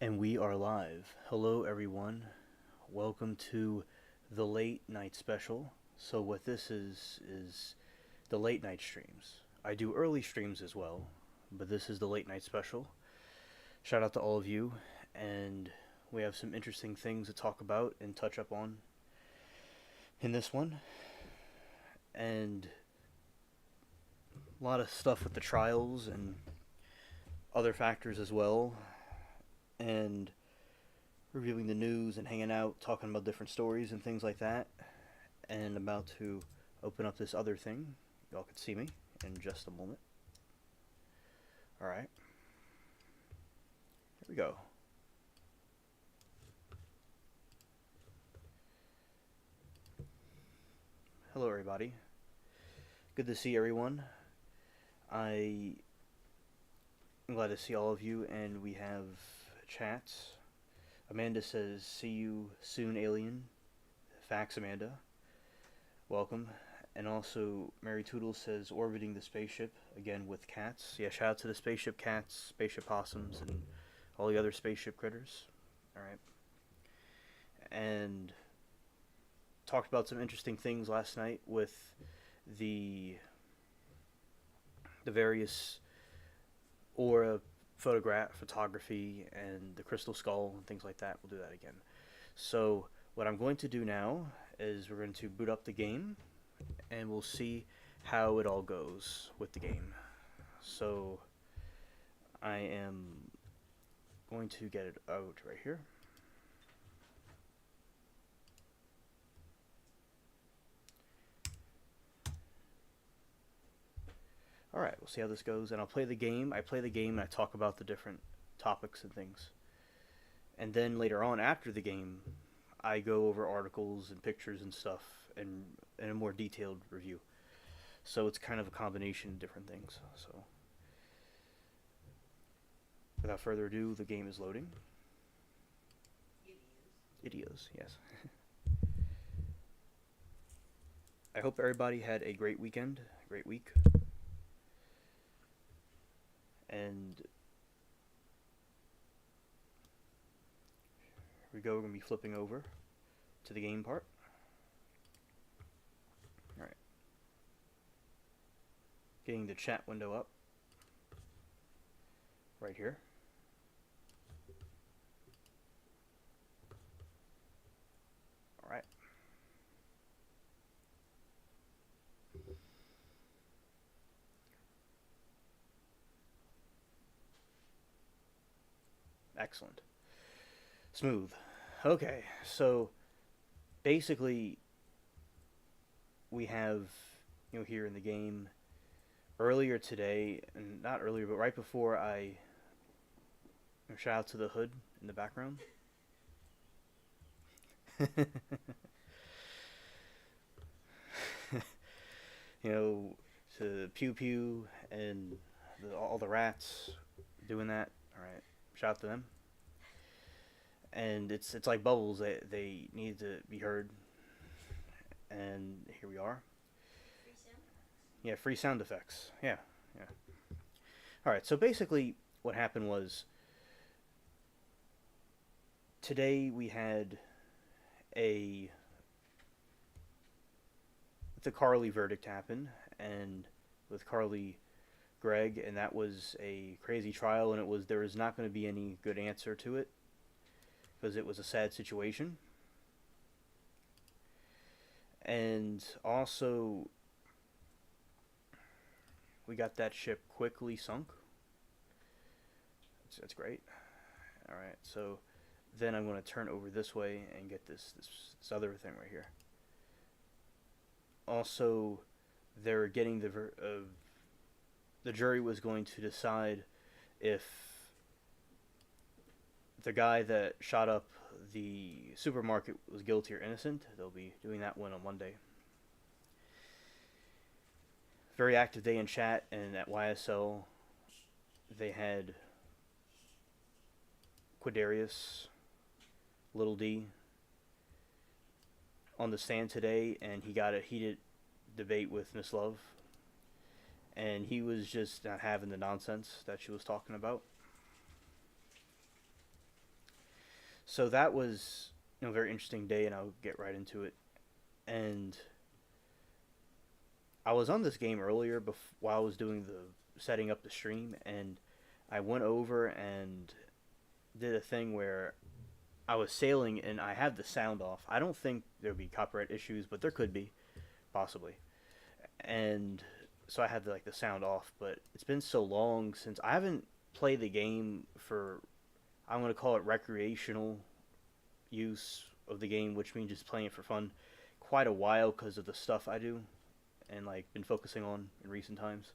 And we are live. Hello, everyone. Welcome to the late night special. So, what this is the late night streams. I do early streams as well, but this is the late night special. Shout out to all of you, and we have some interesting things to talk about and touch up on in this one. And a lot of stuff with the trials and other factors as well. And reviewing the news and hanging out, talking about different stories and things like that. And about to open up this other thing. Y'all can see me in just a moment. Alright. Here we go. Hello, everybody. Good to see everyone. I'm glad to see all of you, and we have chats. Amanda says, "See you soon, alien." Facts, Amanda. Welcome. And also, Mary Toodles says, "Orbiting the spaceship," again with cats. Yeah, shout out to the spaceship cats, spaceship possums, and all the other spaceship critters. Alright. And talked about some interesting things last night with the various aura photography and the crystal skull and things like that. We'll do that again. So what I'm going to do now is we're going to boot up the game and we'll see how it all goes with the game. So I am going to get it out right here. Alright, we'll see how this goes, and I'll play the game. I play the game and I talk about the different topics and things. And then later on, after the game, I go over articles and pictures and stuff and in a more detailed review. So it's kind of a combination of different things. So without further ado, the game is loading. It is, yes. I hope everybody had a great weekend, a great week. And here we go, we're going to be flipping over to the game part. Alright. Getting the chat window up. Right here. Alright. Excellent. Smooth. Okay, so basically we have, here in the game earlier today, and not earlier, but right before shout out to the hood in the background. To Pew Pew and all the rats doing that. Alright, shout out to them. And it's like bubbles. They need to be heard. And here we are. Yeah, free sound effects. Yeah. Alright, so basically what happened was today we had the Carly verdict happen, and with Carly Gregg, and that was a crazy trial, and there was not going to be any good answer to it because it was a sad situation. And also we got that ship quickly sunk. That's great. Alright, so then I'm going to turn over this way and get this other thing right here. Also, they're getting the jury was going to decide if the guy that shot up the supermarket was guilty or innocent. They'll be doing that one on Monday. Very active day in chat, and at YSL they had Quidarius, Little D, on the stand today, and he got a heated debate with Miss Love, and he was just not having the nonsense that she was talking about. so that was a very interesting day, and I'll get right into it. And I was on this game earlier while I was doing the setting up the stream, and I went over and did a thing where I was sailing and I had the sound off. I don't think there would be copyright issues, but there could be, possibly. And so I had the sound off, but it's been so long since I haven't played the game for, I'm going to call it recreational use of the game, which means just playing it for fun, quite a while because of the stuff I do and been focusing on in recent times.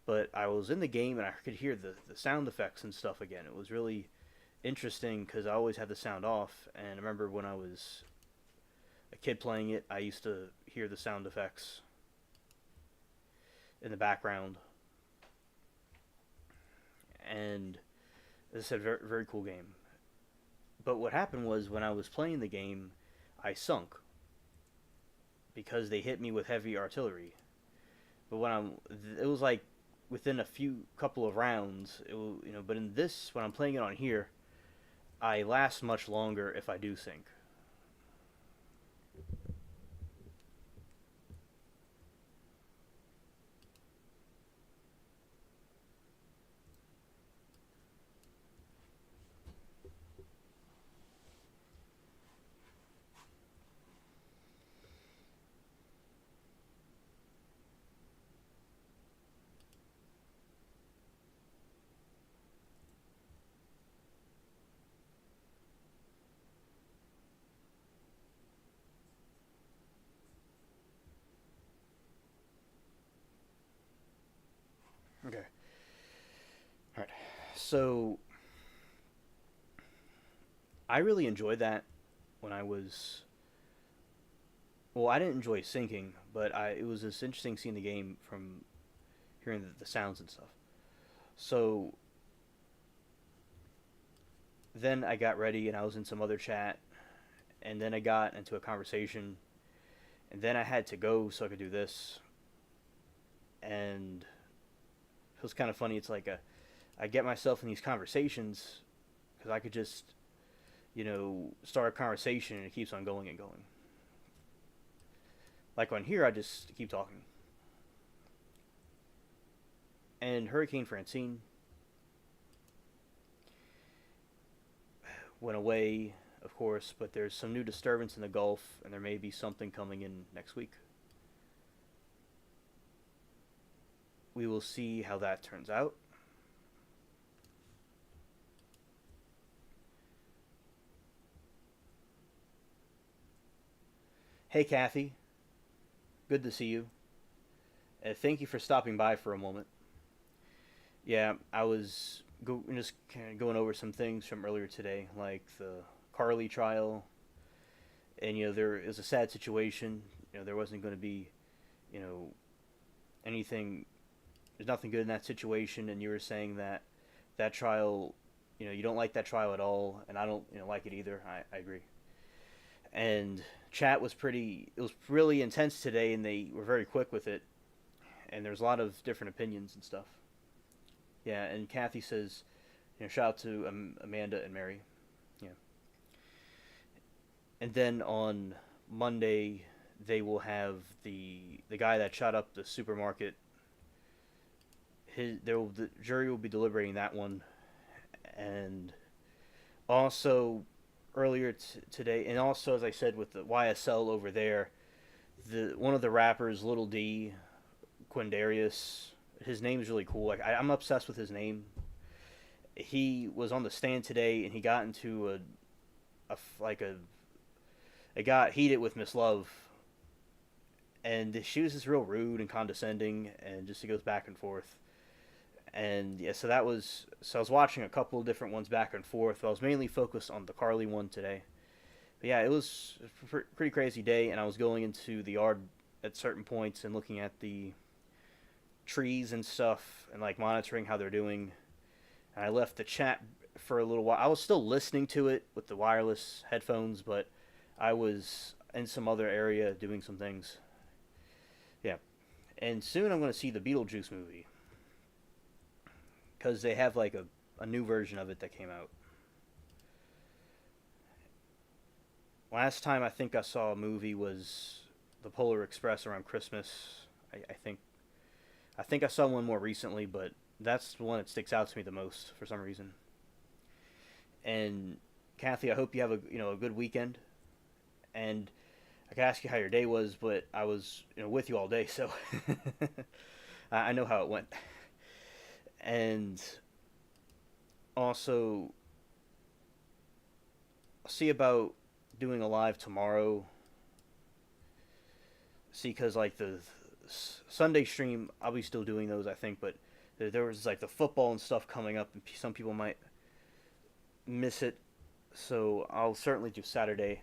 But I was in the game and I could hear the sound effects and stuff again. It was really interesting because I always had the sound off, and I remember when I was a kid playing it, I used to hear the sound effects in the background. And as I said, very, very cool game. But what happened was when I was playing the game, I sunk because they hit me with heavy artillery. But it was within a couple of rounds. But in this, when I'm playing it on here, I last much longer if I do sink. Okay. All right. So I really enjoyed that when I was. Well, I didn't enjoy sinking, but it was just interesting seeing the game from hearing the sounds and stuff. So then I got ready and I was in some other chat, and then I got into a conversation, and then I had to go so I could do this, and it was kind of funny. It's I get myself in these conversations because I could just start a conversation and it keeps on going and going. Like on here, I just keep talking. And Hurricane Francine went away, of course, but there's some new disturbance in the Gulf, and there may be something coming in next week. We will see how that turns out. Hey, Kathy. Good to see you. Thank you for stopping by for a moment. Yeah, I was just kind of going over some things from earlier today, like the Carly trial, and there is a sad situation. There wasn't going to be, you know, anything. There's nothing good in that situation, and you were saying that that trial, you don't like that trial at all, and I don't, like it either. I agree. And chat was it was really intense today, and they were very quick with it, and there's a lot of different opinions and stuff. Yeah, and Kathy says, shout out to Amanda and Mary. Yeah. And then on Monday, they will have the guy that shot up the supermarket. The jury will be deliberating that one, and also earlier today, and also as I said with the YSL over there, one of the rappers, Little D, Quindarius, his name is really cool. I'm obsessed with his name. He was on the stand today, and he got into it got heated with Miss Love, and she was just real rude and condescending, and just it goes back and forth. And yeah, so I was watching a couple of different ones back and forth. But I was mainly focused on the Carly one today. But yeah, it was a pretty crazy day, and I was going into the yard at certain points and looking at the trees and stuff, and monitoring how they're doing. And I left the chat for a little while. I was still listening to it with the wireless headphones, but I was in some other area doing some things. Yeah, and soon I'm going to see the Beetlejuice movie, because they have a new version of it that came out. Last time I think I saw a movie was The Polar Express around Christmas. I think I saw one more recently, but that's the one that sticks out to me the most for some reason. And Kathy, I hope you have a good weekend. And I could ask you how your day was, but I was with you all day, so I know how it went. And also, I'll see about doing a live tomorrow. See, because like the Sunday stream, I'll be still doing those, I think, but there was like the football and stuff coming up, and some people might miss it. So I'll certainly do Saturday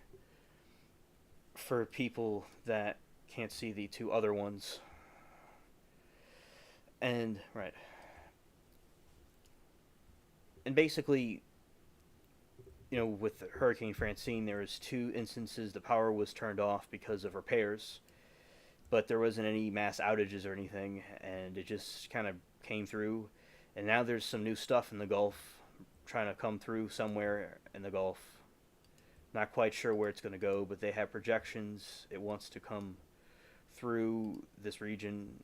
for people that can't see the two other ones. And right, and basically, with Hurricane Francine, there was two instances the power was turned off because of repairs, but there wasn't any mass outages or anything, and it just kind of came through. And now there's some new stuff in the Gulf trying to come through somewhere in the Gulf. Not quite sure where it's going to go, but they have projections. It wants to come through this region,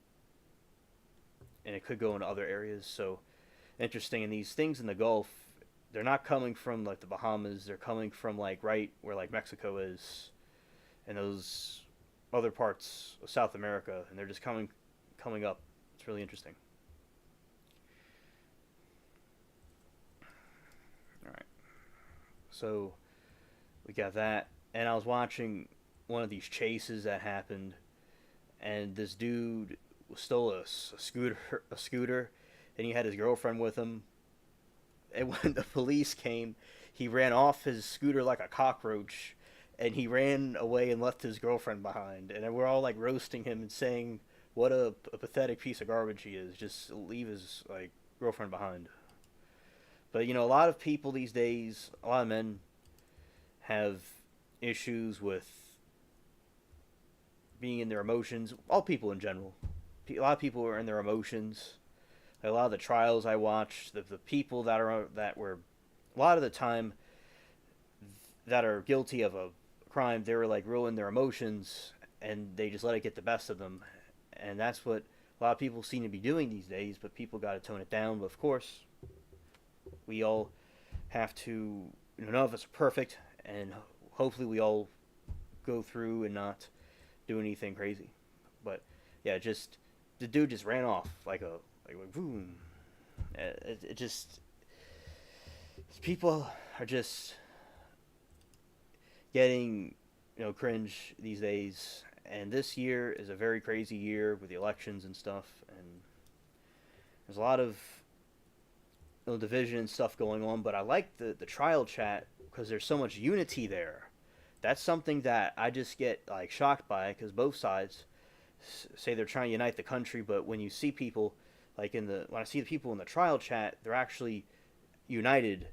and it could go into other areas. So interesting. And these things in the Gulf, they're not coming from like the Bahamas. They're coming from like right where like Mexico is, and those other parts of South America, and they're just coming up. It's really interesting. All right, so we got that, and I was watching one of these chases that happened, and this dude stole a scooter, and he had his girlfriend with him. And when the police came, he ran off his scooter like a cockroach, and he ran away and left his girlfriend behind. And we're all like roasting him and saying what a pathetic piece of garbage he is. Just leave his like girlfriend behind. But a lot of people these days, a lot of men have issues with being in their emotions. All people in general. A lot of people are in their emotions. A lot of the trials I watched, the people that were a lot of the time that are guilty of a crime, they were like real in their emotions, and they just let it get the best of them. And that's what a lot of people seem to be doing these days. But people got to tone it down. But of course, we all have to. None of us are perfect, and hopefully we all go through and not do anything crazy. But yeah, just the dude just ran off like boom. It just people are just getting cringe these days, and this year is a very crazy year with the elections and stuff, and there's a lot of division and stuff going on. But I like the trial chat because there's so much unity there. That's something that I just get like shocked by, because both sides say they're trying to unite the country, but when you see people like when I see the people in the trial chat, they're actually united,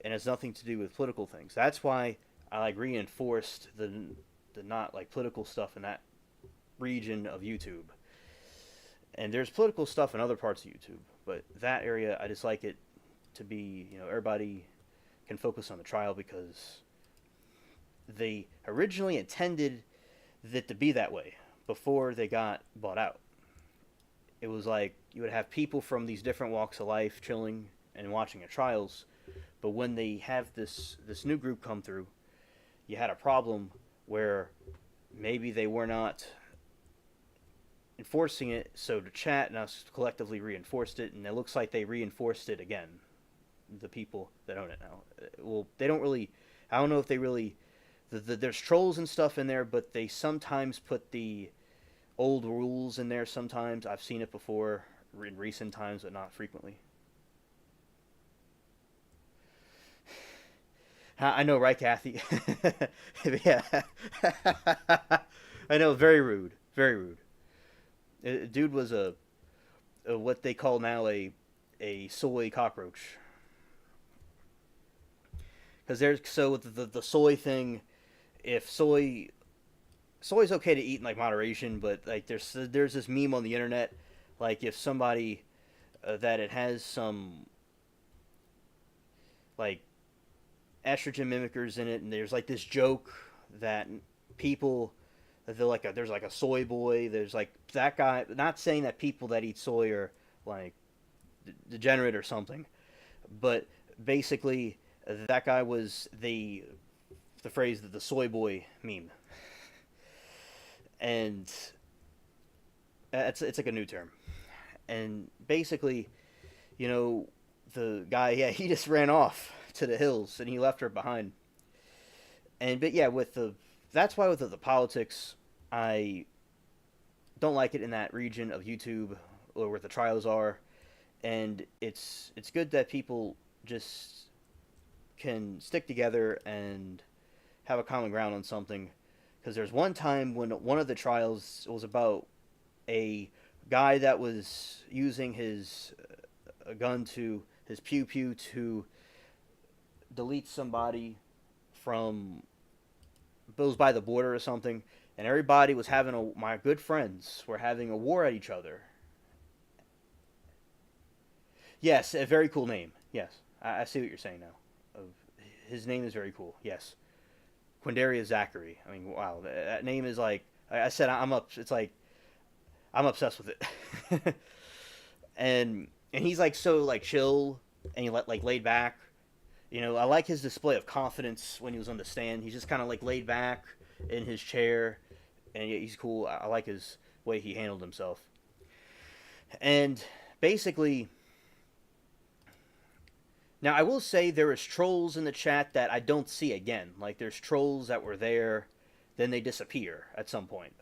and it's nothing to do with political things. That's why I like reinforced the not like political stuff in that region of YouTube. And there's political stuff in other parts of YouTube, but that area I just like it to be everybody can focus on the trial, because they originally intended it to be that way before they got bought out. It was like you would have people from these different walks of life chilling and watching the trials, but when they have this new group come through, you had a problem where maybe they were not enforcing it, so the chat and us collectively reinforced it, and it looks like they reinforced it again. The people that own it now, well, they don't really. I don't know if they really. There's trolls and stuff in there, but they sometimes put the old rules in there. Sometimes I've seen it before in recent times, but not frequently. I know, right, Kathy? Yeah. I know, very rude, very rude. Dude was a what they call now a soy cockroach. Because there's so with the soy thing, if soy's okay to eat in like moderation, but like there's this meme on the internet, like if somebody that it has some like estrogen mimickers in it, and there's like this joke that people they're like there's like a soy boy. There's like that guy. Not saying that people that eat soy are like degenerate or something, but basically that guy was the phrase that the soy boy meme, and it's like a new term. And basically, you know, the guy, yeah, he just ran off to the hills and he left her behind. And but yeah, with the that's why with the politics, I don't like it in that region of YouTube or where the trials are. And it's good that people just can stick together and have a common ground on something. Because there's one time when one of the trials was about a guy that was using his a gun to his pew pew to delete somebody from it was by the border or something, and everybody was having my good friends were having a war at each other. Yes, a very cool name. Yes, I see what you're saying now. His name is very cool. Yes, Quindaria Zachary. I mean, wow, that name is like I said. I'm up. It's like I'm obsessed with it. And he's like so like chill and he like laid back. You know, I like his display of confidence when he was on the stand. He's just kind of like laid back in his chair, and yeah, he's cool. I like his way he handled himself. And basically, now I will say there is trolls in the chat that I don't see again. Like there's trolls that were there, then they disappear at some point.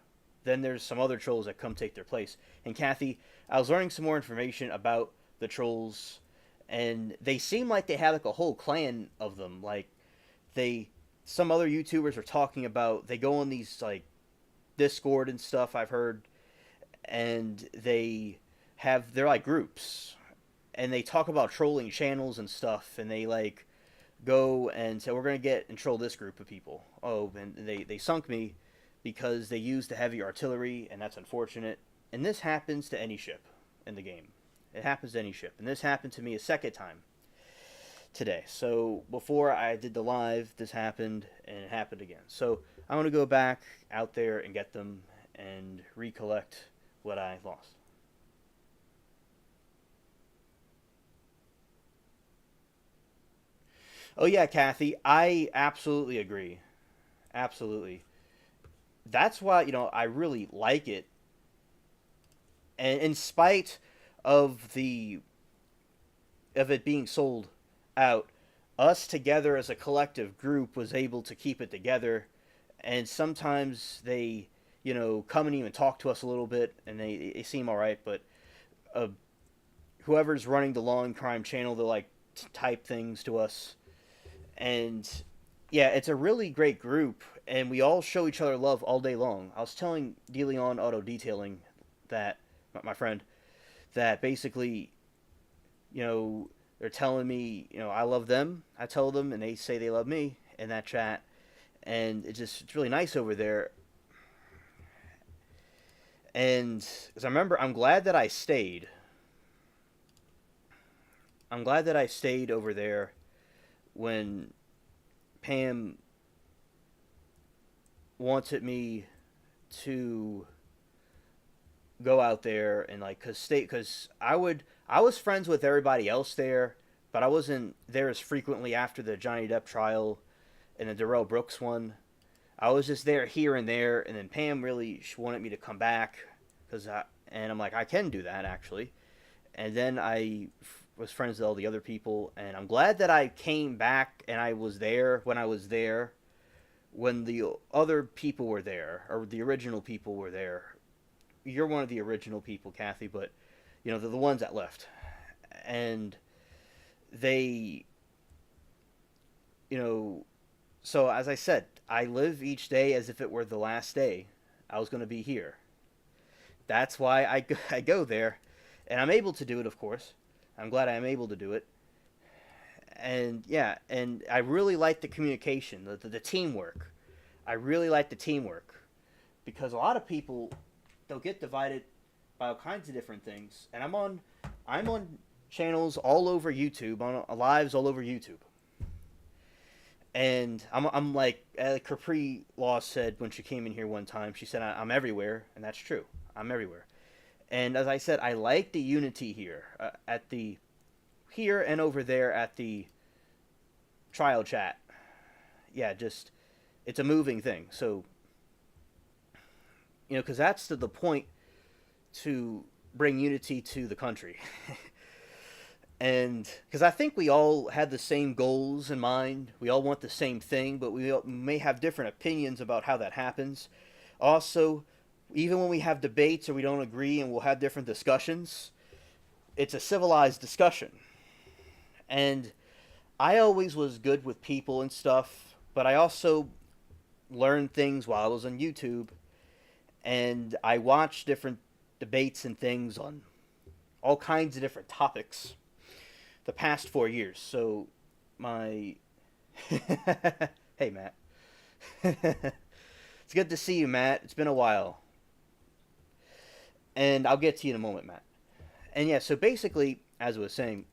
Then there's some other trolls that come take their place. And Kathy, I was learning some more information about the trolls, and they seem like they have like a whole clan of them. Like they, some other YouTubers are talking about they go on these like Discord and stuff. I've heard, and they're like groups, and they talk about trolling channels and stuff, and they like go and say we're gonna get and troll this group of people. Oh, and they sunk me because they used the heavy artillery, and that's unfortunate. And this happens to any ship in the game. It happens to any ship. And this happened to me a second time today. So before I did the live, this happened, and it happened again. So I'm going to go back out there and get them and recollect what I lost. Oh yeah, Kathy, I absolutely agree. Absolutely. That's why, I really like it. And in spite of the of it being sold out, us together as a collective group was able to keep it together. And sometimes they, come and even talk to us a little bit, and they seem all right. But uh, whoever's running the Law and Crime channel, they'll like type things to us, and yeah, it's a really great group, and we all show each other love all day long. I was telling DeLeon Auto Detailing that my friend that basically, they're telling me, I love them. I tell them, and they say they love me in that chat, and it's really nice over there. And as I remember, I'm glad that I stayed. I'm glad that I stayed over there when Pam wanted me to go out there and like because I was friends with everybody else there, but I wasn't there as frequently after the Johnny Depp trial and the Darrell Brooks one. I was just there here and there, and then Pam really wanted me to come back and I'm like I can do that actually, and then I was friends with all the other people, and I'm glad that I came back and I was there when I was there when the other people were there or the original people were there. You're one of the original people, Kathy, but they're the ones that left, and they, so as I said, I live each day as if it were the last day I was going to be here. That's why I go there, and I'm able to do it, of course. I'm glad I'm able to do it. And yeah, and I really like the communication, the teamwork. I really like the teamwork because a lot of people they'll get divided by all kinds of different things. And I'm on channels all over YouTube, on lives all over YouTube. And I'm like, Capri Law said when she came in here one time, she said, I'm everywhere. And that's true. I'm everywhere. And as I said, I like the unity here at the here and over there at the trial chat. Yeah, just it's a moving thing. So because that's the point to bring unity to the country. And because I think we all had the same goals in mind, we all want the same thing, but we may have different opinions about how that happens. Also, even when we have debates or we don't agree and we'll have different discussions, it's a civilized discussion. And I always was good with people and stuff, but I also learned things while I was on YouTube, and I watched different debates and things on all kinds of different topics the past 4 years. So my hey Matt, it's good to see you, Matt. It's been a while, and I'll get to you in a moment, Matt. And yeah, so basically, as I was saying,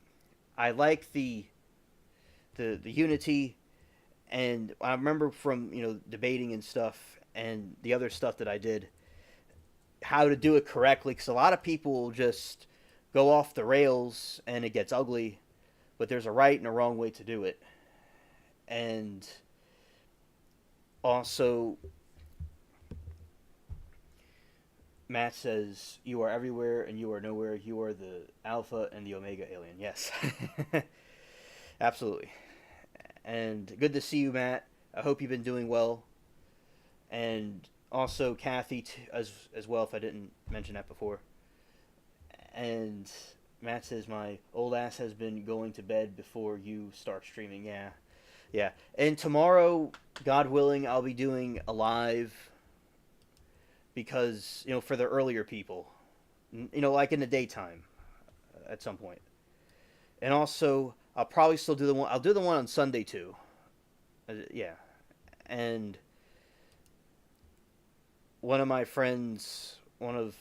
I like the unity, and I remember from debating and stuff, and the other stuff that I did, how to do it correctly, because a lot of people will just go off the rails and it gets ugly, but there's a right and a wrong way to do it. And also, Matt says, "You are everywhere and you are nowhere. You are the Alpha and the Omega alien." Yes, absolutely. And good to see you, Matt. I hope you've been doing well. And also Kathy as well, if I didn't mention that before. And Matt says my old ass has been going to bed before you start streaming. Yeah, yeah. And tomorrow, God willing, I'll be doing a live because for the earlier people, like in the daytime, at some point. And also, I'll probably still do the one. I'll do the one on Sunday too. Yeah, and one of my friends, one of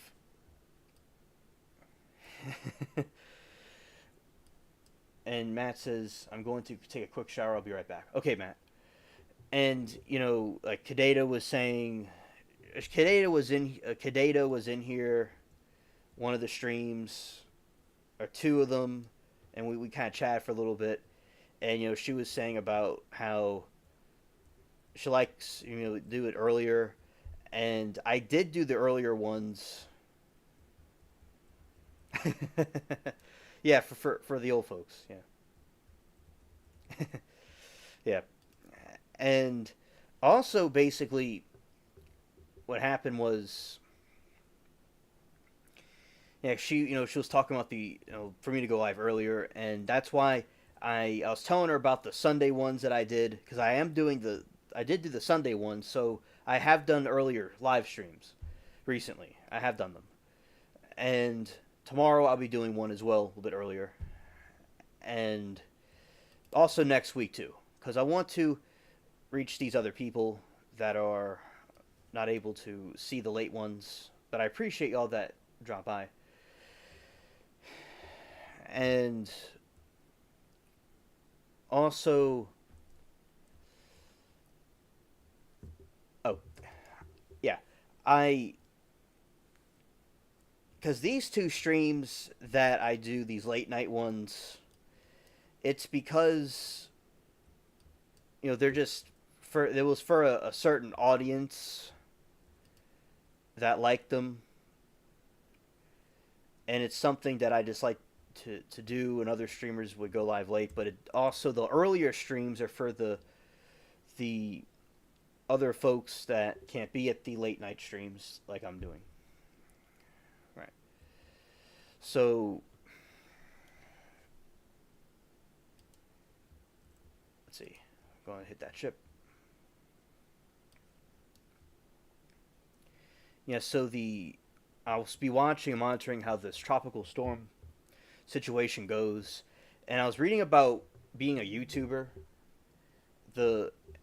and Matt says, "I'm going to take a quick shower. I'll be right back." Okay, Matt. And like Kadeta was saying, Kadeta was in here, one of the streams, or two of them, and we kind of chatted for a little bit, and she was saying about how she likes do it earlier, and I did do the earlier ones. Yeah, for the old folks, yeah. Yeah. And also, basically, what happened was, yeah, she was talking about for me to go live earlier, and that's why I was telling her about the Sunday ones that I did, because I did do the Sunday ones, so I have done earlier live streams recently. I have done them, and tomorrow I'll be doing one as well, a little bit earlier, and also next week too, because I want to reach these other people that are not able to see the late ones. But I appreciate y'all that drop by. And also, oh, yeah, because these two streams that I do, these late night ones, it's because they're just it was for a certain audience that liked them, and it's something that I just like to do, and other streamers would go live late, but also the earlier streams are for the other folks that can't be at the late night streams like I'm doing. Right. So let's see. I'm going to hit that ship. Yeah, so I'll be watching and monitoring how this tropical storm situation goes. And I was reading about being a YouTuber.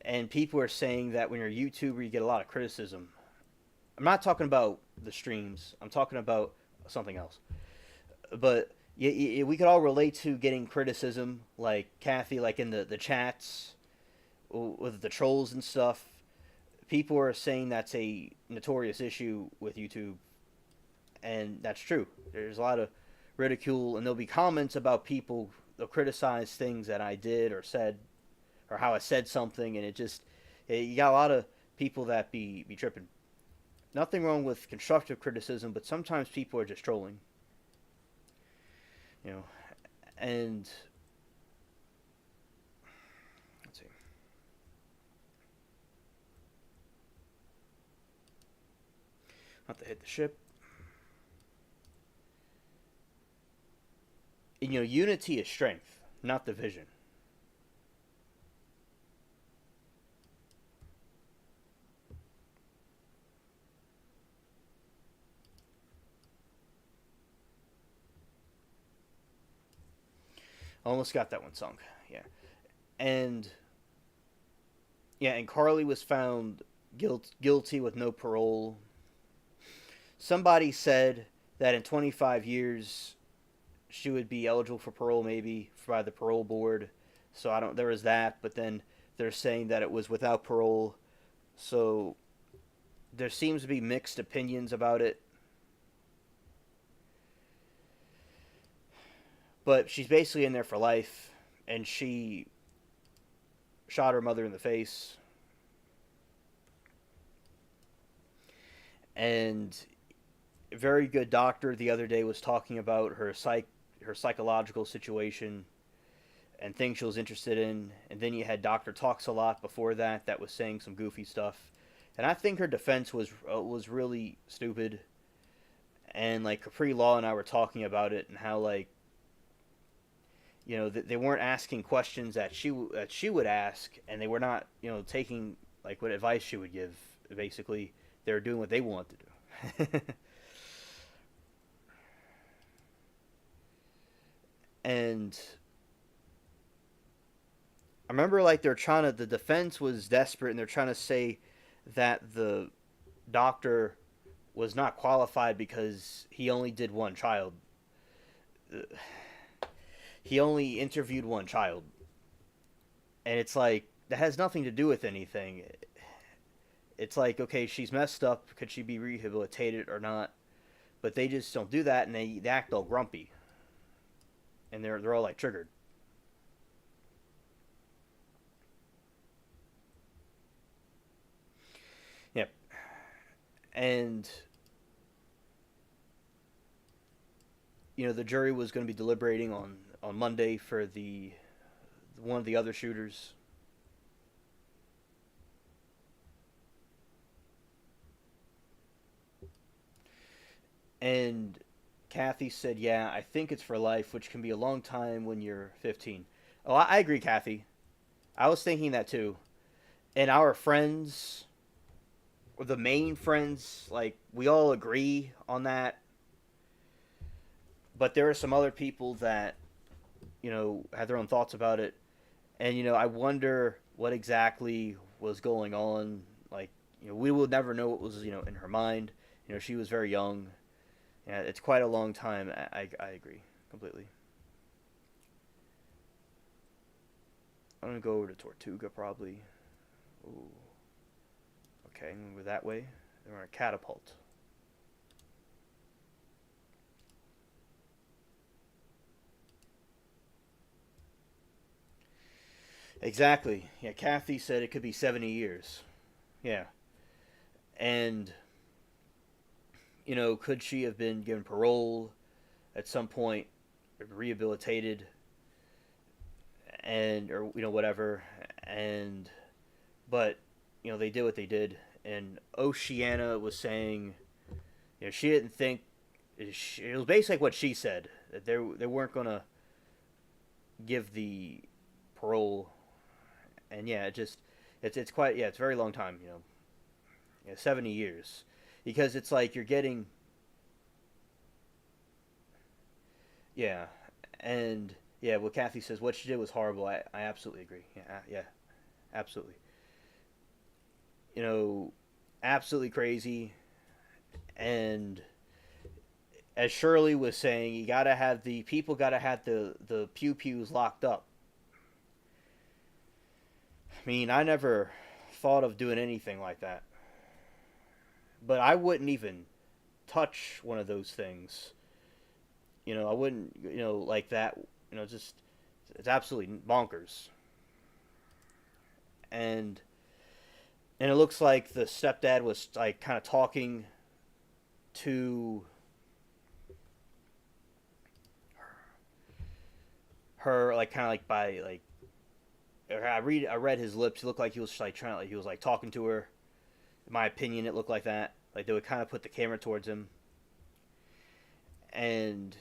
And people are saying that when you're a YouTuber, you get a lot of criticism. I'm not talking about the streams. I'm talking about something else. But we could all relate to getting criticism, like Kathy, like in the chats, with the trolls and stuff. People are saying that's a notorious issue with YouTube, and that's true. There's a lot of ridicule, and there'll be comments about people. They'll criticize things that I did or said, or how I said something, and you got a lot of people that be tripping. Nothing wrong with constructive criticism, but sometimes people are just trolling, you know. And let's see, not to hit the ship. And, unity is strength, not division. Almost got that one sunk. Yeah, and and Carly was found guilty with no parole. Somebody said that in 25 years she would be eligible for parole, maybe by the parole board. So I don't. There was that, but then they're saying that it was without parole. So there seems to be mixed opinions about it. But she's basically in there for life, and she shot her mother in the face. And a very good doctor the other day was talking about her psychological situation and things she was interested in. And then you had Doctor Talks a Lot before that was saying some goofy stuff. And I think her defense was really stupid. And like Capri Law and I were talking about it and how like they weren't asking questions that she would ask, and they were not taking like what advice she would give. Basically, they were doing what they wanted to do. And I remember like the defense was desperate, and they're trying to say that the doctor was not qualified because he only did one child. He only interviewed one child, and it's like that has nothing to do with anything. It's like, okay, she's messed up. Could she be rehabilitated or not? But they just don't do that, and they act all grumpy, and they're all like triggered. Yep. And the jury was going to be deliberating on Monday for the one of the other shooters. And Kathy said, "Yeah, I think it's for life, which can be a long time when you're 15." Oh, I agree, Kathy. I was thinking that too. And our friends, or the main friends, like we all agree on that. But there are some other people that had their own thoughts about it, and I wonder what exactly was going on. Like we will never know what was in her mind. She was very young. Yeah, it's quite a long time. I agree completely. I'm gonna go over to Tortuga probably. Ooh. Okay, I'm gonna go that way. Then we're gonna catapult. Exactly. Yeah, Kathy said it could be 70 years. Yeah. And, could she have been given parole at some point, rehabilitated, and, or, whatever. And, but, they did what they did. And Oceana was saying, she didn't think, it was basically like what she said, that they weren't going to give the parole. And yeah, it's quite, yeah, it's a very long time, 70 years, because it's like you're getting, yeah. And yeah, what Kathy says, what she did was horrible. I absolutely agree. Yeah, yeah, absolutely. you know Absolutely crazy. And as Shirley was saying, you gotta have the people gotta have the pew pews locked up. mean, I never thought of doing anything like that. But I wouldn't even touch one of those things. I wouldn't, like that. Just it's absolutely bonkers. And and it looks like the stepdad was like kind of talking to her, like kind of like by like I read his lips. It looked like he was like trying, like he was like talking to her. In my opinion, it looked like that. Like they would kind of put the camera towards him, and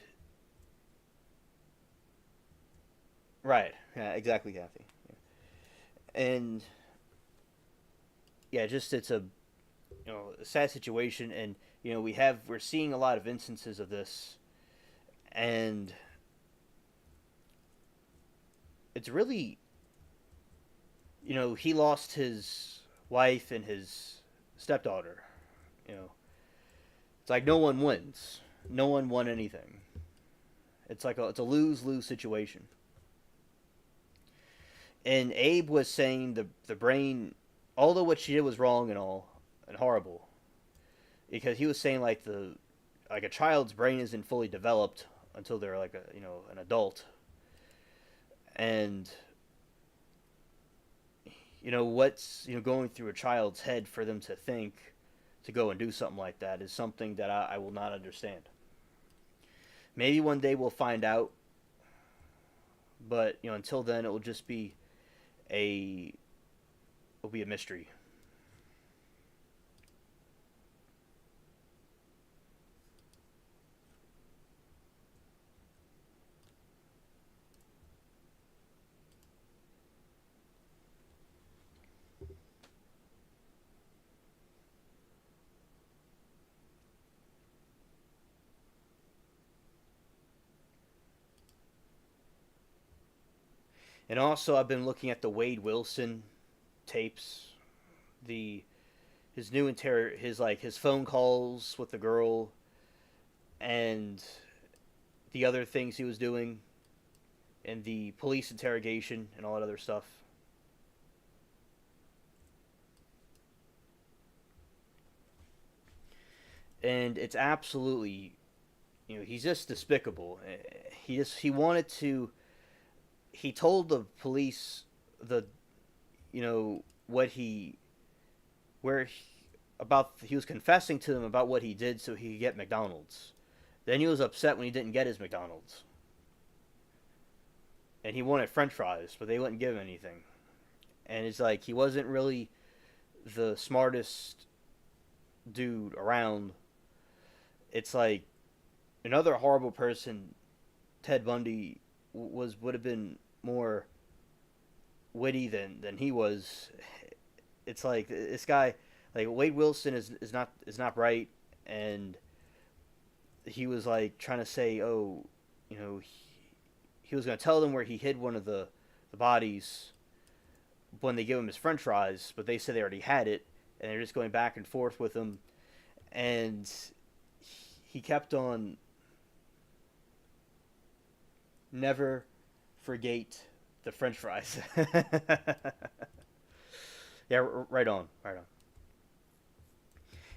right, yeah, exactly, Kathy. And yeah, just it's a sad situation, and we're seeing a lot of instances of this, and it's really he lost his wife and his stepdaughter. You know, it's like no one wins. No one won anything. It's a lose lose situation. And Abe was saying the brain, although what she did was wrong and all and horrible, because he was saying like a child's brain isn't fully developed until they're like an adult, and what's going through a child's head for them to think to go and do something like that is something that I will not understand. Maybe one day we'll find out, but until then it will just be a it'll be a mystery. And also, I've been looking at the Wade Wilson tapes, the his phone calls with the girl, and the other things he was doing, and the police interrogation and all that other stuff. And it's absolutely, he's just despicable. He wanted to. He told the police the, what he, where he, about he was confessing to them about what he did so he could get McDonald's. Then he was upset when he didn't get his McDonald's, and he wanted French fries, but they wouldn't give him anything. And it's like he wasn't really the smartest dude around. It's like another horrible person, Ted Bundy, would have been more witty than he was. It's like this guy, like Wade Wilson is not bright, and he was like trying to say, oh, he was going to tell them where he hid one of the bodies when they give him his French fries, but they said they already had it, and they're just going back and forth with him, and he kept on never forget the French fries. Yeah, right on, right on.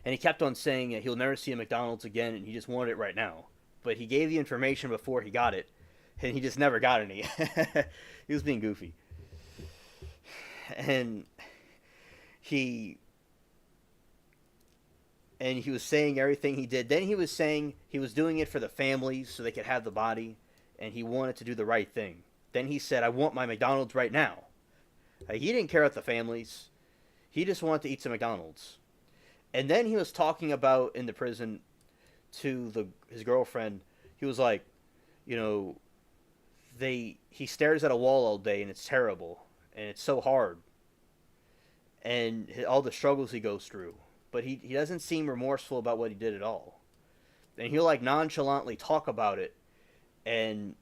And he kept on saying that he'll never see a McDonald's again, and he just wanted it right now. But he gave the information before he got it, and he just never got any. He was being goofy, and he he was saying everything he did. Then he was saying he was doing it for the families so they could have the body, and he wanted to do the right thing. Then he said, "I want my McDonald's right now." He didn't care about the families. He just wanted to eat some McDonald's. And then he was talking about in the prison to his girlfriend. He was like, you know, he stares at a wall all day and it's terrible and it's so hard and all the struggles he goes through. But he doesn't seem remorseful about what he did at all. And he'll like nonchalantly talk about it, and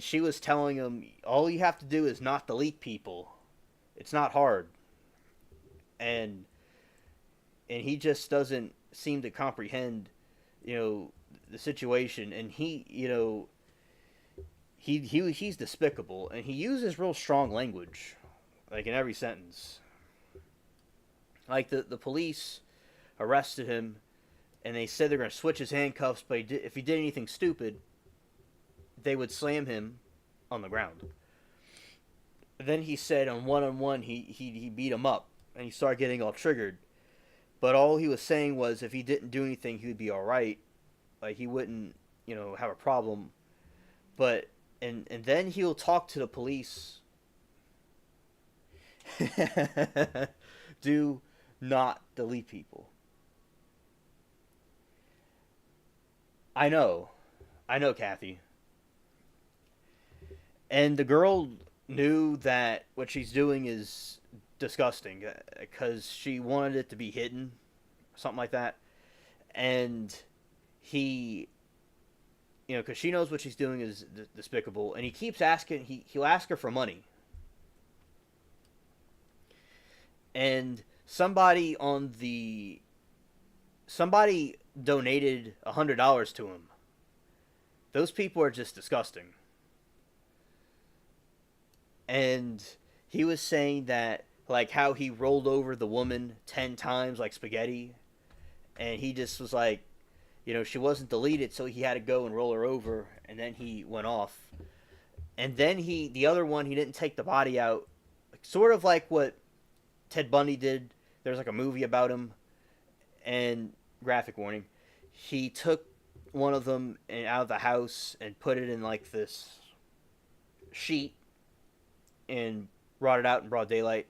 she was telling him all you have to do is not delete people. It's not hard. And he just doesn't seem to comprehend, the situation. And he's despicable, and he uses real strong language like in every sentence. Like the police arrested him, and they said they're going to switch his handcuffs, but if he did anything stupid, they would slam him on the ground. Then he said on one, he beat him up, and he started getting all triggered. But all he was saying was if he didn't do anything, he would be all right. Like he wouldn't, have a problem. But and then he'll talk to the police. Do not delete people. I know, Kathy. And the girl knew that what she's doing is disgusting because she wanted it to be hidden, something like that. And he, because she knows what she's doing is despicable, and he keeps asking. He'll ask her for money, and somebody donated $100 to him. Those people are just disgusting. And he was saying that, like, how he rolled over the woman 10 times like spaghetti. And he just was like, she wasn't deleted, so he had to go and roll her over. And then he went off. And then the other one, he didn't take the body out. Sort of like what Ted Bundy did. There's like a movie about him. And, graphic warning, he took one of them out of the house and put it in like this sheet and brought it out in broad daylight.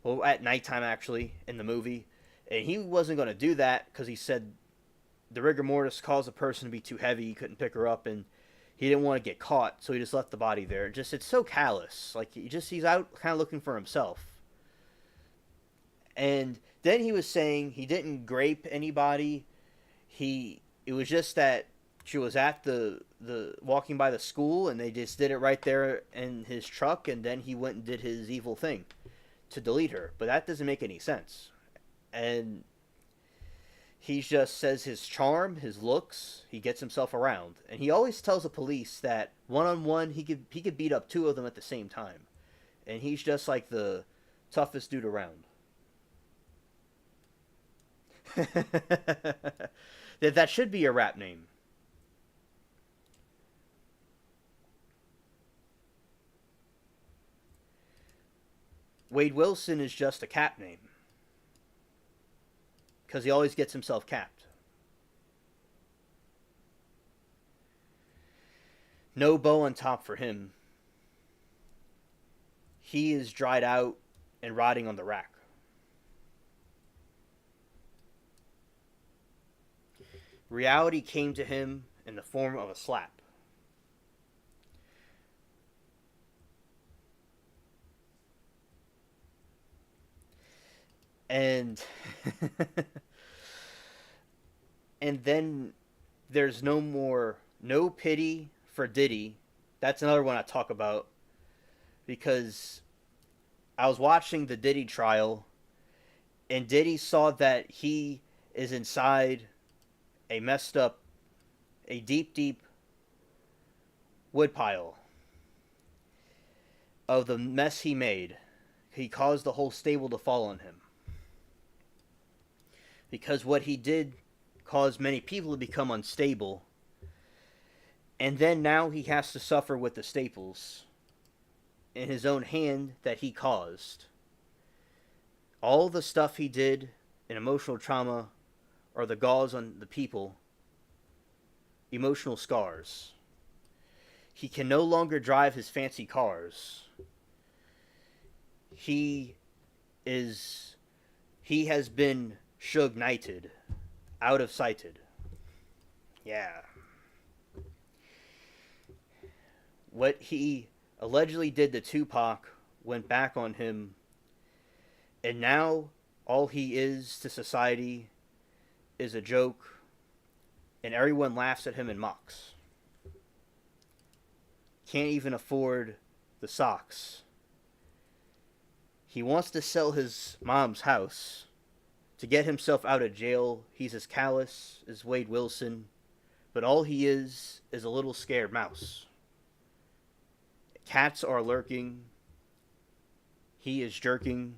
Well, at nighttime, actually, in the movie. And he wasn't going to do that because he said the rigor mortis caused the person to be too heavy. He couldn't pick her up, and he didn't want to get caught, so he just left the body there. It's so callous. Like, he's out kind of looking for himself. And then he was saying he didn't grape anybody. It was just that she was at the walking by the school, and they just did it right there in his truck, and then he went and did his evil thing to delete her. But that doesn't make any sense. And he just says his charm, his looks, he gets himself around. And he always tells the police that one-on-one, he could beat up two of them at the same time. And he's just like the toughest dude around. That should be a rap name. Wade Wilson is just a cap name. Because he always gets himself capped. No bow on top for him. He is dried out and rotting on the rack. Reality came to him in the form of a slap. And and then there's no pity for Diddy. That's another one I talk about because I was watching the Diddy trial, and Diddy saw that he is inside a messed up, a deep woodpile of the mess he made. He caused the whole stable to fall on him. Because what he did caused many people to become unstable. And then now he has to suffer with the staples in his own hand that he caused. All the stuff he did in emotional trauma or the gauze on the people, emotional scars. He can no longer drive his fancy cars. He has been Suge Knighted, out of sighted. Yeah. What he allegedly did to Tupac went back on him, and now all he is to society is a joke, and everyone laughs at him and mocks. Can't even afford the socks. He wants to sell his mom's house to get himself out of jail. He's as callous as Wade Wilson, but all he is a little scared mouse. Cats are lurking. He is jerking.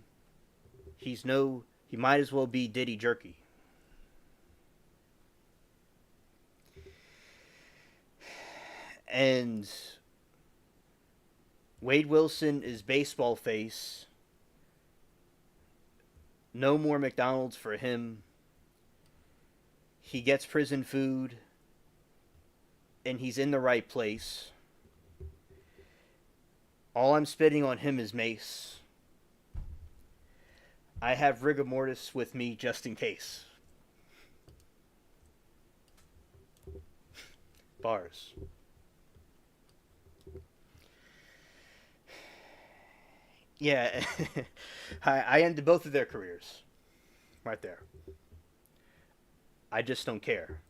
He might as well be Diddy Jerky. And Wade Wilson is baseball face. No more McDonald's for him. He gets prison food. And he's in the right place. All I'm spitting on him is mace. I have rigor mortis with me just in case. Bars. Yeah, I ended both of their careers. Right there. I just don't care.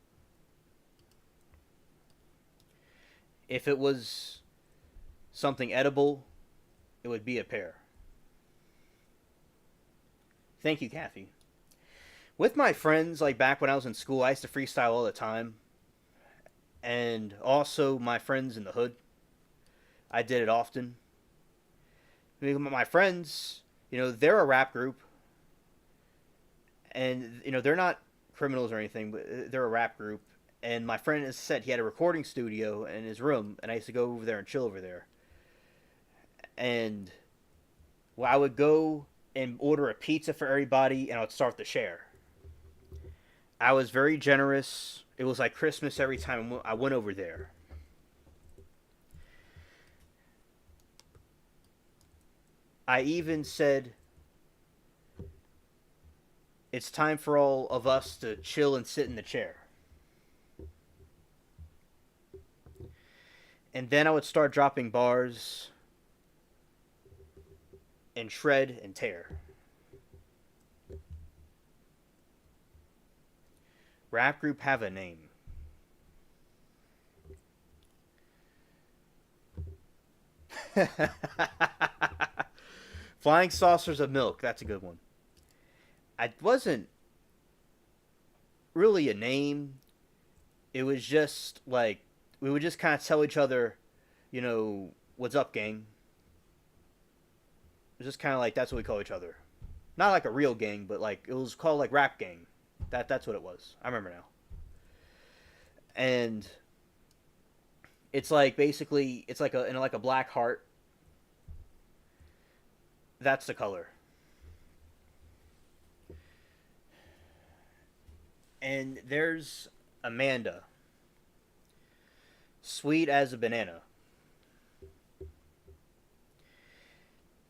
If it was something edible, it would be a pear. Thank you, Kathy. With my friends, like back when I was in school, I used to freestyle all the time. And also my friends in the hood, I did it often. I mean, my friends, they're a rap group. And, they're not criminals or anything, but they're a rap group. And my friend has said he had a recording studio in his room, and I used to go over there and chill over there. And well, I would go and order a pizza for everybody, and I would start to share. I was very generous. It was like Christmas every time I went over there. I even said, it's time for all of us to chill and sit in the chair. And then I would start dropping bars and shred and tear. Rap group have a name. Flying saucers of milk. That's a good one. I wasn't really a name. It was just like we would just kind of tell each other, what's up, gang. It was just kind of like that's what we call each other. Not like a real gang, but like it was called like rap gang. That's what it was. I remember now. And it's like basically it's like a black heart. That's the color. And there's Amanda. Sweet as a banana.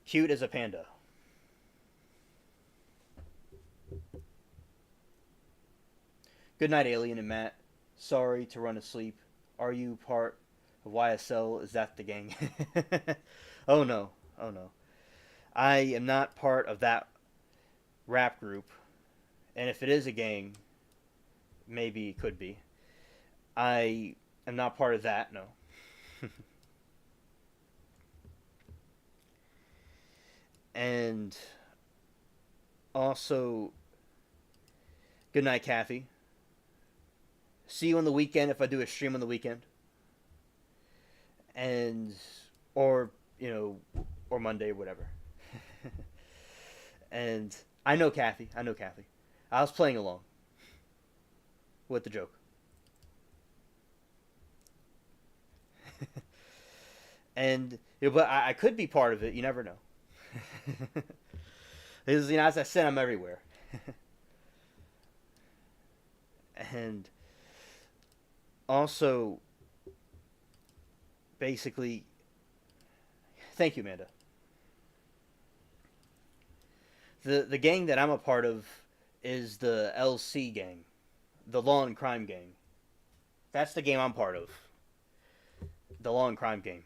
Cute as a panda. Good night, Alien and Matt. Sorry to run asleep. Are you part of YSL? Is that the gang? Oh no. Oh no. I am not part of that rap group. And if it is a gang, maybe it could be. I am not part of that, no. And also, good night, Kathy. See you on the weekend if I do a stream on the weekend. And, or Monday or whatever. And I know Kathy. I was playing along with the joke. And, but I could be part of it. You never know. Because, as I said, I'm everywhere. And also, basically, thank you, Amanda. The gang that I'm a part of is the LC gang, the Law and Crime gang. That's the game I'm part of. The Law and Crime gang.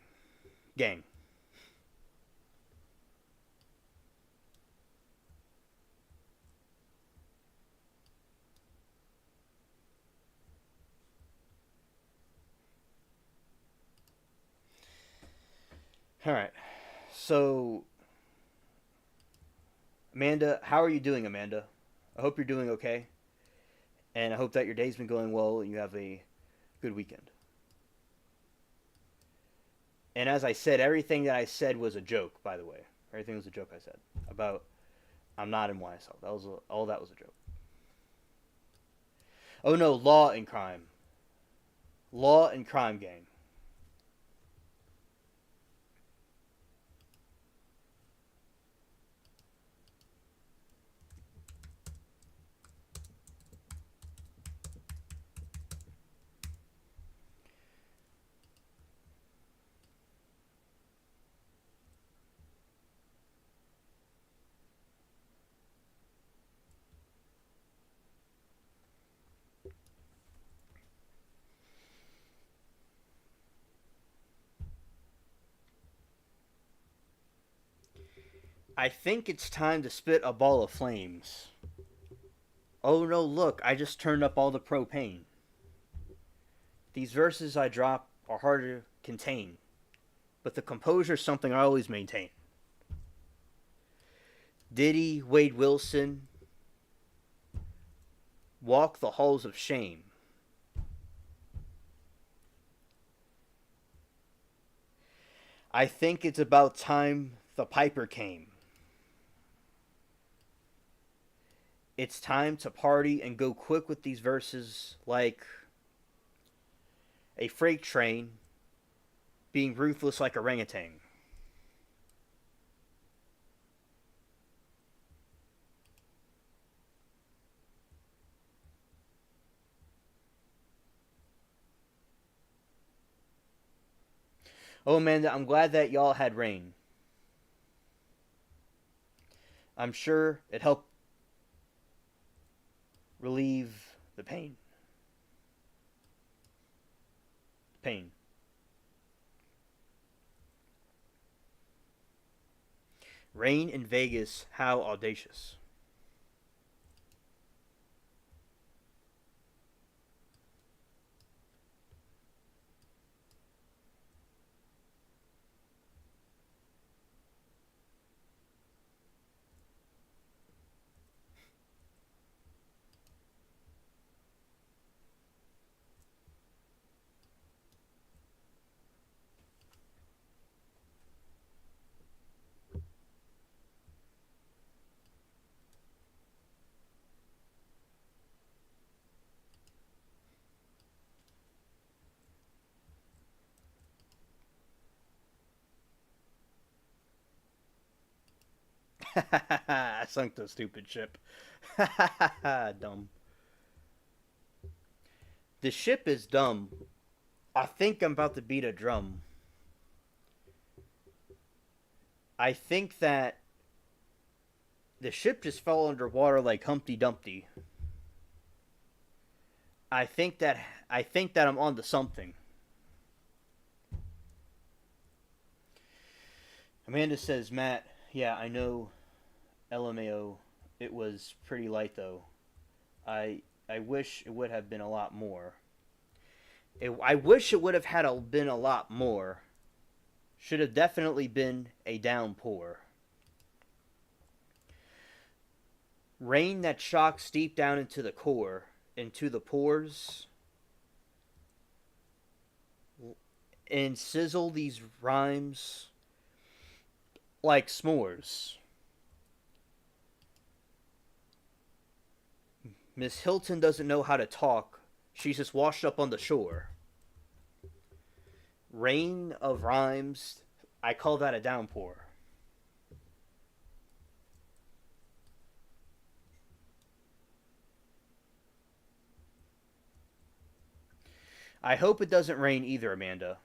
All right. So, Amanda, how are you doing, Amanda? I hope you're doing okay. And I hope that your day's been going well and you have a good weekend. And as I said, everything that I said was a joke, by the way. Everything was a joke I said about I'm not in YSL. All that was a joke. Oh no, Law and Crime. Law and Crime Gang. I think it's time to spit a ball of flames. Oh no, look, I just turned up all the propane. These verses I drop are hard to contain, but the composure's something I always maintain. Diddy, Wade Wilson, walk the halls of shame. I think it's about time the piper came. It's time to party and go quick with these verses like a freight train being ruthless like orangutan. Oh, Amanda, I'm glad that y'all had rain. I'm sure it helped relieve the pain. Pain. Rain in Vegas, how audacious. I sunk the stupid ship. Dumb. The ship is dumb. I think I'm about to beat a drum. I think that the ship just fell underwater like Humpty Dumpty. I think that I'm onto something. Amanda says, Matt, yeah, I know LMAO. It was pretty light though. I wish it would have been a lot more. I wish it would have been a lot more. Should have definitely been a downpour. Rain that shocks deep down into the core, into the pores, and sizzle these rhymes like s'mores. Miss Hilton doesn't know how to talk. She's just washed up on the shore. Rain of rhymes. I call that a downpour. I hope it doesn't rain either, Amanda.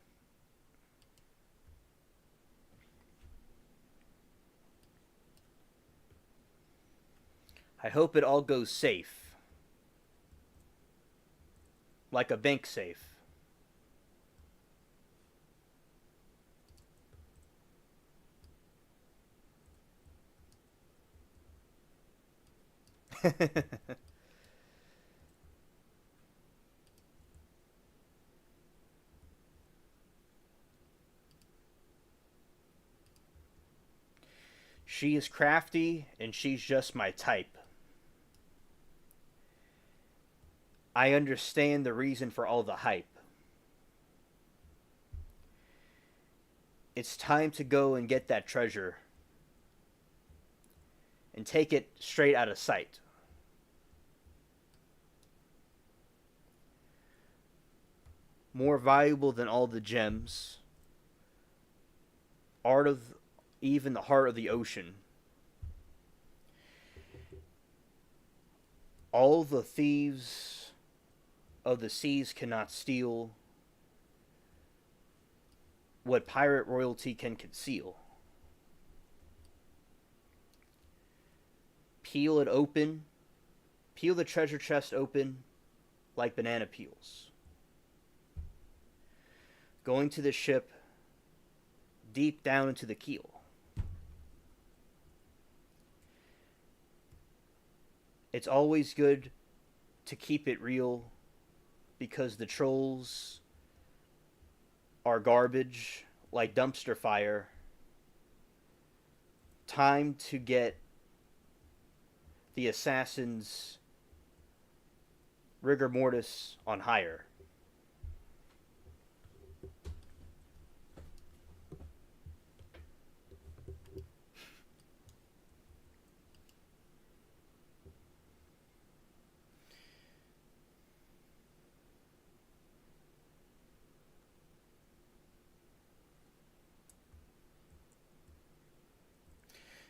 I hope it all goes safe. Like a bank safe. She is crafty and she's just my type. I understand the reason for all the hype. It's time to go and get that treasure. and take it straight out of sight. More valuable than all the gems, art of even the heart of the ocean. All the thieves of the seas cannot steal what pirate royalty can conceal. Peel it open, peel the treasure chest open like banana peels. Going to the ship deep down into the keel. It's always good to keep it real because the trolls are garbage like dumpster fire. Time to get the assassins rigor mortis on hire.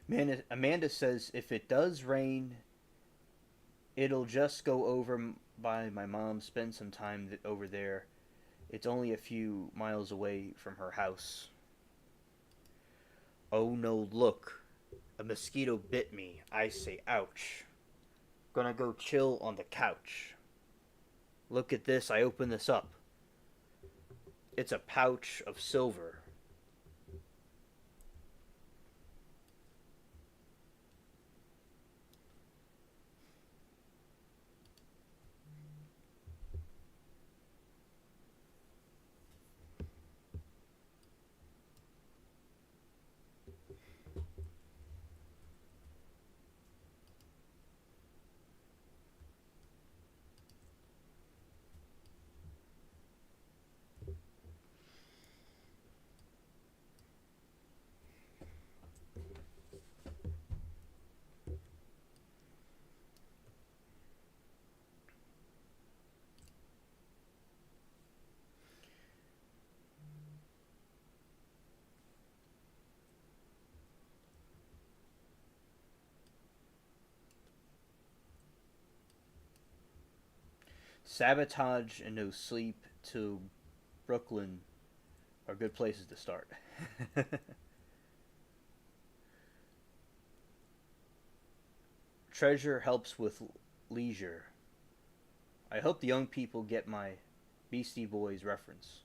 Man, Amanda says if it does rain, it'll just go over by my mom, spend some time over there. It's only a few miles away from her house. Oh no, look. A mosquito bit me. I say ouch. Gonna go chill on the couch. Look at this, I open this up. It's a pouch of silver. Sabotage and no sleep to Brooklyn are good places to start. Treasure helps with leisure. I hope the young people get my Beastie Boys reference.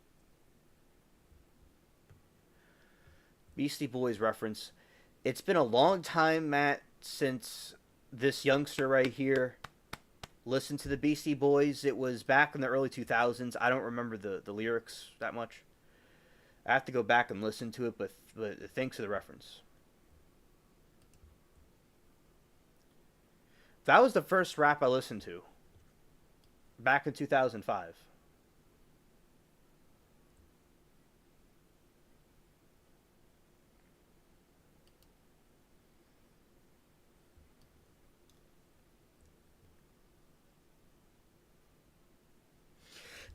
Beastie Boys reference. It's been a long time, Matt, since this youngster right here listened to the Beastie Boys. It was back in the early 2000s. I don't remember the lyrics that much. I have to go back and listen to it, but thanks for the reference. That was the first rap I listened to back in 2005.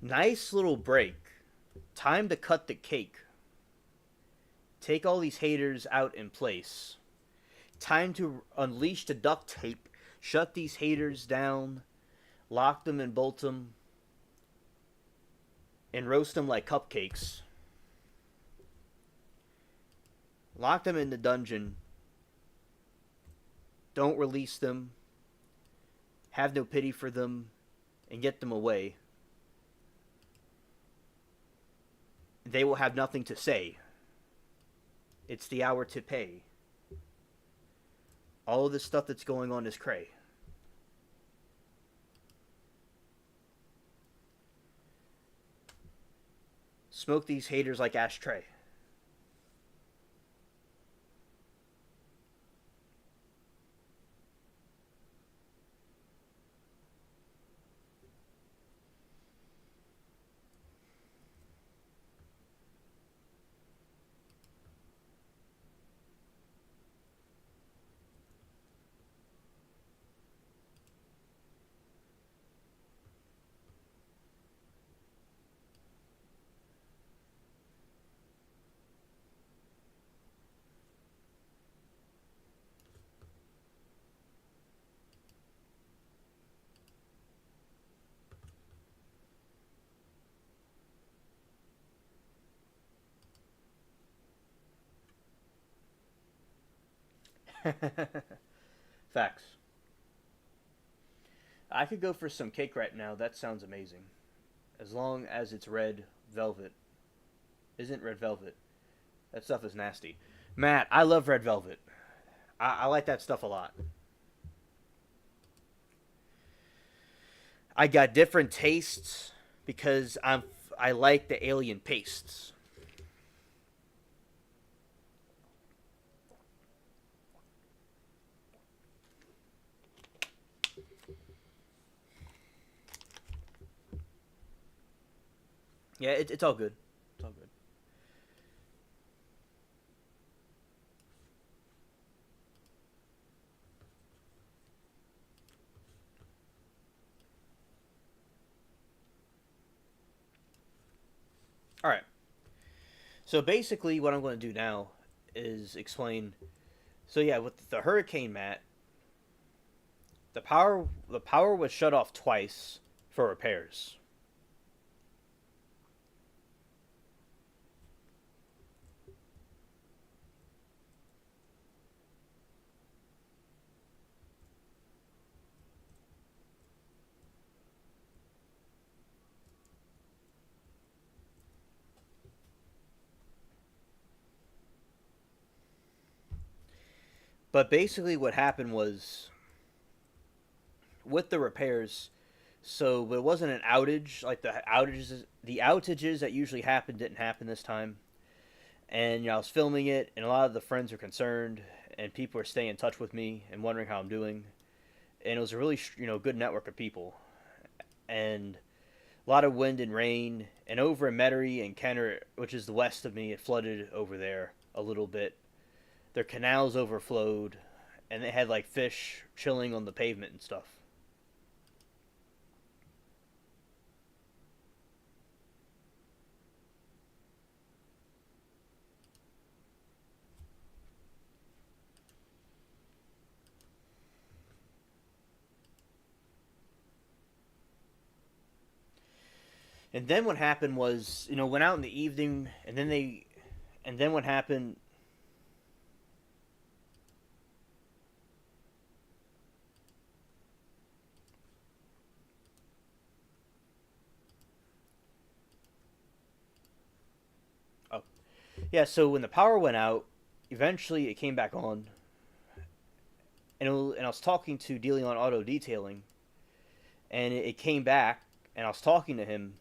Nice little break. Time to cut the cake. Take all these haters out in place. Time to unleash the duct tape. Shut these haters down. Lock them and bolt them. And roast them like cupcakes. Lock them in the dungeon. Don't release them. Have no pity for them. And get them away. They will have nothing to say. It's the hour to pay. All of this stuff that's going on is cray. Smoke these haters like ashtray. Facts. I could go for some cake right now. That sounds amazing. As long as it's red velvet. Isn't red velvet? That stuff is nasty. Matt, I love red velvet. I like that stuff a lot. I got different tastes because I like the alien pastes. Yeah, it's all good. It's all good. All right. So basically, what I'm going to do now is explain. So yeah, with the hurricane, Matt, the power was shut off twice for repairs. But basically, what happened was with the repairs. So it wasn't an outage like the outages that usually happen didn't happen this time. And I was filming it, and a lot of the friends are concerned, and people are staying in touch with me and wondering how I'm doing. And it was a really good network of people, and a lot of wind and rain. And over in Metairie and Kenner, which is the west of me, it flooded over there a little bit. Their canals overflowed, and they had like fish chilling on the pavement and stuff. And then what happened was, went out in the evening, and then what happened? Oh, yeah. So when the power went out, eventually it came back on, and I was talking to dealing on auto detailing, and it came back, and I was talking to him,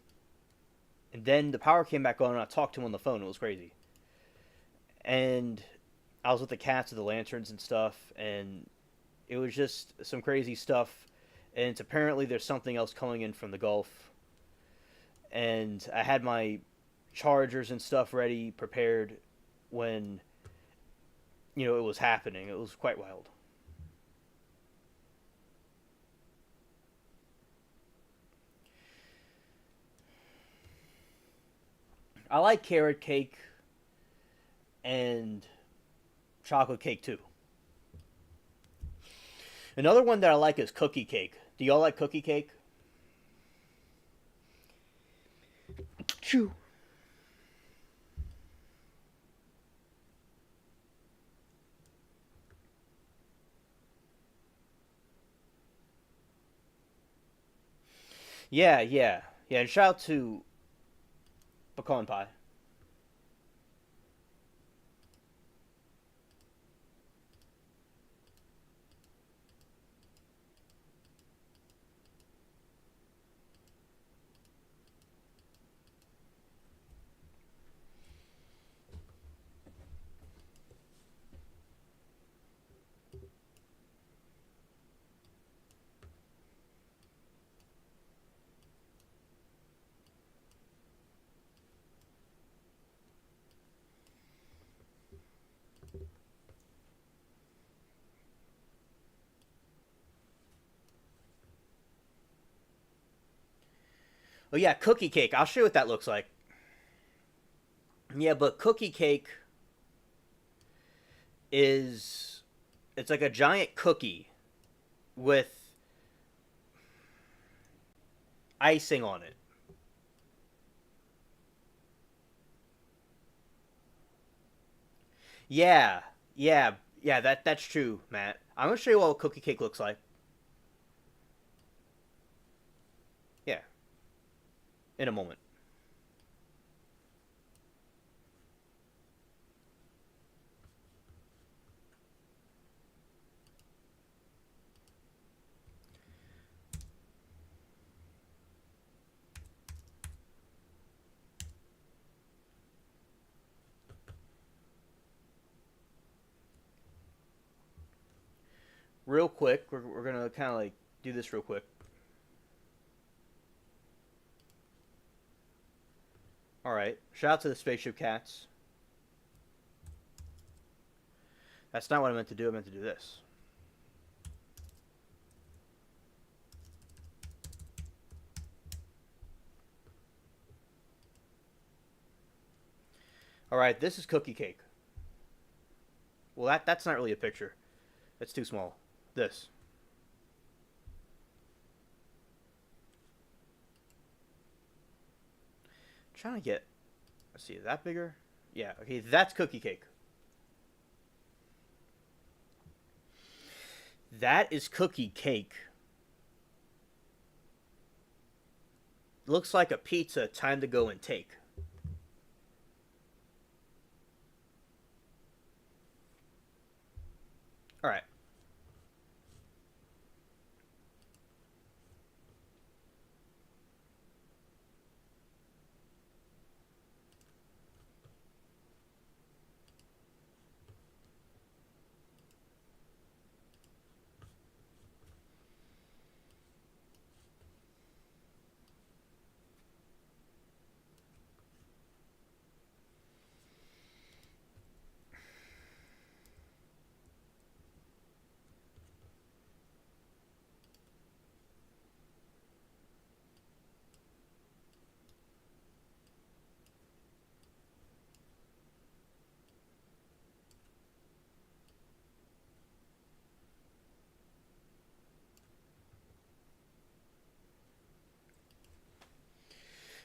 and then the power came back on, and I talked to him on the phone. It was crazy, and I was with the cats with the lanterns and stuff, and it was just some crazy stuff. And it's apparently there's something else coming in from the Gulf, and I had my chargers and stuff ready, prepared when it was happening. It was quite wild. I like carrot cake and chocolate cake too. Another one that I like is cookie cake. Do y'all like cookie cake? Chew. Yeah, yeah, yeah. And shout out to pecan pie. Oh yeah, cookie cake. I'll show you what that looks like. Yeah, but cookie cake is it's like a giant cookie with icing on it. Yeah, yeah, Yeah, that's true, Matt. I'm gonna show you what a cookie cake looks like. Yeah, in a moment. Real quick, we're gonna kind of like do this real quick. All right. Shout out to the spaceship cats. That's not what I meant to do. I meant to do this. All right. This is cookie cake. Well, that's not really a picture. It's too small. This. I'm trying to get. Let's see. Is that bigger? Yeah. Okay. That's cookie cake. That is cookie cake. Looks like a pizza. Time to go and take. All right.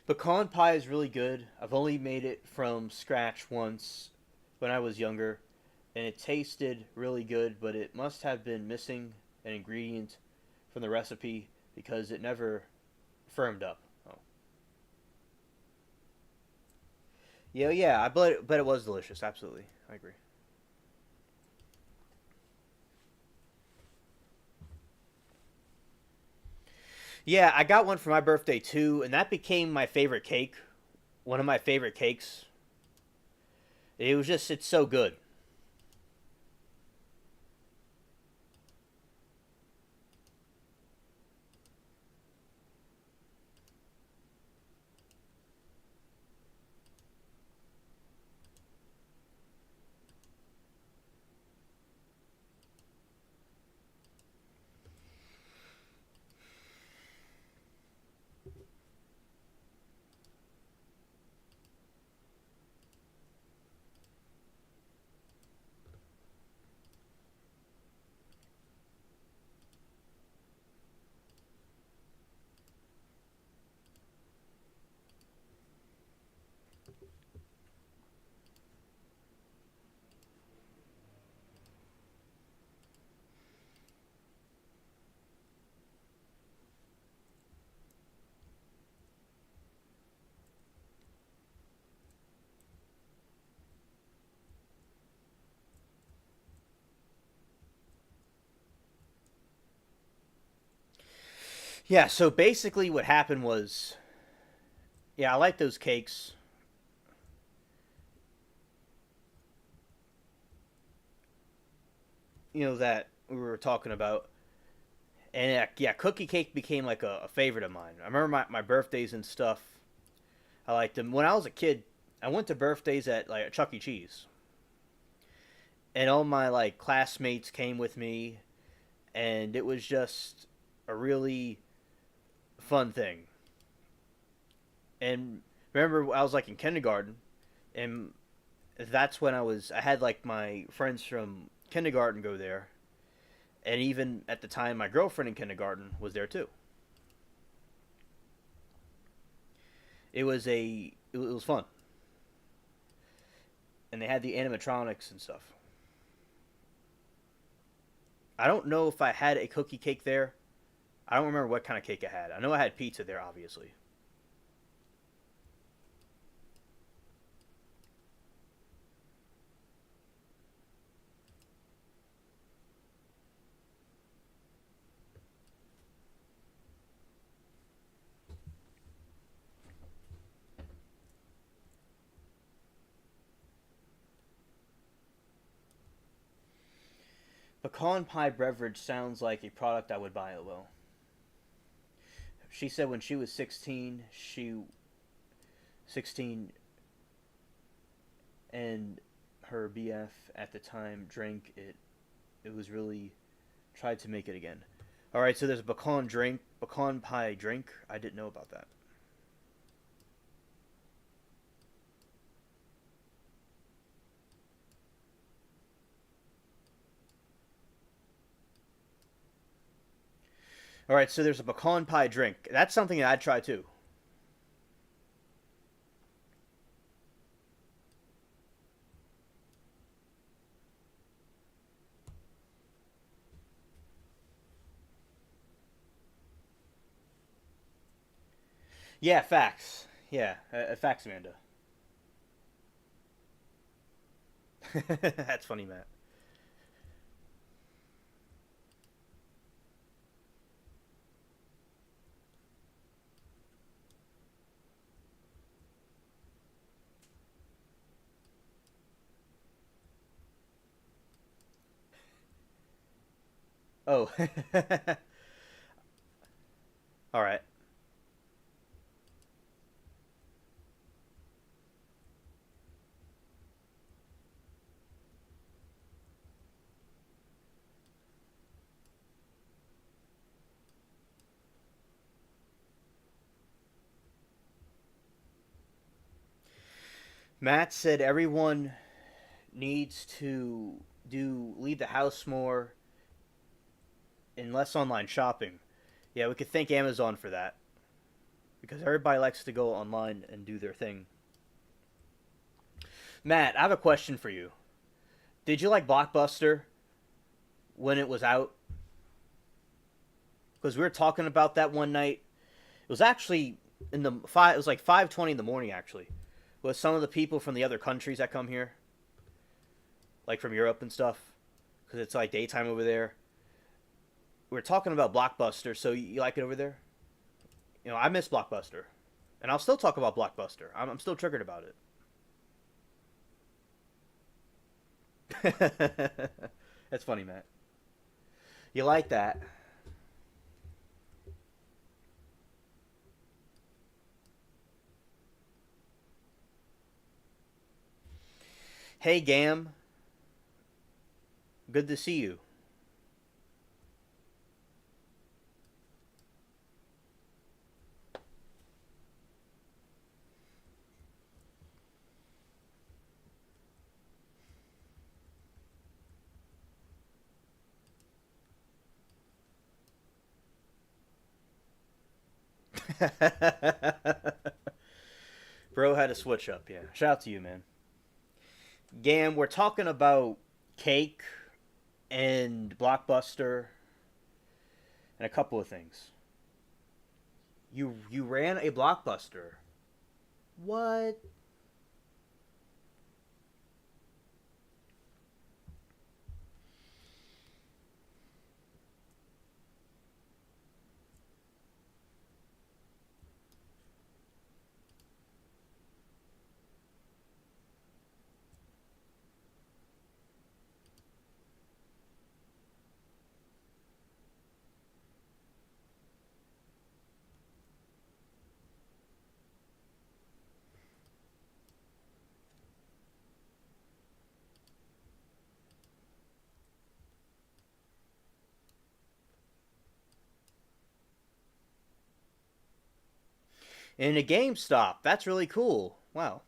Pecan pie is really good. I've only made it from scratch once when I was younger, and it tasted really good, but it must have been missing an ingredient from the recipe because it never firmed up. Oh. Yeah, yeah, bet it was delicious. Absolutely. I agree. Yeah, I got one for my birthday too, and that became my favorite cake. One of my favorite cakes. It's so good. Yeah, so basically what happened was, yeah, I like those cakes. That we were talking about. And yeah, cookie cake became like a favorite of mine. I remember my birthdays and stuff. I liked them. When I was a kid, I went to birthdays at like Chuck E. Cheese. And all my like classmates came with me, and it was just a really fun thing. And remember, I was like in kindergarten, and that's when I had like my friends from kindergarten go there, and even at the time, my girlfriend in kindergarten was there too. It was fun, and they had the animatronics and stuff. I don't know if I had a cookie cake there. I don't remember what kind of cake I had. I know I had pizza there, obviously. Pecan pie beverage sounds like a product I would buy. Well, she said when she was 16 and her BF at the time drank it. It was really tried to make it again. All right, so there's a pecan pie drink. I didn't know about that. All right, so there's a pecan pie drink. That's something that I'd try too. Yeah, facts. Yeah, facts, Amanda. That's funny, Matt. Oh, all right. Matt said everyone needs to do leave the house more and less online shopping. Yeah, we could thank Amazon for that because everybody likes to go online and do their thing. Matt, I have a question for you. Did you like Blockbuster when it was out? Because we were talking about that one night. It was actually in the five. It was like 5:20 in the morning, actually, with some of the people from the other countries that come here, like from Europe and stuff, because it's like daytime over there. We were talking about Blockbuster. So you like it over there? You know, I miss Blockbuster, and I'll still talk about Blockbuster. I'm still triggered about it. That's funny, Matt. You like that? Hey, Gam. Good to see you. Bro had a switch up, yeah. Shout out to you, man. Gam, we're talking about cake and Blockbuster and a couple of things. You ran a Blockbuster. What? In a GameStop. That's really cool. Wow.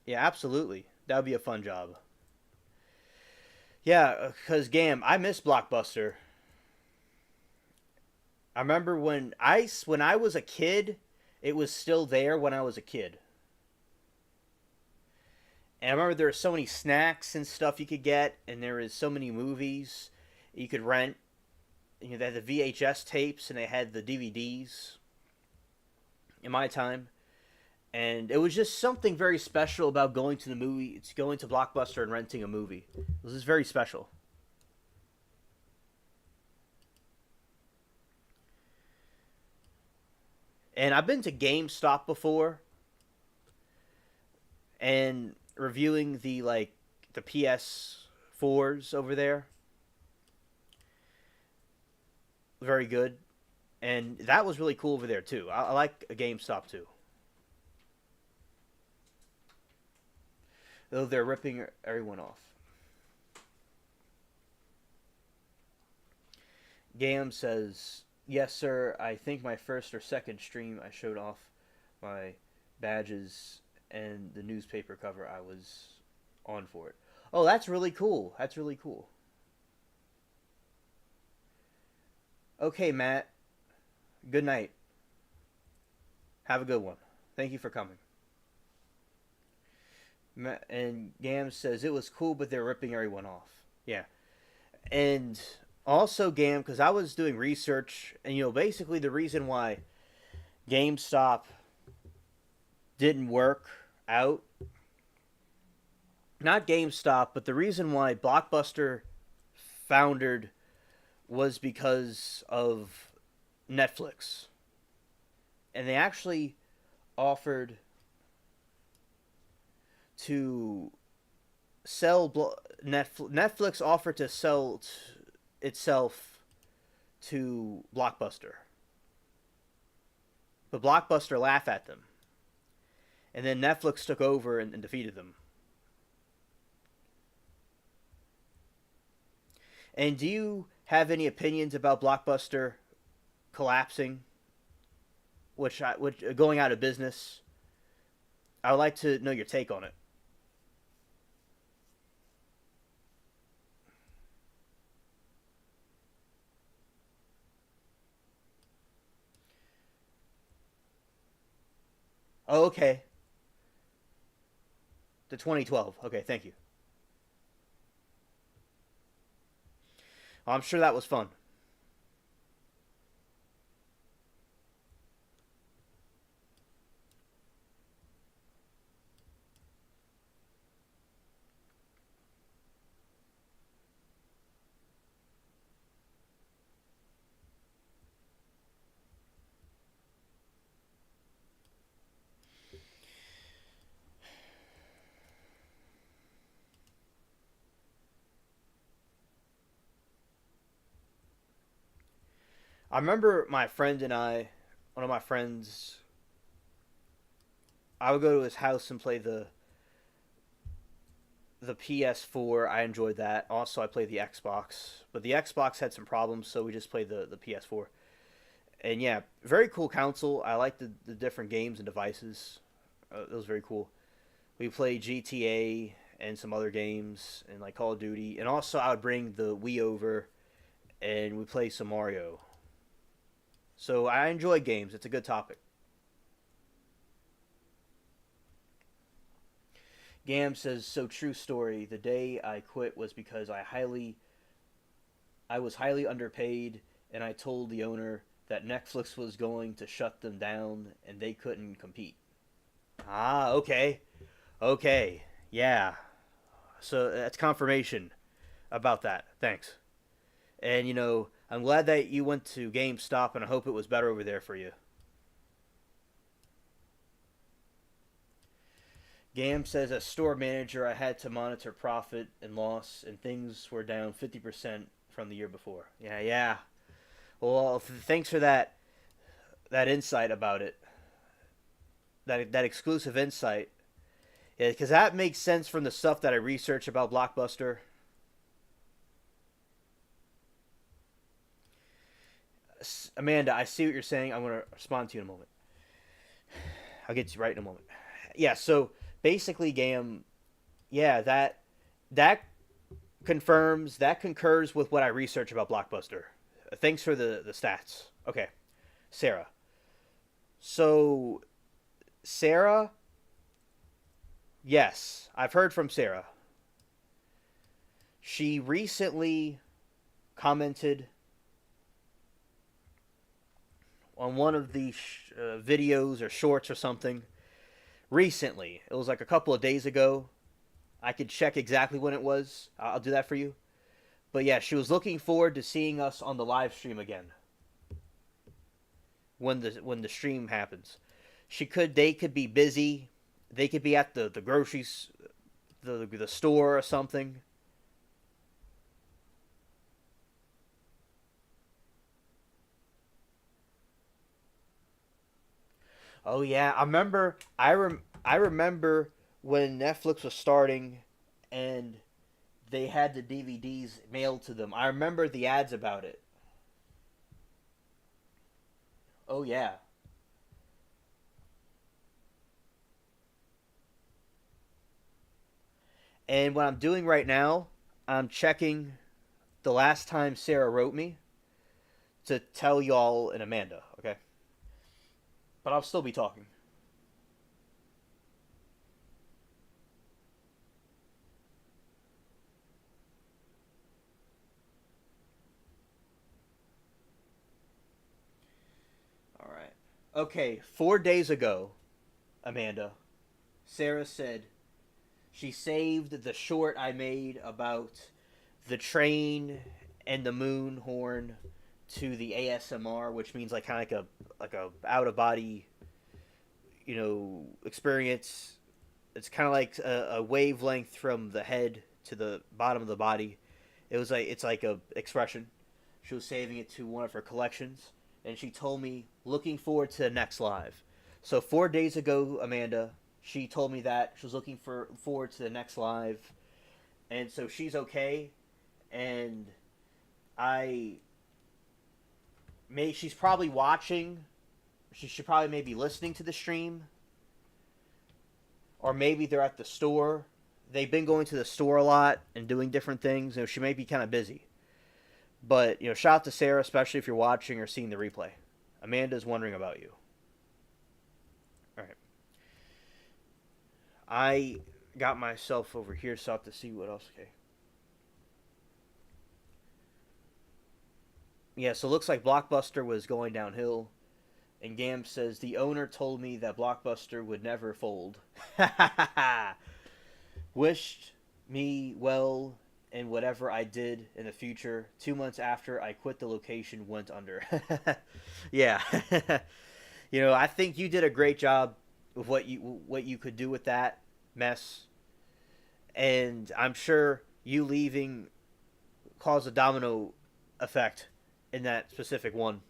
Yeah, absolutely. That would be a fun job. Yeah, because Gam, I miss Blockbuster. I remember when I was a kid, it was still there when I was a kid. And I remember there were so many snacks and stuff you could get, and there was so many movies you could rent. You know, they had the VHS tapes and they had the DVDs in my time. And it was just something very special about going to the movie. It's going to Blockbuster and renting a movie. It was just very special. And I've been to GameStop before and reviewing the PS4s over there. Very good. And that was really cool over there too. I like a GameStop too. Though they're ripping everyone off. Gam says, "Yes, sir. I think my first or second stream I showed off my badges and the newspaper cover I was on for it." Oh, that's really cool. That's really cool. Okay, Matt. Good night. Have a good one. Thank you for coming. And Gam says it was cool, but they're ripping everyone off. Yeah, and also Gam, because I was doing research, and basically the reason why GameStop didn't work out, not GameStop, but the reason why Blockbuster foundered was because of Netflix, and they actually offered to sell Netflix offered to sell itself to Blockbuster, but Blockbuster laughed at them, and then Netflix took over and defeated them. And do you have any opinions about Blockbuster collapsing, which going out of business? I would like to know your take on it. Oh, okay. The 2012. Okay, thank you. I'm sure that was fun. I remember my friend and I, one of my friends, I would go to his house and play the PS4. I enjoyed that. Also, I played the Xbox, but the Xbox had some problems, so we just played the PS4. And yeah, very cool console. I like the different games and devices. It was very cool. We played GTA and some other games and like Call of Duty, and also I would bring the Wii over and we play some Mario. So I enjoy games. It's a good topic. Gam says, "So true story. The day I quit was because I was highly underpaid, and I told the owner that Netflix was going to shut them down, and they couldn't compete." Ah, okay, okay, yeah. So that's confirmation about that. Thanks. And I'm glad that you went to GameStop, and I hope it was better over there for you. Gam says, as store manager, I had to monitor profit and loss, and things were down 50% from the year before. Yeah, yeah. Well, thanks for that insight about it. That exclusive insight. Yeah, because that makes sense from the stuff that I research about Blockbuster. Amanda, I see what you're saying. I'm going to respond to you in a moment. I'll get to you right in a moment. Yeah, so basically, Gam, yeah, that that concurs with what I research about Blockbuster. Thanks for the stats. Okay, Sarah. So Sarah Yes, I've heard from Sarah. She recently commented on one of the videos or shorts or something. Recently, it was like a couple of days ago. I could check exactly when it was. I'll do that for you. But yeah, she was looking forward to seeing us on the live stream again when the stream happens. They could be busy. They could be at the groceries the store or something. Oh yeah, I remember when Netflix was starting and they had the DVDs mailed to them. I remember the ads about it. Oh yeah. And what I'm doing right now, I'm checking the last time Sarah wrote me to tell y'all and Amanda, okay? But I'll still be talking. All right. Okay, 4 days ago, Amanda, Sarah said she saved the short I made about the train and the moon horn to the ASMR, which means like kind of like a out of body, experience. It's kind of like a wavelength from the head to the bottom of the body. It's like a expression. She was saving it to one of her collections, and she told me looking forward to the next live. So 4 days ago, Amanda, she told me that she was looking forward to the next live, and so she's okay. And I may she's probably watching. She should probably maybe listening to the stream, or maybe they're at the store. They've been going to the store a lot and doing different things. She may be kind of busy. But shout out to Sarah, especially if you're watching or seeing the replay. Amanda's wondering about you. All right, I got myself over here, so I have to see what else. Okay. Yeah, so it looks like Blockbuster was going downhill. And Gam says the owner told me that Blockbuster would never fold. Wished me well in whatever I did in the future. 2 months after I quit, the location went under. Yeah. I think you did a great job with what you could do with that mess, and I'm sure you leaving caused a domino effect in that specific one.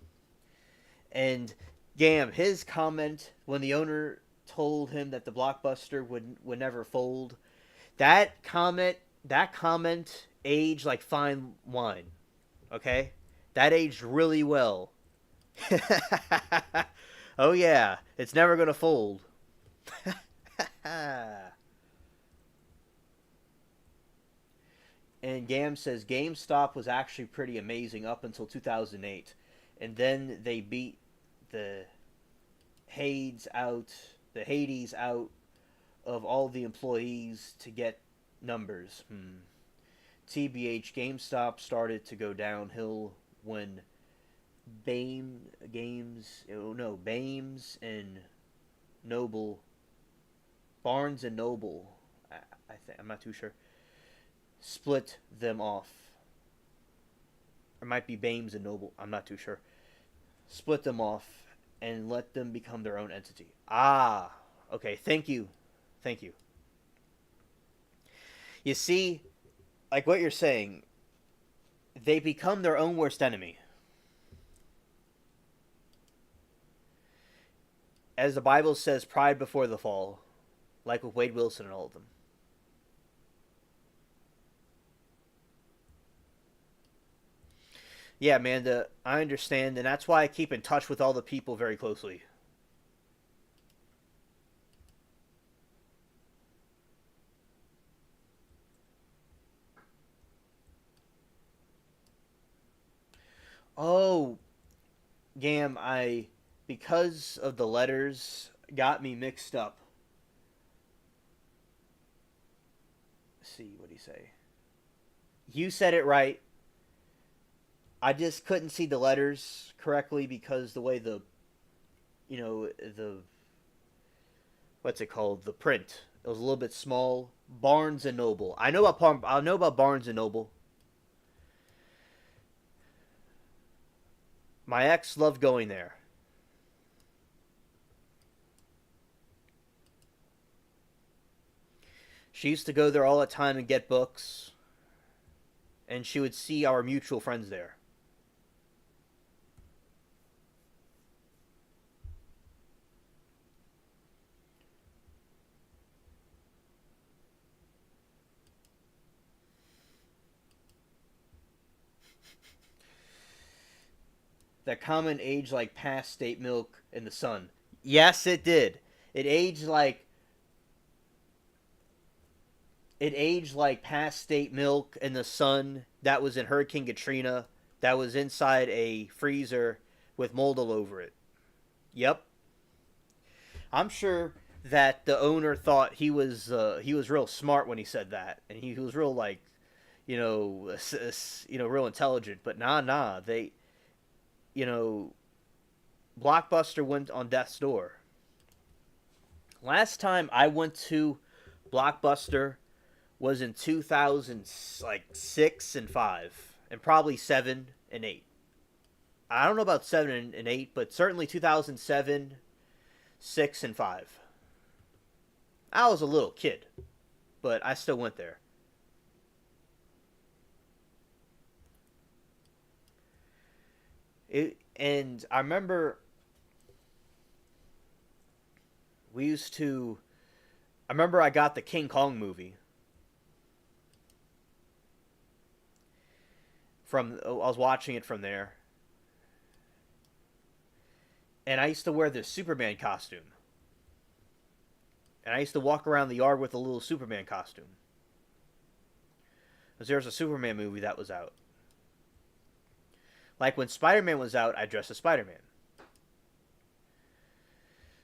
And Gam, his comment when the owner told him that the Blockbuster would never fold, that comment aged like fine wine. Okay, that aged really well. Oh yeah, it's never gonna fold. And Gam says GameStop was actually pretty amazing up until 2008, and then they beat the Hades out of all the employees to get numbers. TBH, GameStop started to go downhill when Bames and Noble, Barnes and Noble, I think I'm not too sure, split them off. Or it might be Bames and Noble. I'm not too sure. Split them off and let them become their own entity. Ah, okay. Thank you, thank you. You see, like what you're saying, they become their own worst enemy. As the Bible says, pride before the fall, like with Wade Wilson and all of them. Yeah, Amanda, I understand, and that's why I keep in touch with all the people very closely. Oh, Gam, I because of the letters got me mixed up. see what he say. You said it right. I just couldn't see the letters correctly because the way the what's it called, the print. It was a little bit small. Barnes and Noble. I know about Barnes and Noble. My ex loved going there. She used to go there all the time and get books, and she would see our mutual friends there. That common age like past state milk in the sun. Yes, it did. It aged like it aged like past state milk in the sun that was in Hurricane Katrina that was inside a freezer with mold all over it. Yep. I'm sure that the owner thought he was real smart when he said that, and he was real like real intelligent. But nah, they you know Blockbuster went on death's door. Last time I went to Blockbuster was in 2000, like 6 and 5, and probably 7 and 8. I don't know about 7 and 8, but certainly 2007, 6 and 5. I was a little kid, but I still went there. And I remember we used to. I remember I got the King Kong movie from. I was watching it from there, and I used to wear the Superman costume, and I used to walk around the yard with a little Superman costume. Because there was a Superman movie that was out. Like when Spider-Man was out, I dressed as Spider-Man.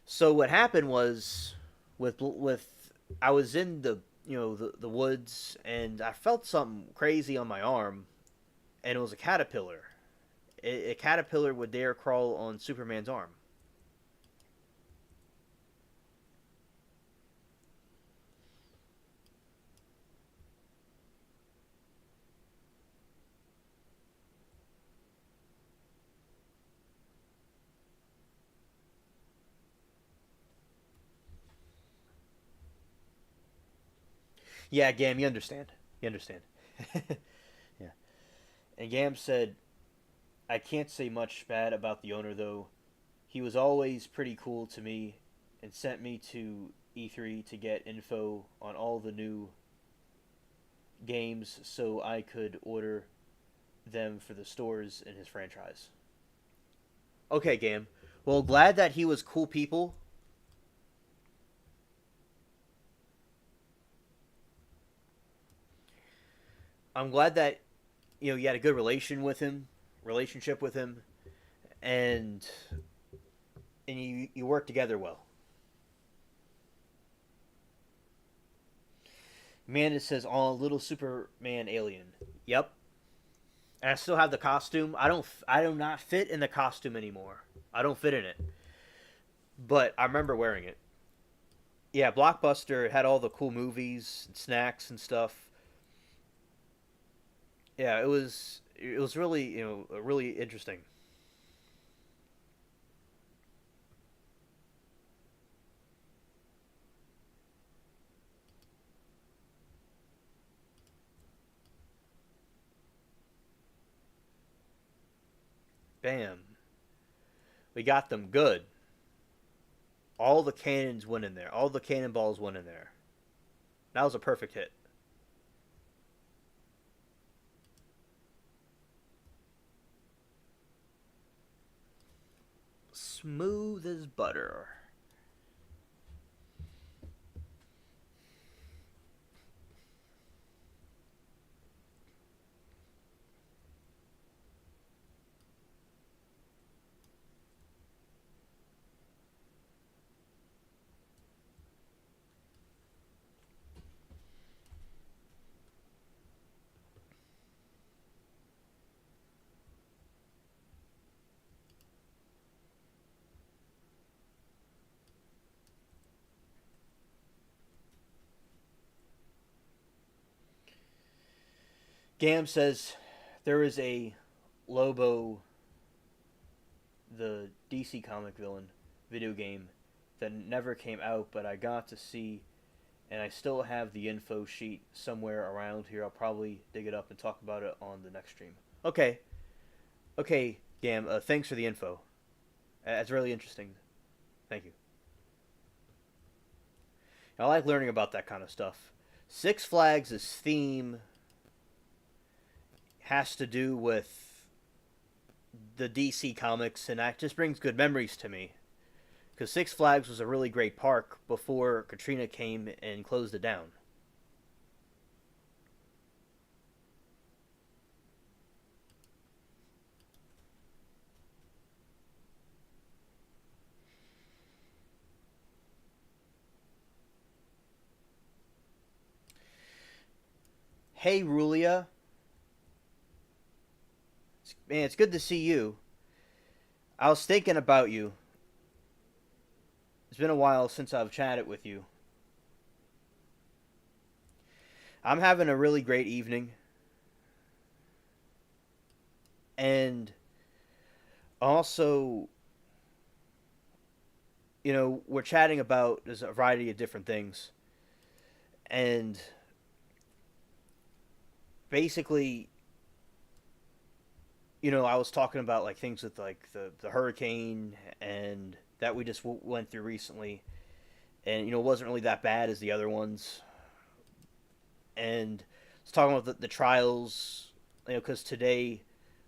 So what happened was, with I was in the woods, and I felt something crazy on my arm, and it was a caterpillar. A caterpillar would dare crawl on Superman's arm. Yeah, Gam, you understand. You understand. Yeah. And Gam said, I can't say much bad about the owner, though. He was always pretty cool to me and sent me to E3 to get info on all the new games so I could order them for the stores in his franchise. Okay, Gam. Well, glad that he was cool people. I'm glad that you had a good relationship with him, and you work together well. Man, it says all little Superman alien. Yep, and I still have the costume. I do not fit in the costume anymore. I don't fit in it, but I remember wearing it. Yeah, Blockbuster had all the cool movies and snacks and stuff. Yeah, it was really really interesting. Bam, we got them good. All the cannons went in there. All the cannonballs went in there. That was a perfect hit. Smooth as butter. Gam says there is a Lobo, the DC comic villain, video game that never came out, but I got to see, and I still have the info sheet somewhere around here. I'll probably dig it up and talk about it on the next stream. Okay, okay, Gam. Thanks for the info. That's really interesting. Thank you. I like learning about that kind of stuff. Six Flags' theme has to do with the DC comics, and that just brings good memories to me. Because Six Flags was a really great park before Katrina came and closed it down. Hey, Rulia. Man, it's good to see you. I was thinking about you. It's been a while since I've chatted with you. I'm having a really great evening. And also, we're chatting about there's a variety of different things. And basically, I was talking about like things with like the hurricane and that we just went through recently, and it wasn't really that bad as the other ones. And I was talking about the trials, because today,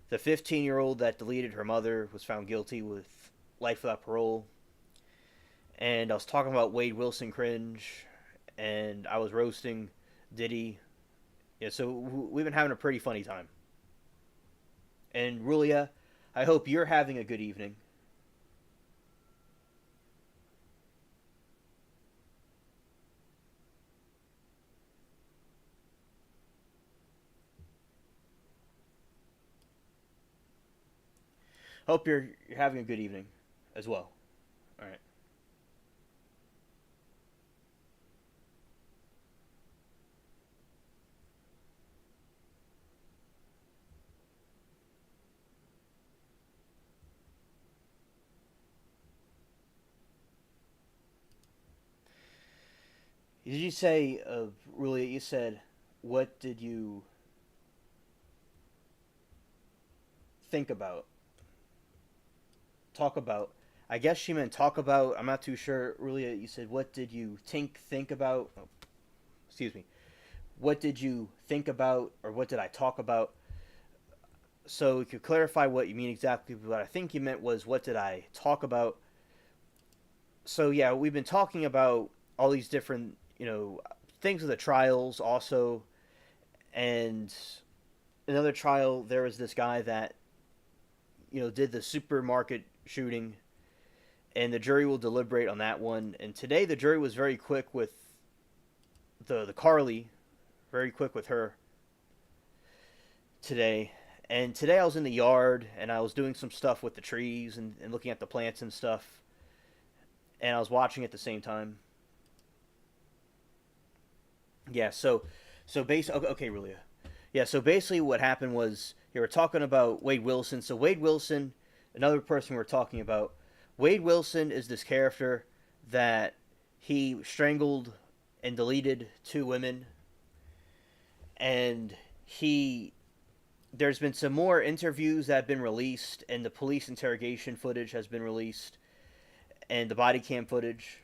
the 15-year-old that deleted her mother was found guilty with life without parole. And I was talking about Wade Wilson cringe, and I was roasting Diddy. Yeah, so we've been having a pretty funny time. And Rulia, I hope you're having a good evening. Hope you're having a good evening as well. All right. Did you say, Rulia, you said, what did you think about? Talk about. I guess she meant talk about. I'm not too sure. Really, you said, what did you think about? Oh, excuse me. What did you think about, or what did I talk about? So you could clarify what you mean exactly. What I think you meant was, what did I talk about? So yeah, we've been talking about all these different, things with the trials also, and another trial. There was this guy that did the supermarket shooting, and the jury will deliberate on that one. And today the jury was very quick with the Carly, very quick with her today. And today I was in the yard and I was doing some stuff with the trees and looking at the plants and stuff, and I was watching at the same time. Yeah, so basically, okay, Rulia. Yeah, so basically what happened was you were talking about Wade Wilson. So Wade Wilson, another person we're talking about, Wade Wilson is this character that he strangled and deleted two women, and he there's been some more interviews that have been released, and the police interrogation footage has been released, and the body cam footage.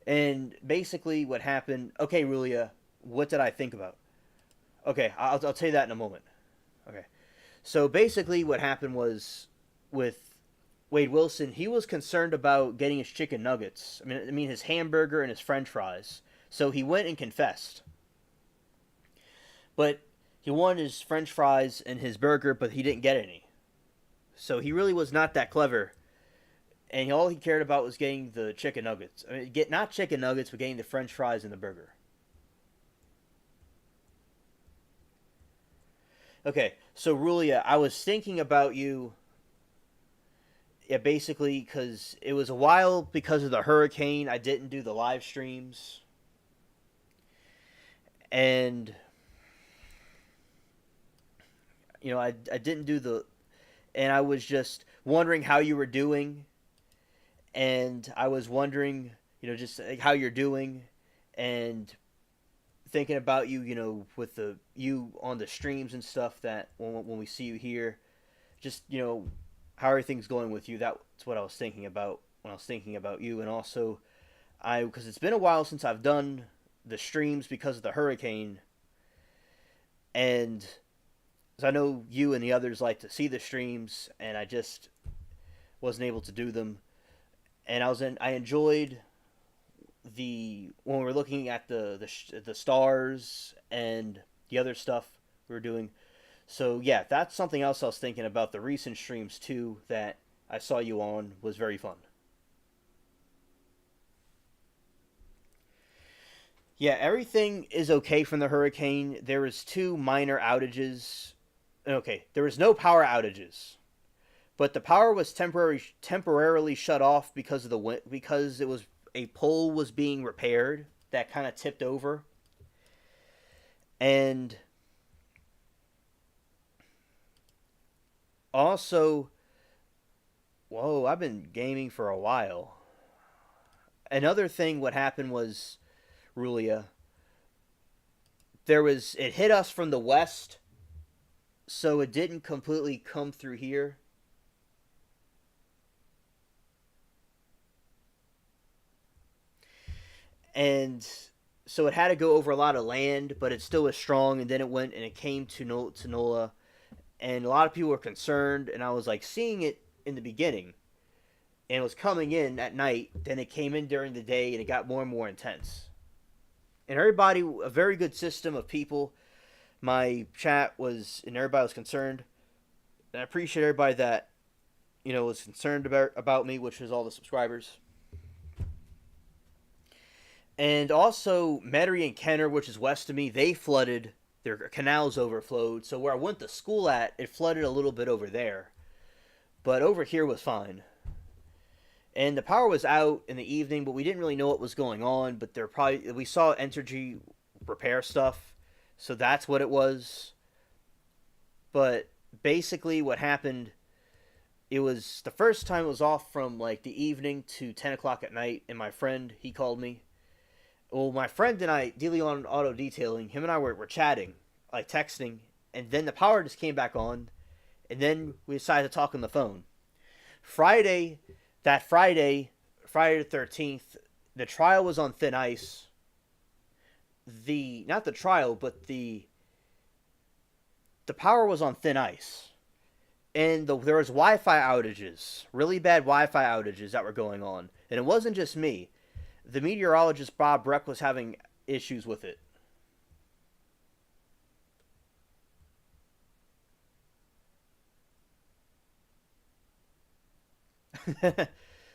And basically, what happened? Okay, Rulia, what did I think about? Okay, I'll tell you that in a moment. Okay, so basically, what happened was with Wade Wilson, he was concerned about getting his chicken nuggets. I mean his hamburger and his French fries. So he went and confessed, but he wanted his French fries and his burger, but he didn't get any. So he really was not that clever, and all he cared about was getting the chicken nuggets. I mean, get not chicken nuggets, but getting the French fries and the burger. Okay, so Rulia, I was thinking about you. Yeah, basically, because it was a while because of the hurricane. I didn't do the live streams, And I didn't do the, and I was just wondering how you were doing, and I was wondering, just like, how you're doing, and thinking about you, with the you on the streams and stuff. That when we see you here, just how everything's going with you. That's what I was thinking about when I was thinking about you, and also because it's been a while since I've done the streams because of the hurricane, and I know you and the others like to see the streams, and I just wasn't able to do them. And I enjoyed the when we were looking at the stars and the other stuff we were doing. So yeah, that's something else I was thinking about the recent streams too that I saw you on was very fun. Yeah, everything is okay from the hurricane. There was two minor outages. Okay, there was no power outages, but the power was temporarily shut off because of because it was a pole was being repaired that kind of tipped over, and also, whoa, I've been gaming for a while. Another thing, what happened was, Rulia, it hit us from the west, so it didn't completely come through here. And so it had to go over a lot of land, but it still was strong. And then it went and it came to Nola, and a lot of people were concerned. And I was like seeing it in the beginning, and it was coming in at night. Then it came in during the day, and it got more and more intense. And everybody, a very good system of people. My chat was, and everybody was concerned. And I appreciate everybody that was concerned about me, which is all the subscribers. And also, Metairie and Kenner, which is west of me, they flooded. Their canals overflowed. So where I went to school at, it flooded a little bit over there. But over here was fine. And the power was out in the evening, but we didn't really know what was going on. But we saw energy repair stuff, so that's what it was. But basically, what happened, it was the first time it was off from like the evening to 10 o'clock at night. And my friend, he called me. Well, my friend and I, dealing on auto detailing, him and I were chatting, like texting, and then the power just came back on, and then we decided to talk on the phone. Friday, Friday the 13th, the trial was on thin ice. Not the trial, but the power was on thin ice. And there was Wi-Fi outages, really bad Wi-Fi outages that were going on. And it wasn't just me. The meteorologist Bob Breck was having issues with it.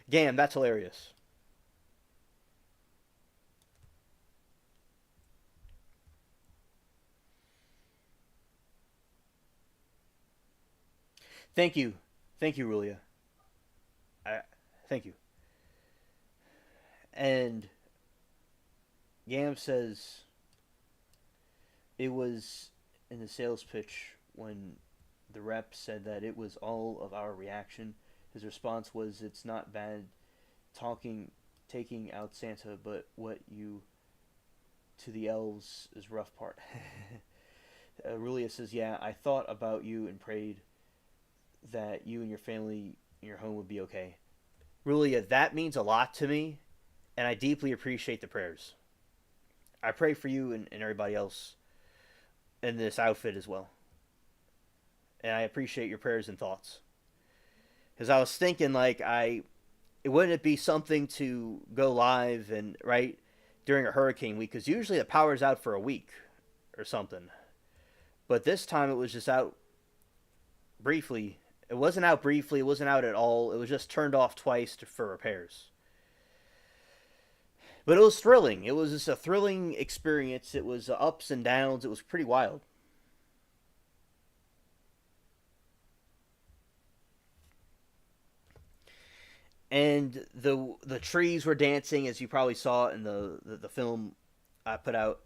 Gam, that's hilarious. Thank you. Thank you, Rulia. I, thank you. And Gam says it was in the sales pitch when the rep said that it was all of our reaction. His response was, "It's not bad talking, taking out Santa, but what you to the elves is rough part." Rulia says, "Yeah, I thought about you and prayed that you and your family and your home would be okay." Rulia, that means a lot to me, and I deeply appreciate the prayers. I pray for you and everybody else in this outfit as well. And I appreciate your prayers and thoughts. Because I was thinking, like, wouldn't it be something to go live and, right, during a hurricane week? Because usually the power's out for a week or something. But this time it was just out briefly. It wasn't out briefly, it wasn't out at all. It was just turned off twice for repairs. But it was thrilling. It was just a thrilling experience. It was ups and downs. It was pretty wild. And the trees were dancing, as you probably saw in the film I put out.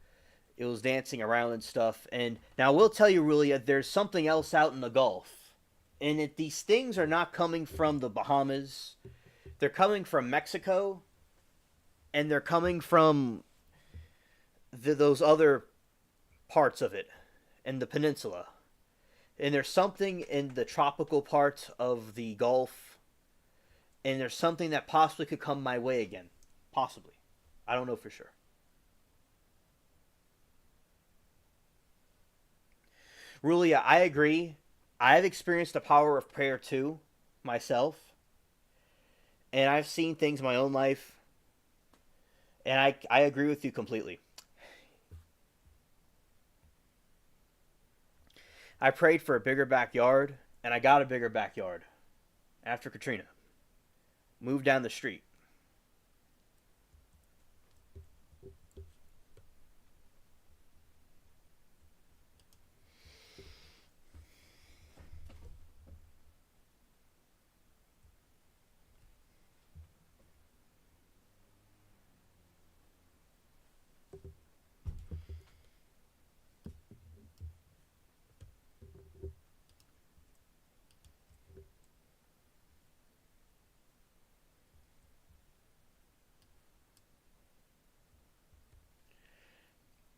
It was dancing around and stuff. And now I will tell you, really, there's something else out in the Gulf, and these things are not coming from the Bahamas. They're coming from Mexico, and they're coming from those other parts of it, and the peninsula. And there's something in the tropical part of the Gulf, and there's something that possibly could come my way again. Possibly. I don't know for sure. Really, I agree. I've experienced the power of prayer too, myself, and I've seen things in my own life, and I agree with you completely. I prayed for a bigger backyard, and I got a bigger backyard after Katrina. Moved down the street.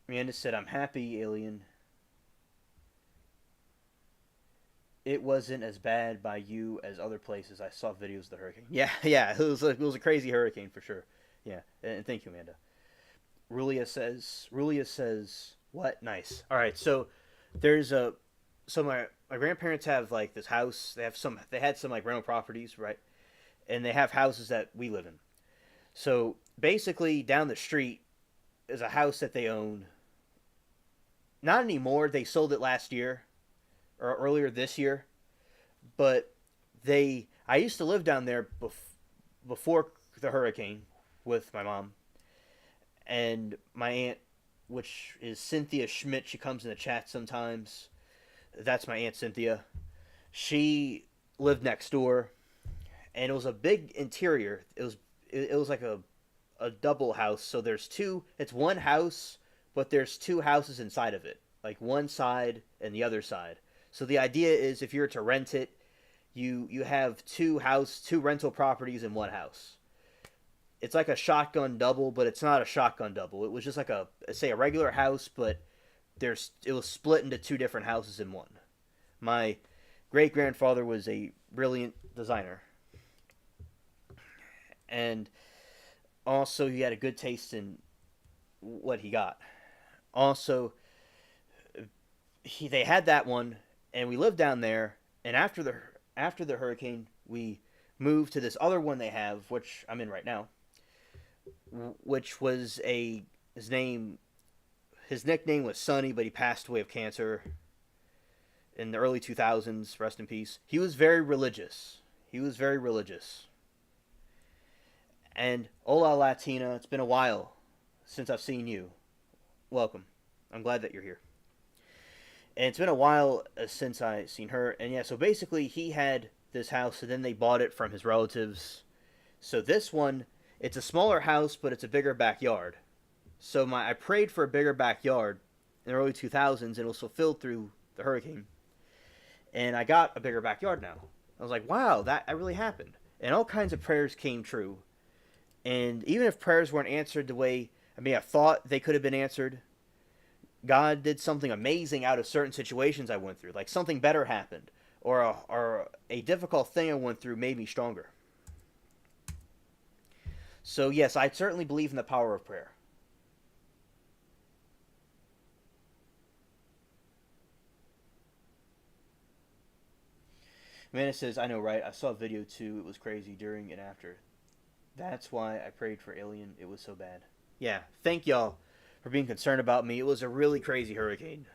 Amanda said, "I'm happy, alien. It wasn't as bad by you as other places. I saw videos of the hurricane." Yeah, yeah, it was a crazy hurricane for sure. Yeah, and thank you, Amanda. Rulia says, what? Nice. All right, so there's a, so my grandparents have like this house. They had some like rental properties, right? And they have houses that we live in. So basically, down the street is a house that they own. Not anymore. They sold it last year or earlier this year, but I used to live down there before the hurricane with my mom and my aunt, which is Cynthia Schmidt. She comes in the chat sometimes. That's my aunt Cynthia. She lived next door, and it was a big interior. It was like a double house. So there's two. It's one house, but there's two houses inside of it, like one side and the other side. So the idea is, if you're to rent it, you have two rental properties in one house. It's like a shotgun double, but it's not a shotgun double. It was just like a regular house, but it was split into two different houses in one. My great grandfather was a brilliant designer, and also he had a good taste in what he got. Also, they had that one, and we lived down there. And after the hurricane, we moved to this other one they have, which I'm in right now, which was a his name his nickname was Sonny, but he passed away of cancer in the early 2000s. Rest in peace. He was very religious. He was very religious. And hola Latina, it's been a while since I've seen you. Welcome. I'm glad that you're here. And it's been a while since I seen her. And yeah, so basically he had this house, and then they bought it from his relatives. So this one, it's a smaller house, but it's a bigger backyard. So I prayed for a bigger backyard in the early 2000s, and it was fulfilled through the hurricane. And I got a bigger backyard now. I was like, wow, that really happened. And all kinds of prayers came true. And even if prayers weren't answered the way I thought they could have been answered, God did something amazing out of certain situations I went through. Like something better happened, or a difficult thing I went through made me stronger. So yes, I certainly believe in the power of prayer. Amanda says, I know, right? I saw a video too. It was crazy during and after. That's why I prayed for Alien. It was so bad. Yeah, thank y'all for being concerned about me. It was a really crazy hurricane.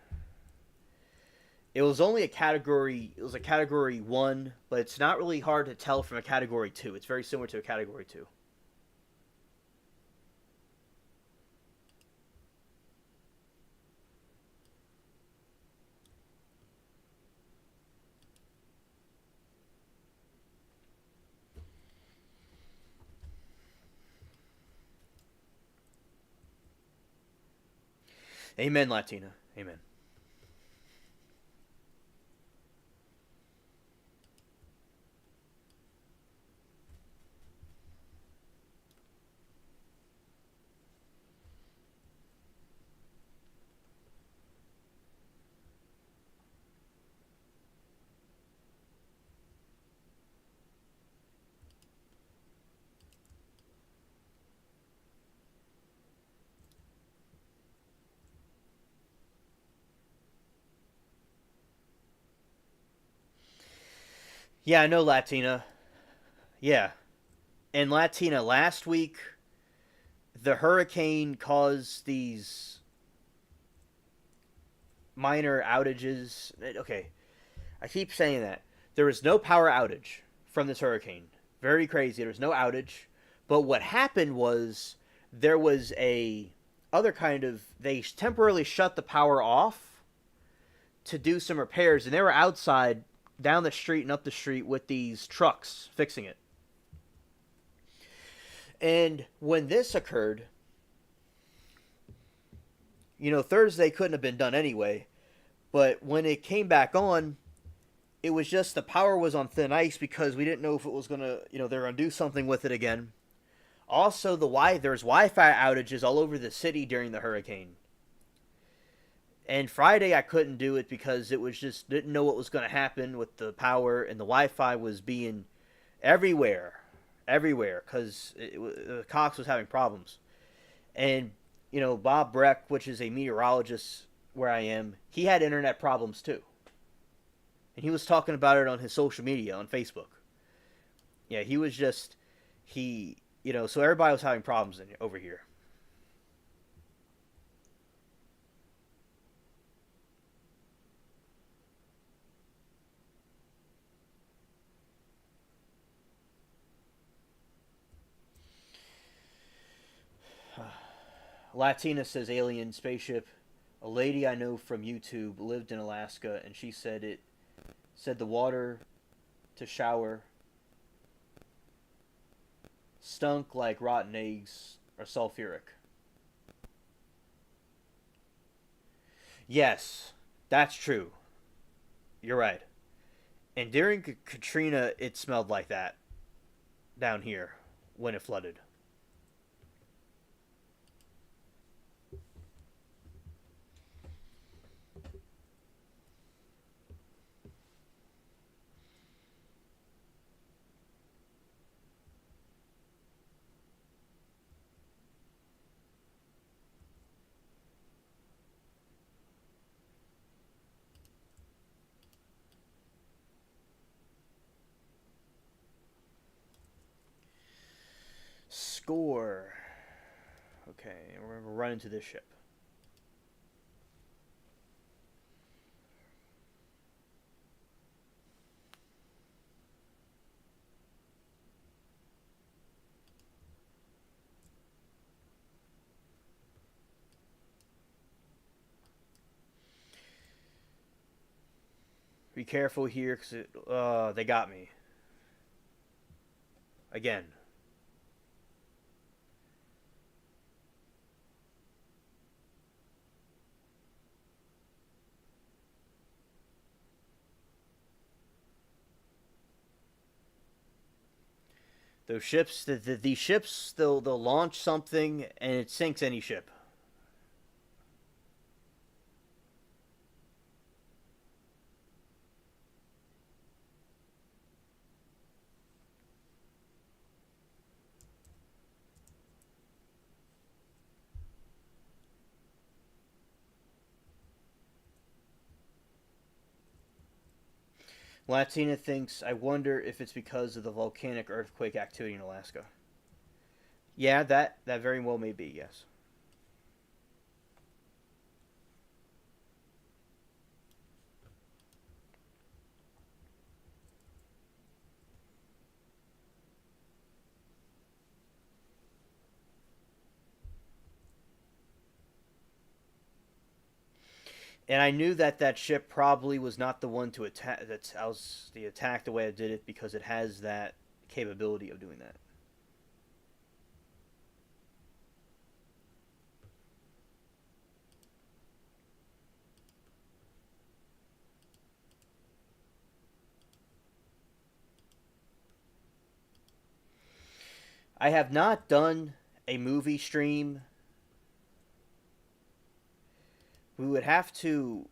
It was only a category. It was a category 1, but it's not really hard to tell from a category 2. It's very similar to a category 2. Amen, Latina. Amen. Yeah, I know Latina. Yeah. And Latina, last week, the hurricane caused these minor outages. Okay, I keep saying that. There was no power outage from this hurricane. Very crazy. There was no outage. But what happened was there was a other kind of they temporarily shut the power off to do some repairs and they were outside down the street and up the street with these trucks fixing it. And when this occurred, Thursday couldn't have been done anyway, but when it came back on, it was just the power was on thin ice because we didn't know if it was gonna, they're gonna do something with it again. Also, there's Wi-Fi outages all over the city during the hurricane. And Friday I couldn't do it because it was just didn't know what was going to happen with the power and the Wi-Fi was being everywhere because Cox was having problems. And Bob Breck, which is a meteorologist where I am, he had internet problems too. And he was talking about it on his social media on Facebook. Yeah, he was just so everybody was having problems over here. Latina says alien spaceship. A lady I know from YouTube lived in Alaska, and she said the water to shower stunk like rotten eggs or sulfuric. Yes, that's true. You're right. And during Katrina, it smelled like that down here when it flooded. Score. Okay, we're gonna run into this ship. Be careful here, because they got me. Again. Those ships, these ships, they'll launch something and it sinks any ship. Latina thinks, I wonder if it's because of the volcanic earthquake activity in Alaska. Yeah, that very well may be, yes. And I knew that that ship probably was not the one to attack. That's was the attack the way it did it because it has that capability of doing that. I have not done a movie stream. We would have to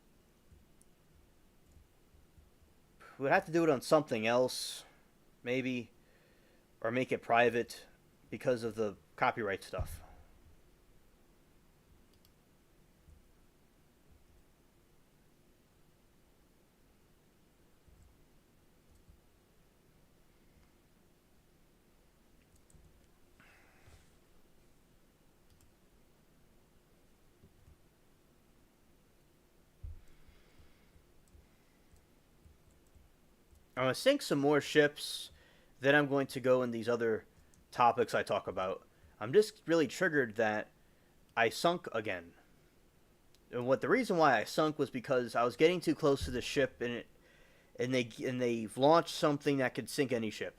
we would have to do it on something else, maybe, or make it private because of the copyright stuff. I'm gonna sink some more ships. Then I'm going to go in these other topics I talk about. I'm just really triggered that I sunk again. And what the reason why I sunk was because I was getting too close to the ship, and they've launched something that could sink any ship.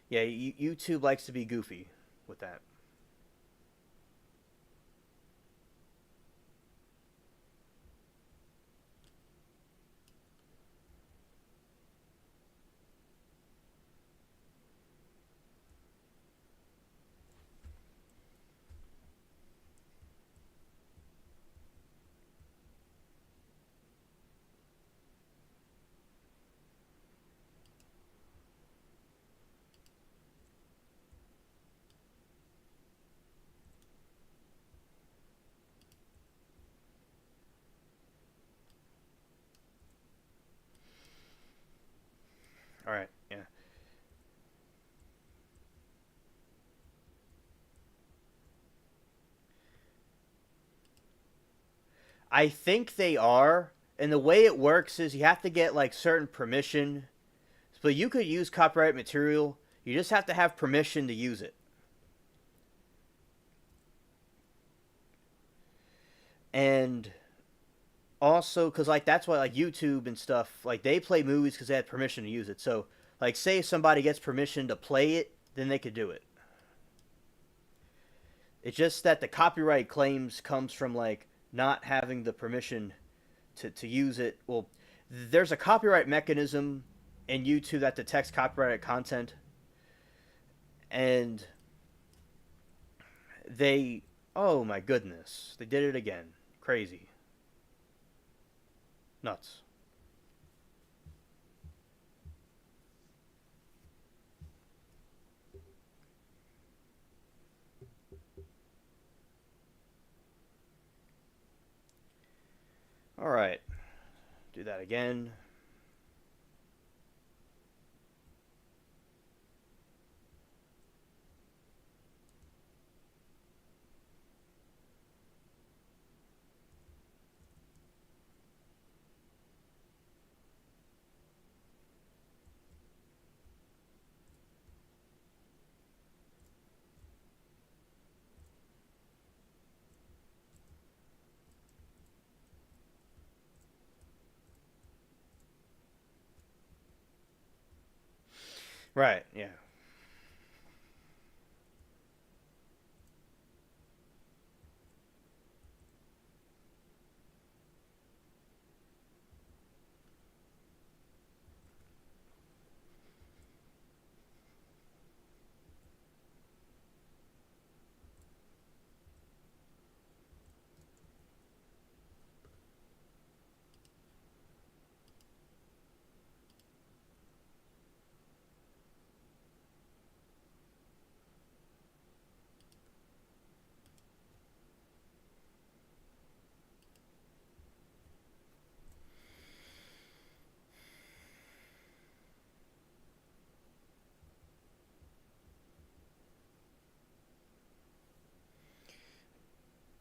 Yeah, YouTube likes to be goofy with that. All right, yeah. I think they are, and the way it works is you have to get like certain permission. But you could use copyright material. You just have to have permission to use it. And also, because like that's why like YouTube and stuff, like they play movies because they had permission to use it. So like, say if somebody gets permission to play it, then they could do it. It's just that the copyright claims comes from like not having the permission to use it. Well, there's a copyright mechanism in YouTube that detects copyrighted content, and they, oh my goodness, they did it again. Crazy. Nuts. All right. Do that again. Right, yeah.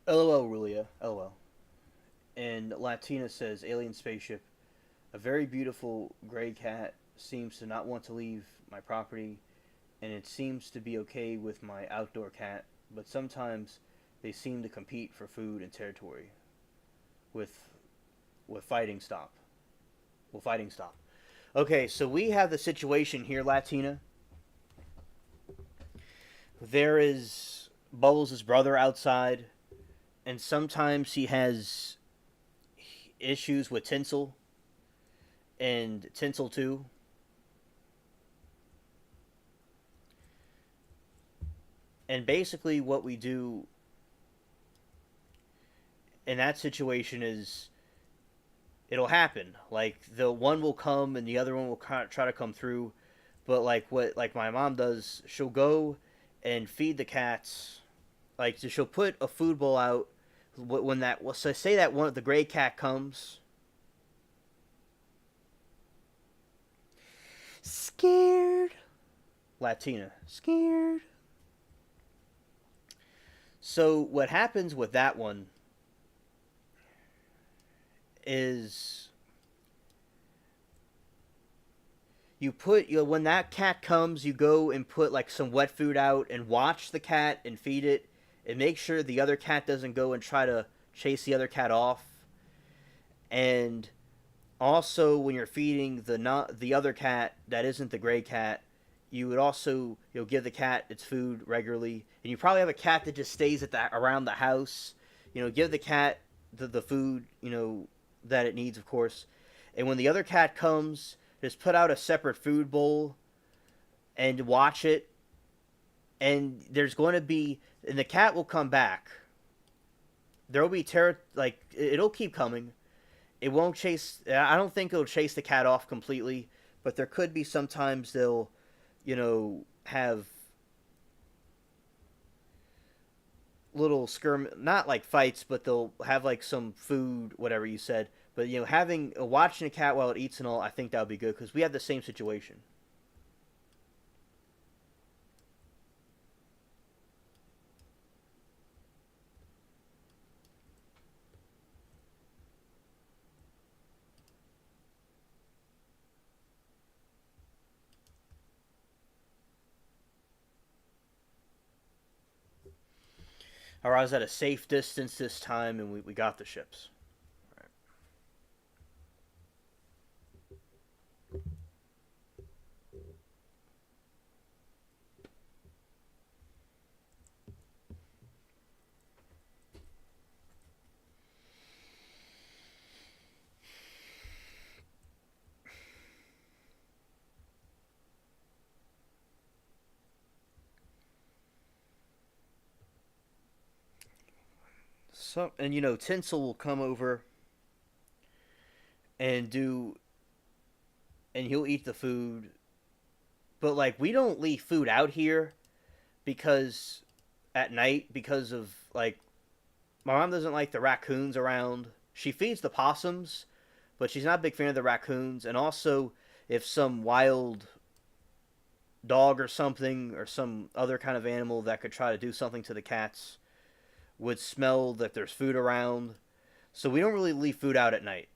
LOL, Rulia. LOL. And Latina says alien spaceship. A very beautiful gray cat seems to not want to leave my property, and it seems to be okay with my outdoor cat, but sometimes they seem to compete for food and territory. With with fighting stop. Will fighting stop? Okay, so we have the situation here, Latina. There is Bubbles' brother outside, and sometimes he has issues with Tinsel, and Tinsel too. And basically, what we do in that situation is it'll happen. Like the one will come and the other one will try to come through, but like my mom does, she'll go and feed the cats. Like she'll put a food bowl out when that. So say that one the gray cat comes. Scared. Latina. Scared. So what happens with that one is when that cat comes, you go and put like some wet food out and watch the cat and feed it and make sure the other cat doesn't go and try to chase the other cat off. And also when you're feeding the other cat that isn't the gray cat, you would also give the cat its food regularly. And you probably have a cat that just stays at that around the house. Give the cat the food that it needs, of course. And when the other cat comes, just put out a separate food bowl and watch it. And there's going to be, and the cat will come back. There will be it'll keep coming. It won't chase. I don't think it'll chase the cat off completely, but there could be sometimes they'll, have little not like fights, but they'll have like some food, whatever you said. But having watching a cat while it eats and all, I think that would be good because we have the same situation. I was at a safe distance this time, and we got the ships. All right. So, and Tinsel will come over and and he'll eat the food, but like we don't leave food out here because at night because of like my mom doesn't like the raccoons around. She feeds the possums, but she's not a big fan of the raccoons. And also, if some wild dog or something or some other kind of animal that could try to do something to the cats would smell that there's food around. So we don't really leave food out at night.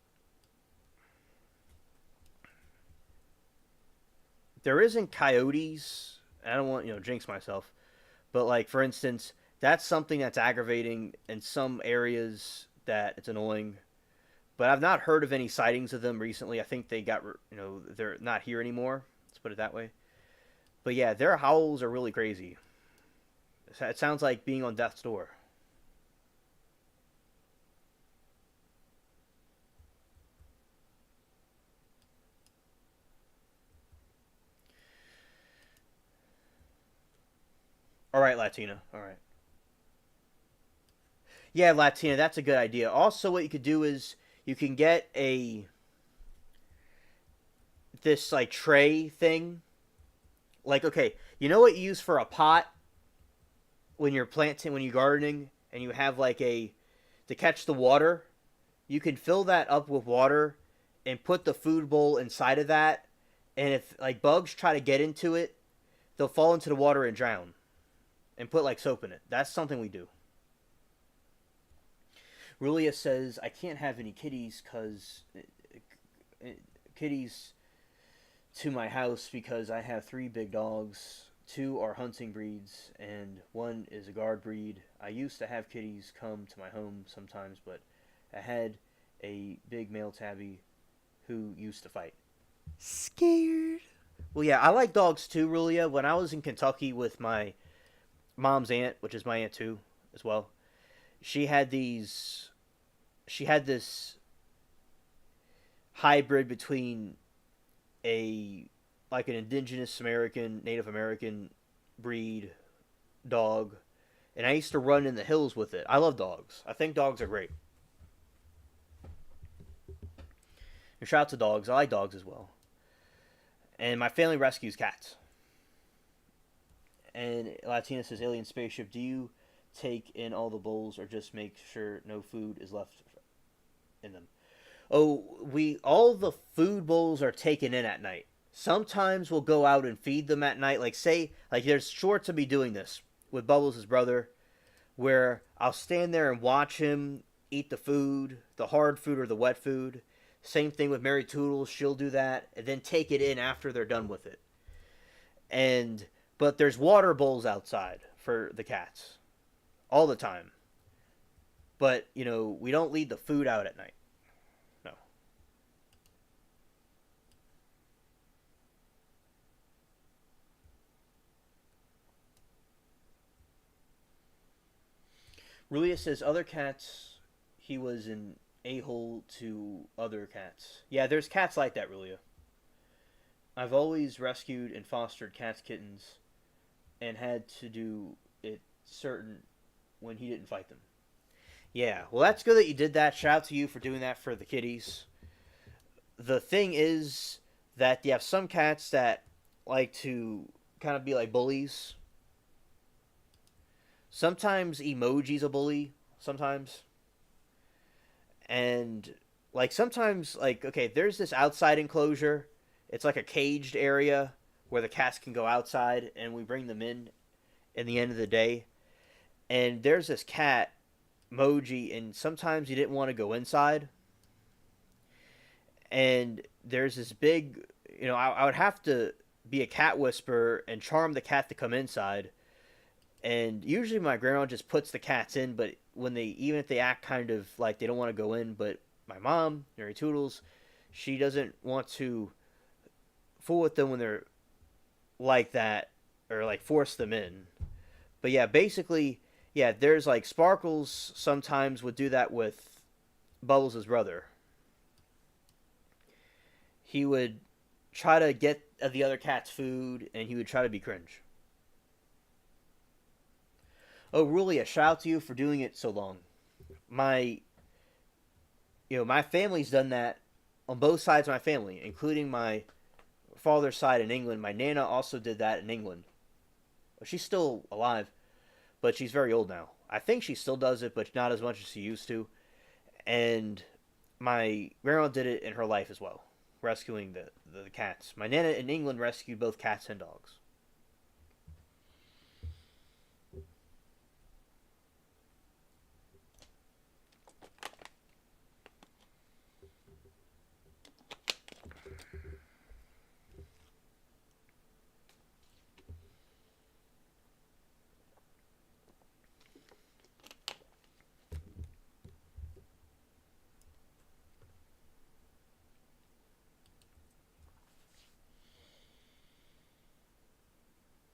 There isn't coyotes. I don't want jinx myself, but like for instance, that's something that's aggravating in some areas that it's annoying. But I've not heard of any sightings of them recently. I think they got they're not here anymore. Let's put it that way. But yeah, their howls are really crazy. It sounds like being on death's door. All right, Latina. All right. Yeah, Latina, that's a good idea. Also, what you could do is you can get a this like tray thing. Like, okay, you know what you use for a pot when you're planting, when you're gardening, and you have like a to catch the water. You can fill that up with water and put the food bowl inside of that. And if like bugs try to get into it, they'll fall into the water and drown. And put like soap in it. That's something we do. Rulia says I can't have any kitties because kitties to my house because I have three big dogs. Two are hunting breeds and one is a guard breed. I used to have kitties come to my home sometimes, but I had a big male tabby who used to fight. Scared. Well, yeah, I like dogs too, Rulia. When I was in Kentucky with my mom's aunt, which is my aunt too, as well, she had these. She had this hybrid between a like an indigenous American, Native American breed dog, and I used to run in the hills with it. I love dogs. I think dogs are great. And shout out to dogs. I like dogs as well. And my family rescues cats. And Latina says, "Alien spaceship. Do you take in all the bowls, or just make sure no food is left in them?" Oh, we all the food bowls are taken in at night. Sometimes we'll go out and feed them at night. Like say, like there's shorts of me doing this with Bubbles, his brother, where I'll stand there and watch him eat the food, the hard food or the wet food. Same thing with Mary Toodles, she'll do that and then take it in after they're done with it. And but there's water bowls outside for the cats all the time. But, we don't leave the food out at night. No. Rulia says other cats, he was an a-hole to other cats. Yeah, there's cats like that, Rulia. I've always rescued and fostered cats, kittens, and had to do it certain when he didn't fight them. Yeah, well, that's good that you did that. Shout out to you for doing that for the kitties. The thing is that you have some cats that like to kind of be like bullies. Sometimes emoji's a bully. Sometimes. And like sometimes like okay, there's this outside enclosure. It's like a caged area where the cats can go outside and we bring them in the end of the day. And there's this cat Moji, and sometimes he didn't want to go inside. And there's this big, I would have to be a cat whisperer and charm the cat to come inside. And usually my grandma just puts the cats in, but even if they act kind of like they don't want to go in, but my mom, Mary Toodles, she doesn't want to fool with them when they're like that or like force them in. But yeah, basically, yeah, there's like Sparkles sometimes would do that with Bubbles' brother. He would try to get the other cat's food and he would try to be cringe. Oh, really, a shout out to you for doing it so long. My, my family's done that on both sides of my family, including my father's side in England. My Nana also did that in England. She's still alive, but she's very old now. I think she still does it, but not as much as she used to. And my grandma did it in her life as well, rescuing the cats. My Nana in England rescued both cats and dogs.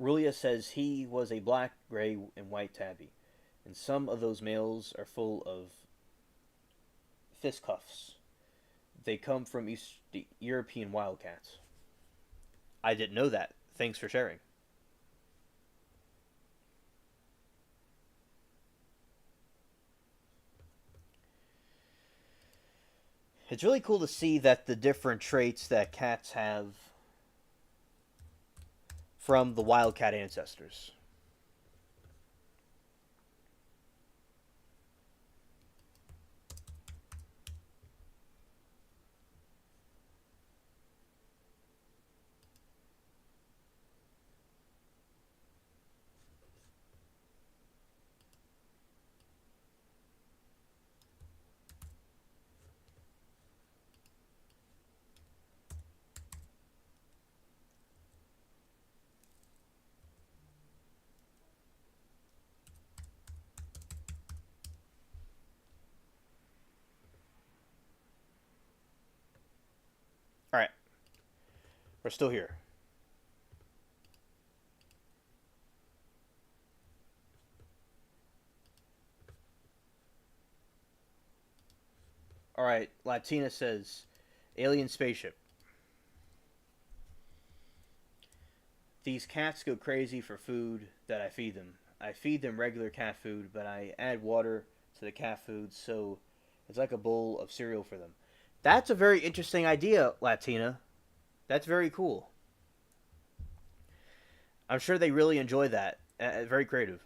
Rulia says he was a black, gray, and white tabby, and some of those males are full of fistcuffs. They come from East the European wildcats. I didn't know that. Thanks for sharing. It's really cool to see that the different traits that cats have from the wildcat ancestors. All right, we're still here. All right, Latina says, Alien spaceship. These cats go crazy for food that I feed them. I feed them regular cat food, but I add water to the cat food, so it's like a bowl of cereal for them. That's a very interesting idea, Latina. That's very cool. I'm sure they really enjoy that. Very creative.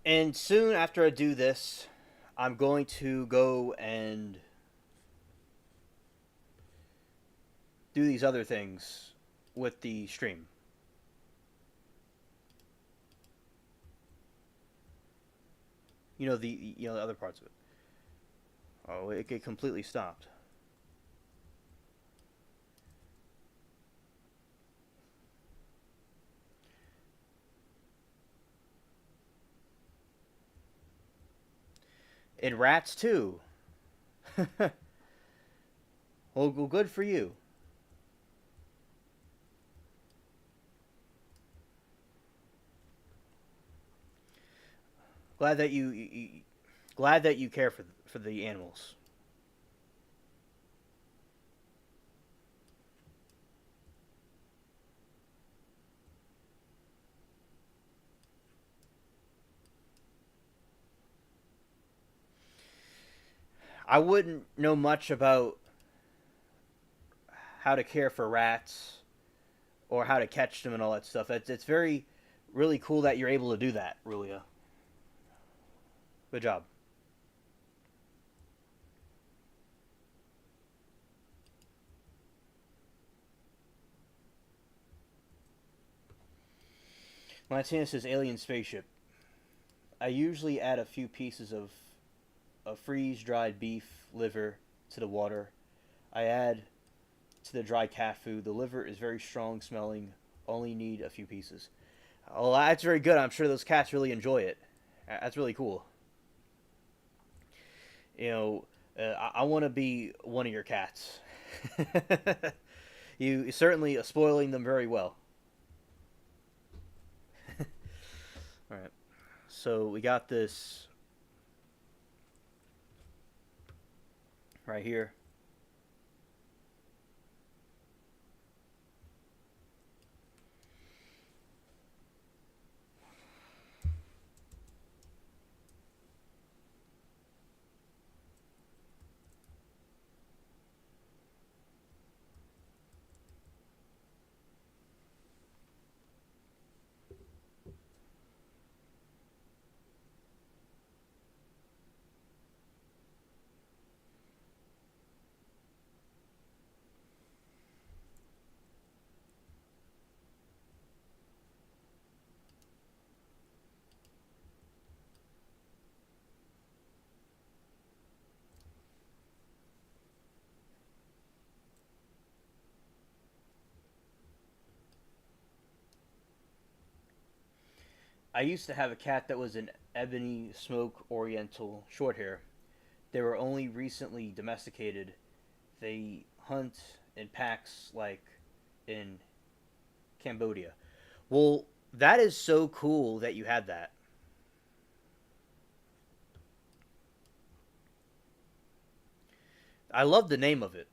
And soon after I do this, I'm going to go and do these other things with the stream. The other parts of it. Oh, it completely stopped. And rats too. Well, good for you. Glad that glad that you care for the animals. I wouldn't know much about how to care for rats or how to catch them and all that stuff. It's very really cool that you're able to do that, Rulia. Good job. Montana says alien spaceship. I usually add a few pieces of freeze dried beef liver to the water. I add to the dry cat food. The liver is very strong smelling. Only need a few pieces. Oh, that's very good. I'm sure those cats really enjoy it. That's really cool. You know, I want to be one of your cats. You certainly are spoiling them very well. All right. So we got this right here. I used to have a cat that was an ebony smoke oriental short hair. They were only recently domesticated. They hunt in packs like in Cambodia. Well, that is so cool that you had that. I love the name of it.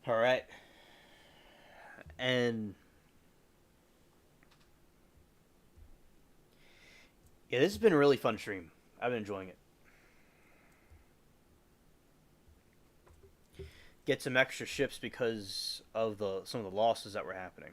All right. And yeah, this has been a really fun stream. I've been enjoying it. Get some extra ships because of the some of the losses that were happening.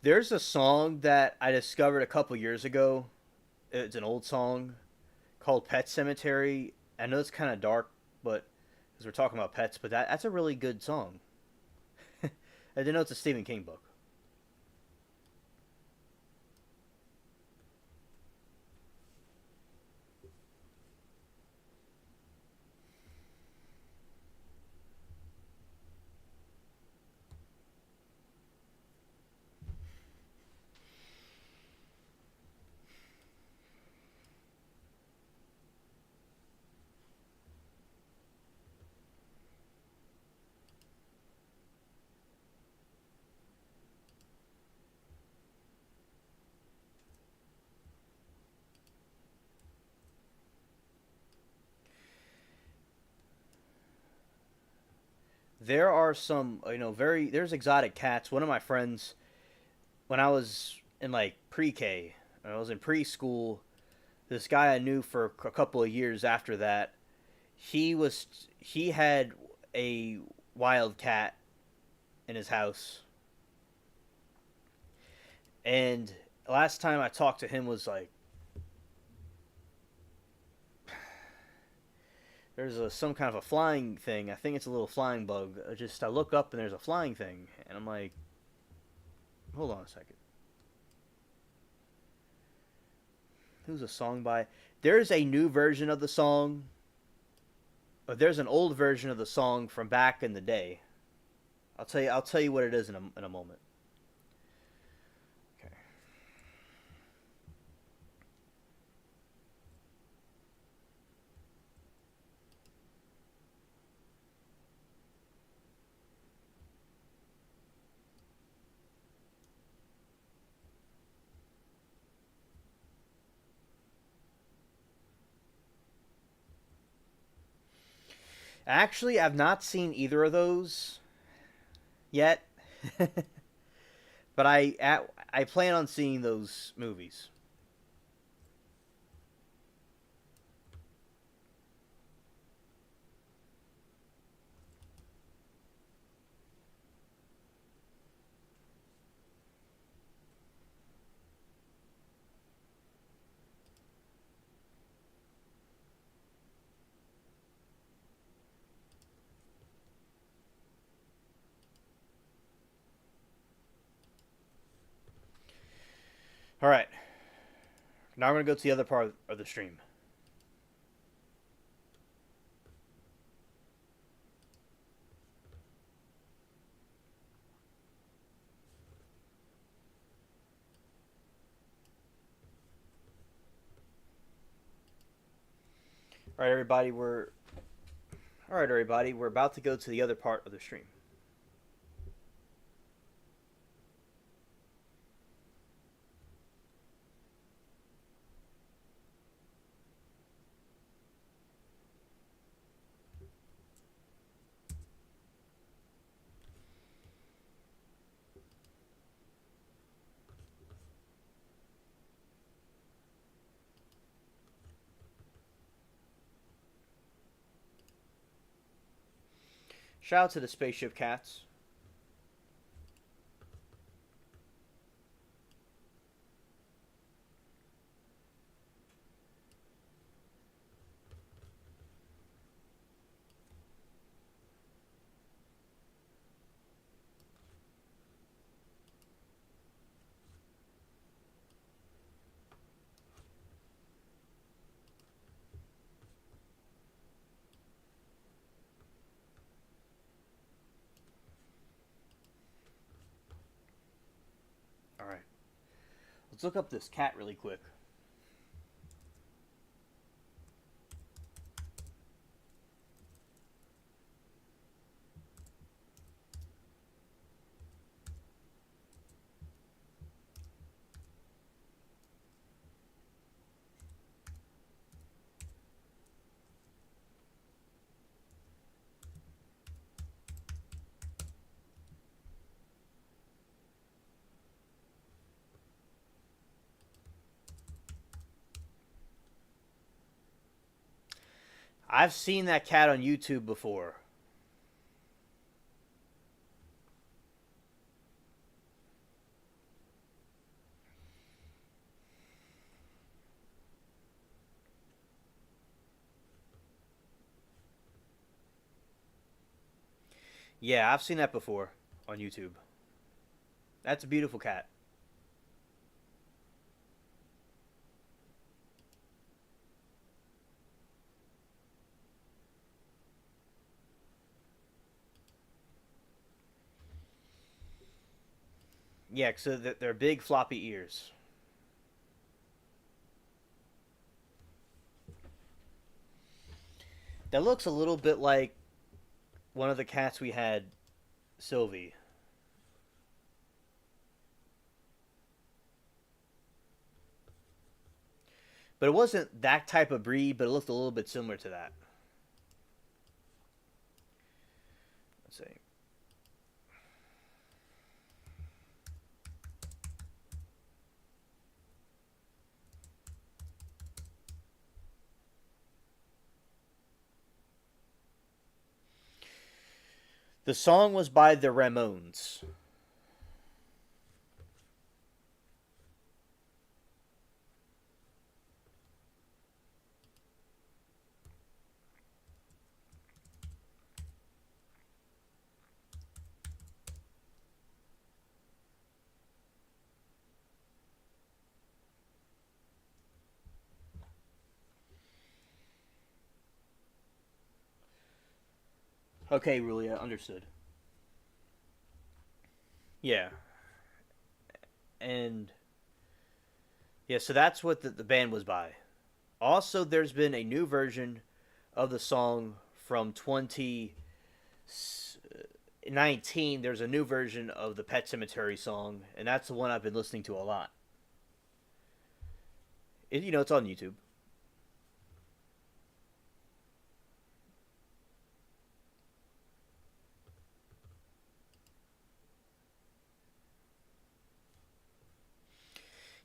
There's a song that I discovered a couple years ago. It's an old song called Pet Cemetery. I know it's kind of dark, but because we're talking about pets, but that's a really good song. I didn't know it's a Stephen King book. There are some, very there's exotic cats. One of my friends, when I was in like pre-K, when I was in preschool, this guy I knew for a couple of years after that, he had a wild cat in his house, and last time I talked to him was like there's some kind of a flying thing. I think it's a little flying bug. I look up and there's a flying thing, and I'm like, hold on a second. Who's a song by? There's a new version of the song. Or there's an old version of the song from back in the day. I'll tell you what it is in a moment. Okay. Actually, I've not seen either of those yet, but I plan on seeing those movies. All right. Now we're gonna go to the other part of the stream. All right, everybody. We're about to go to the other part of the stream. Shout out to the spaceship cats. Let's look up this cat really quick. I've seen that cat on YouTube before. Yeah, I've seen that before on YouTube. That's a beautiful cat. Yeah, so they're big floppy ears. That looks a little bit like one of the cats we had, Sylvie. But it wasn't that type of breed, but it looked a little bit similar to that. Let's see. The song was by the Ramones. Okay, really, understood. Yeah, and yeah, so that's what the band was by. Also, there's been a new version of the song from 2019. There's a new version of the Pet Cemetery song, and that's the one I've been listening to a lot. It's on YouTube.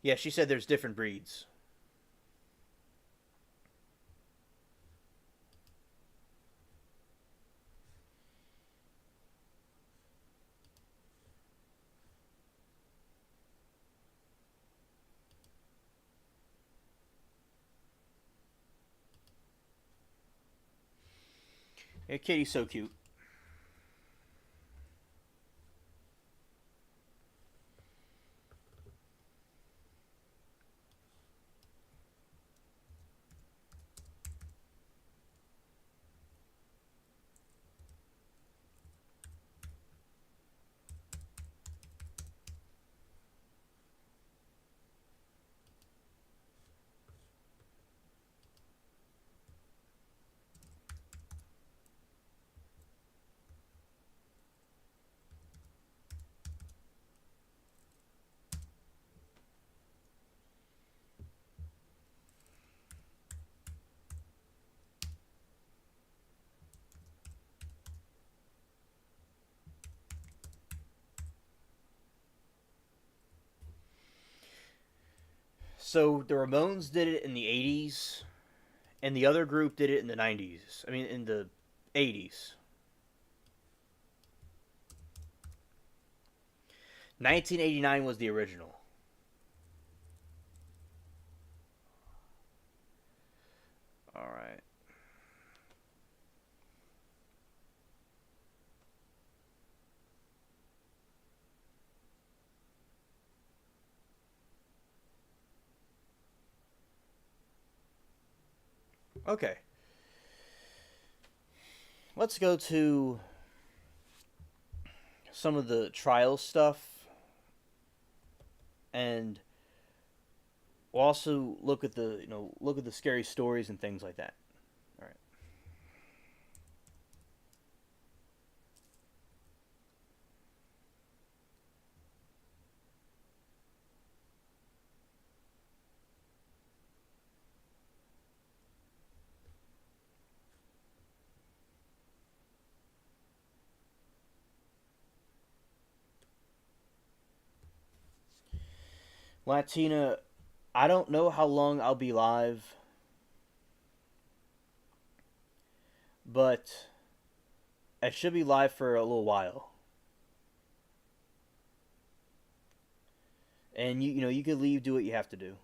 Yeah, she said there's different breeds. Yeah, Kitty's so cute. So the Ramones did it in the 80s, and the other group did it in the 90s. I mean, in the 80s. 1989 was the original. All right. Okay. Let's go to some of the trial stuff. And we'll also look at the look at the scary stories and things like that. All right. Latina, I don't know how long I'll be live, but I should be live for a little while. And you could leave, do what you have to do.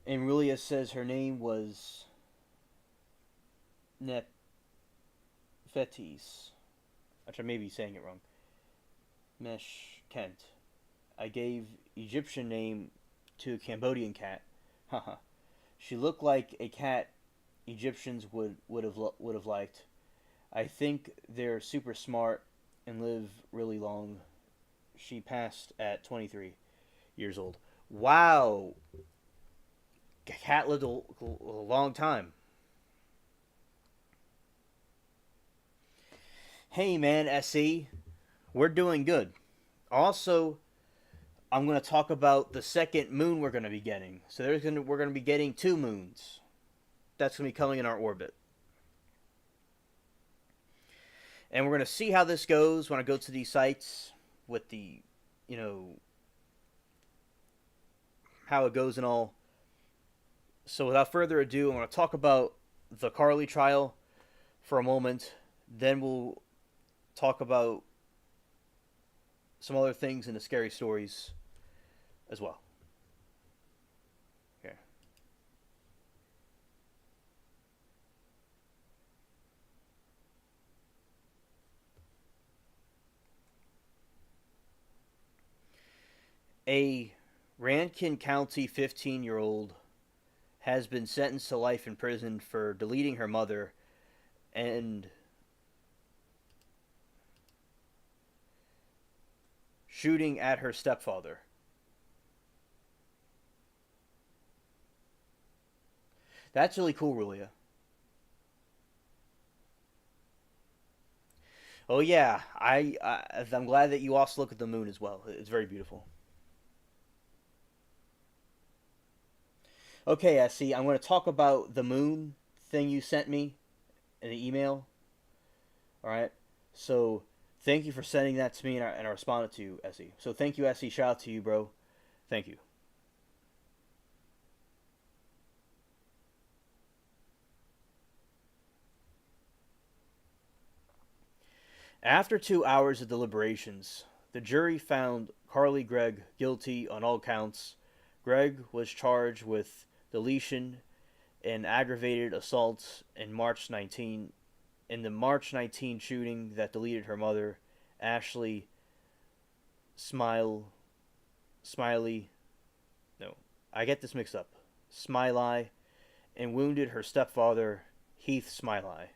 And Rulia says her name was Nefetis, which I may be saying it wrong. Mesh Kent. I gave Egyptian name to a Cambodian cat. Haha. She looked like a cat Egyptians would have liked. I think they're super smart and live really long. She passed at 23 years old. Wow, cat lived a long time. Hey man, SE, we're doing good. Also, I'm going to talk about the second moon we're going to be getting. So we're going to be getting two moons. That's going to be coming in our orbit. And we're going to see how this goes when I go to these sites with the, you know, how it goes and all. So without further ado, I'm going to talk about the Carly trial for a moment. Then we'll talk about some other things in the scary stories as well. Okay. A Rankin County 15-year-old has been sentenced to life in prison for deleting her mother and shooting at her stepfather. That's really cool, Rulia. Oh yeah, I'm glad that you also look at the moon as well. It's very beautiful. Okay, SC, I'm going to talk about the moon thing you sent me in the email. All right. So thank you for sending that to me, and I responded to you, SE. So thank you, SE. Shout out to you, bro. Thank you. After 2 hours of deliberations, the jury found Carly Gregg guilty on all counts. Gregg was charged with deletion and aggravated assault in the March 19 shooting that deleted her mother, Ashley Smile Smiley. No, I get this mixed up. Smiley, and wounded her stepfather, Heath Smiley.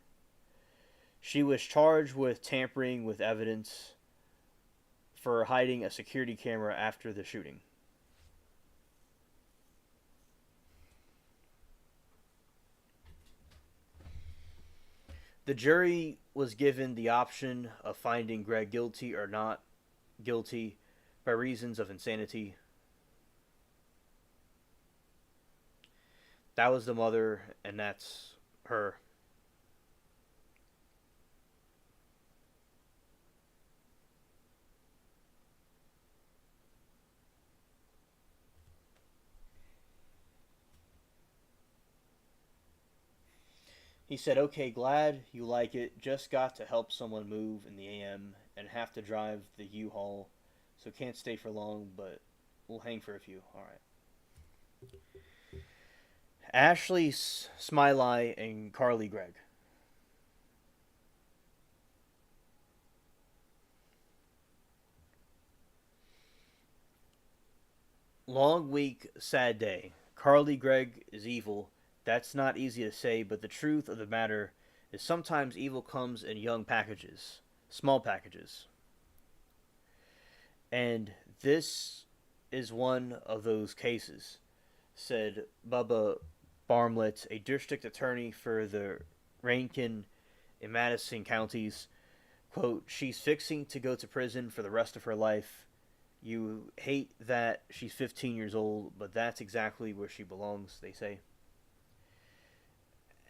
She was charged with tampering with evidence for hiding a security camera after the shooting. The jury was given the option of finding Greg guilty or not guilty by reasons of insanity. That was the mother, and that's her. He said, "Okay, glad you like it. Just got to help someone move in the AM and have to drive the U-Haul, so can't stay for long, but we'll hang for a few." All right. Ashley Smiley and Carly Gregg. Long week, sad day. Carly Gregg is evil. That's not easy to say, but the truth of the matter is sometimes evil comes in young packages, small packages. And this is one of those cases, said Bubba Barmlett, a district attorney for the Rankin and Madison counties. Quote, "She's fixing to go to prison for the rest of her life. You hate that she's 15 years old, but that's exactly where she belongs," they say.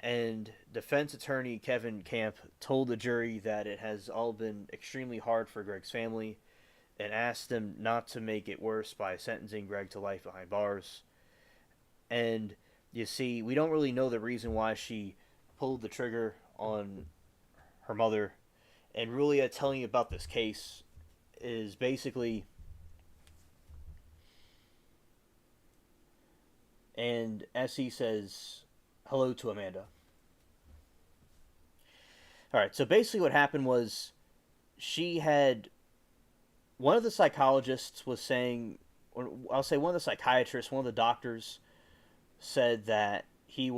And defense attorney Kevin Camp told the jury that it has all been extremely hard for Greg's family and asked them not to make it worse by sentencing Greg to life behind bars. And you see, we don't really know the reason why she pulled the trigger on her mother. And really, telling you about this case is basically, and SE says hello to Amanda. All right, so basically, what happened was she had one of the psychologists was saying, or I'll say one of the psychiatrists, one of the doctors said that he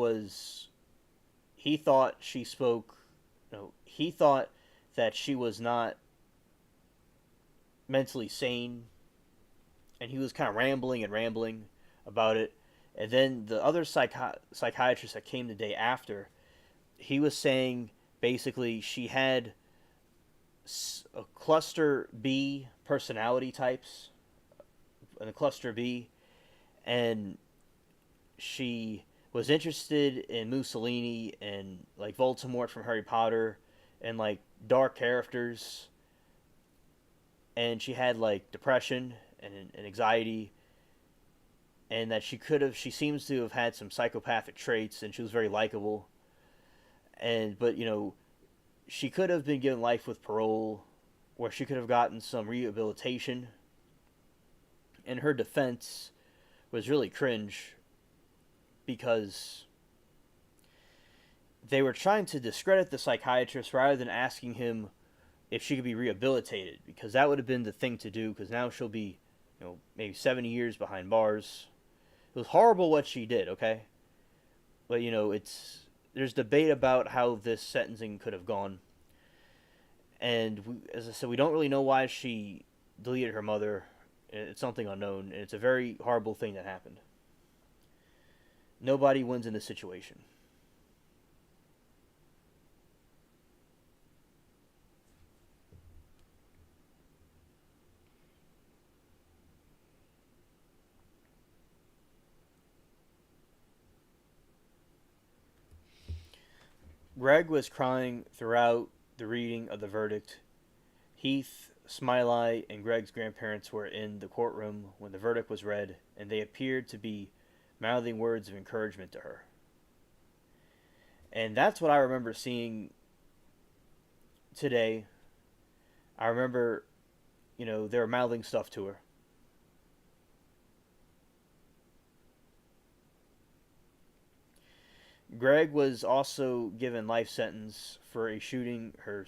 thought she spoke, no, he thought that she was not mentally sane, and he was kind of rambling and rambling about it. And then the other psychiatrist that came the day after, he was saying basically she had a cluster B personality types, and the cluster B, and she was interested in Mussolini and like Voldemort from Harry Potter and like dark characters, and she had like depression and anxiety, and that she seems to have had some psychopathic traits, and she was very likable, and but she could have been given life with parole, where she could have gotten some rehabilitation. And her defense was really cringe because they were trying to discredit the psychiatrist rather than asking him if she could be rehabilitated, because that would have been the thing to do, because now she'll be, maybe 70 years behind bars. It was horrible what she did, okay? But, there's debate about how this sentencing could have gone. And as I said, we don't really know why she deleted her mother. It's something unknown, and it's a very horrible thing that happened. Nobody wins in this situation. Greg was crying throughout the reading of the verdict. Heath, Smiley, and Greg's grandparents were in the courtroom when the verdict was read, and they appeared to be mouthing words of encouragement to her. And that's what I remember seeing today. I remember, they were mouthing stuff to her. Greg was also given life sentence for shooting her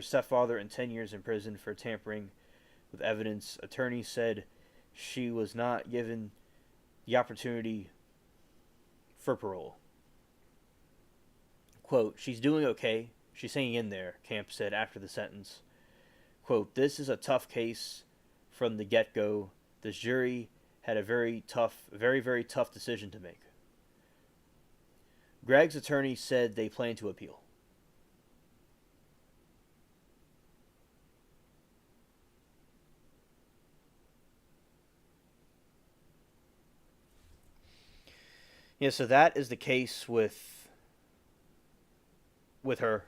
stepfather and 10 years in prison for tampering with evidence. Attorneys said she was not given the opportunity for parole. Quote, "She's doing okay. She's hanging in there," Camp said after the sentence. Quote, "This is a tough case from the get-go. This jury had a very, very tough decision to make." Greg's attorney said they plan to appeal. Yeah, so that is the case with her.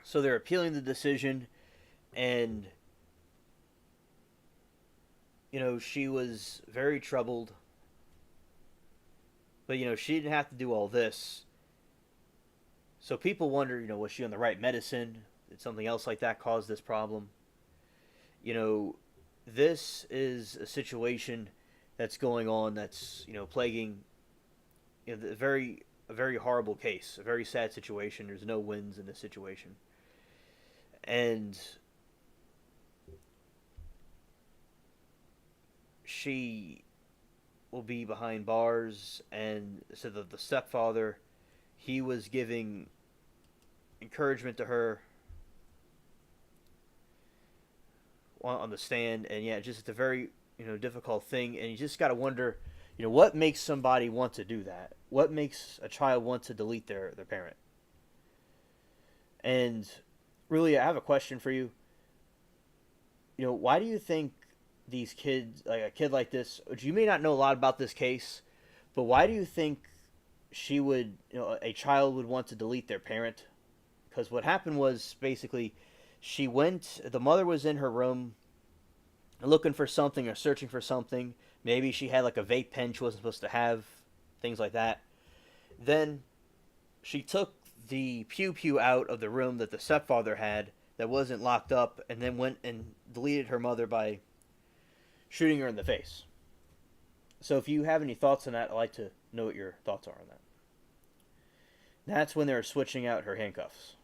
So they're appealing the decision, and she was very troubled. But she didn't have to do all this. So people wonder, was she on the right medicine? Did something else like that cause this problem? You know, this is a situation that's going on that's plaguing a very horrible case, a very sad situation. There's no wins in this situation, and she will be behind bars. And so the stepfather, he was giving encouragement to her on the stand, and yeah, just it's a very difficult thing, and you just got to wonder, what makes somebody want to do that? What makes a child want to delete their parent? And really, I have a question for you. Why do you think these kids, like a kid like this, which you may not know a lot about this case, but why do you think she would, a child would want to delete their parent? Because what happened was basically the mother was in her room looking for something or searching for something. Maybe she had like a vape pen she wasn't supposed to have, things like that. Then she took the pew pew out of the room that the stepfather had that wasn't locked up, and then went and deleted her mother by shooting her in the face. So if you have any thoughts on that, I'd like to know what your thoughts are on that. That's when they're switching out her handcuffs.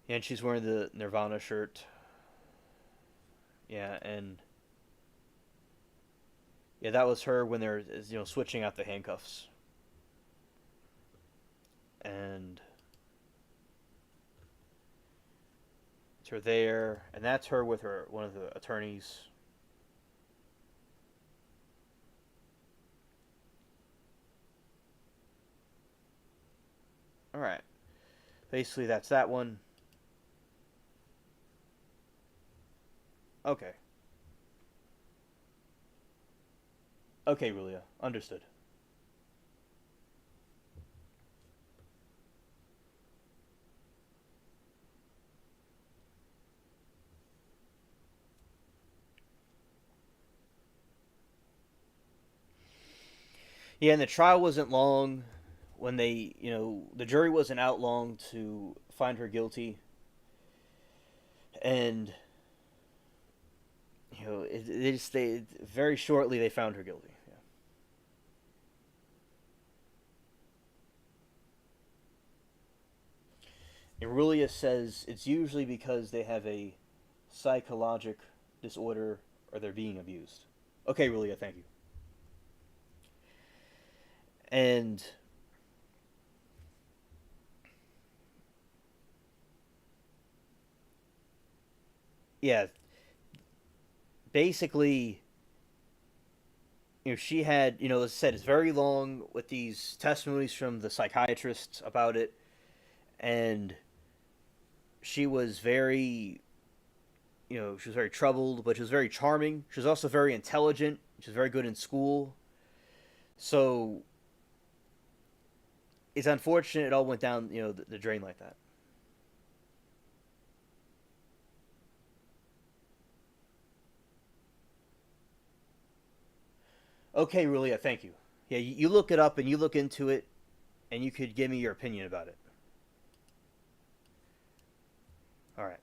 And she's wearing the Nirvana shirt. Yeah, and yeah, that was her when they're switching out the handcuffs. And it's her there, and that's her with her one of the attorneys. All right, basically that's that one. Okay. Okay, Rulia. Understood. Yeah, and the trial wasn't long when the jury wasn't out long to find her guilty. And, they very shortly they found her guilty. Yeah. Irulia says it's usually because they have a psychologic disorder or they're being abused. Okay, Rulia, thank you. And yeah, basically, she had, as I said, it's very long with these testimonies from the psychiatrists about it, and she was very, she was very troubled, but she was very charming. She was also very intelligent. She was very good in school. So it's unfortunate it all went down, the drain like that. Okay, Rulia, thank you. Yeah, you look it up and you look into it, and you could give me your opinion about it. All right.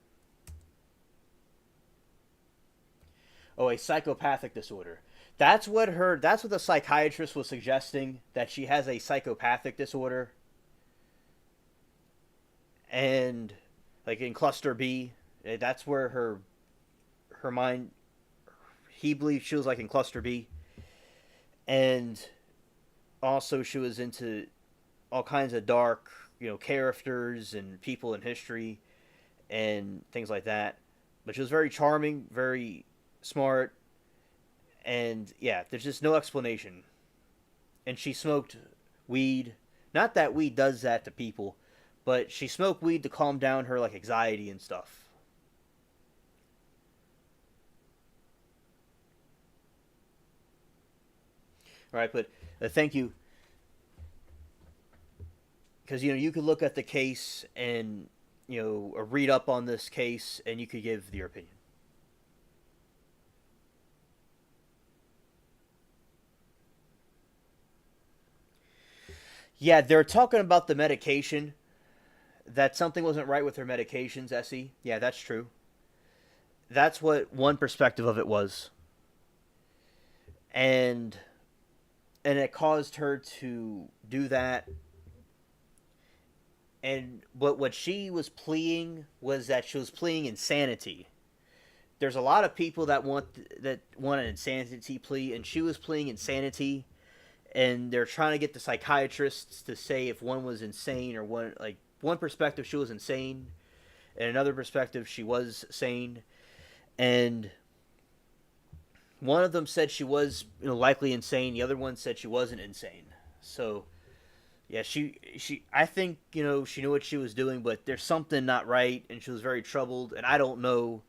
Oh, a psychopathic disorder. That's what the psychiatrist was suggesting, that she has a psychopathic disorder. And like in cluster B, that's where her mind, he believes she was like in cluster B. And also she was into all kinds of dark, characters and people in history and things like that. But she was very charming, very smart, and yeah, there's just no explanation. And she smoked weed. Not that weed does that to people, but she smoked weed to calm down her like anxiety and stuff. Right, but thank you, because you could look at the case and read up on this case and you could give your opinion. Yeah, they're talking about the medication. That something wasn't right with her medications, Essie. Yeah, that's true. That's what one perspective of it was, and it caused her to do that. And what she was pleading was that she was pleading insanity. There's a lot of people that want an insanity plea, and she was pleading insanity, and they're trying to get the psychiatrists to say if one was insane or one perspective she was insane, and another perspective she was sane, and one of them said she was likely insane. The other one said she wasn't insane. So yeah, she I think she knew what she was doing, but there's something not right, and she was very troubled. And I don't know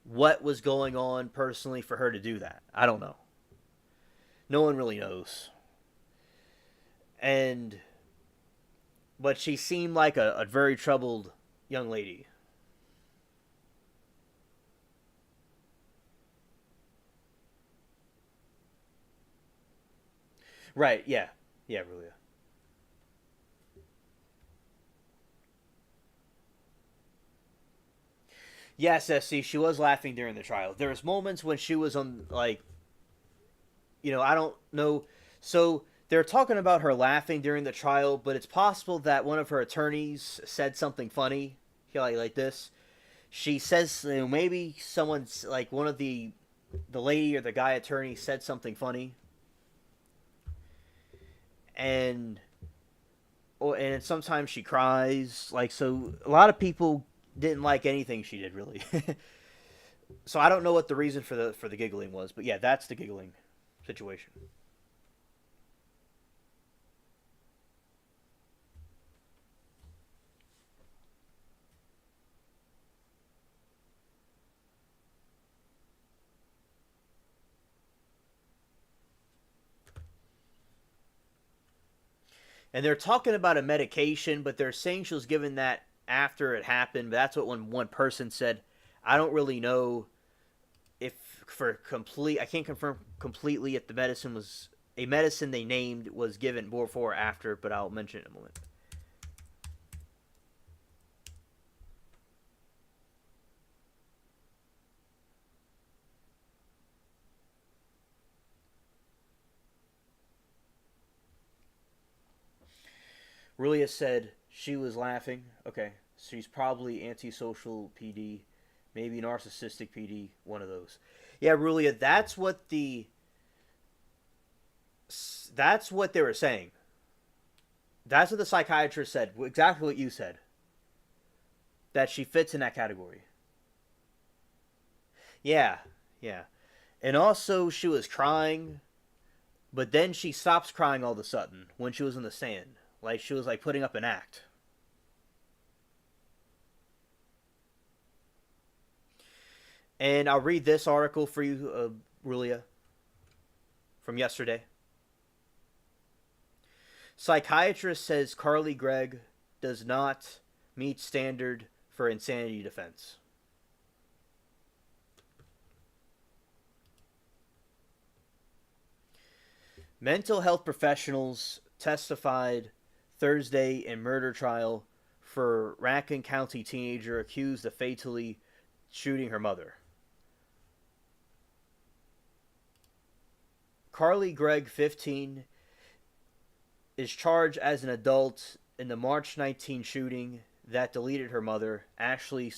what was going on personally for her to do that. I don't know. No one really knows. And but she seemed like a very troubled young lady. Right? Yeah. Yeah, really. Yes, SC, she was laughing during the trial. There was moments when she was on I don't know. So they're talking about her laughing during the trial, but it's possible that one of her attorneys said something funny, like this. She says maybe someone's like one of the lady or the guy attorney said something funny, and and sometimes she cries. Like so, a lot of people didn't like anything she did really. So I don't know what the reason for the giggling was, but yeah, that's the giggling situation. And they're talking about a medication, but they're saying she was given that after it happened. But that's what one person said. I don't really know if for complete. I can't confirm completely if the medicine was a medicine they named was given before or after, but I'll mention it in a moment. Rulia said she was laughing. Okay, so she's probably antisocial PD, maybe narcissistic PD, one of those. Yeah, Rulia, that's what they were saying. That's what the psychiatrist said. Exactly what you said. That she fits in that category. Yeah, yeah. And also, she was crying, but then she stops crying all of a sudden when she was in the stand. Like she was like putting up an act. And I'll read this article for you, Rulia, from yesterday. Psychiatrist says Carly Gregg does not meet standard for insanity defense. Mental health professionals testified Thursday in murder trial for Rankin County teenager accused of fatally shooting her mother. Carly Gregg, 15, is charged as an adult in the March 19 shooting that deleted her mother, Ashley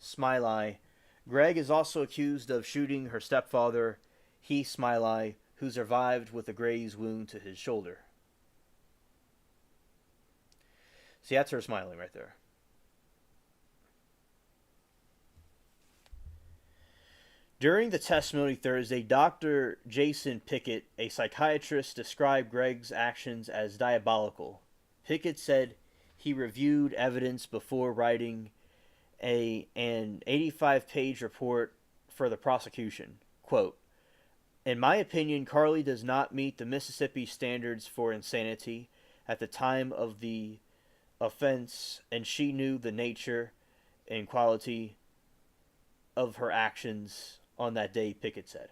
Smiley. Gregg is also accused of shooting her stepfather, Heath Smiley, who survived with a graze wound to his shoulder. See, that's her smiling right there. During the testimony Thursday, Dr. Jason Pickett, a psychiatrist, described Gregg's actions as diabolical. Pickett said he reviewed evidence before writing an 85-page report for the prosecution. Quote, In my opinion, Carly does not meet the Mississippi standards for insanity at the time of the offense, and she knew the nature and quality of her actions on that day, Pickett said.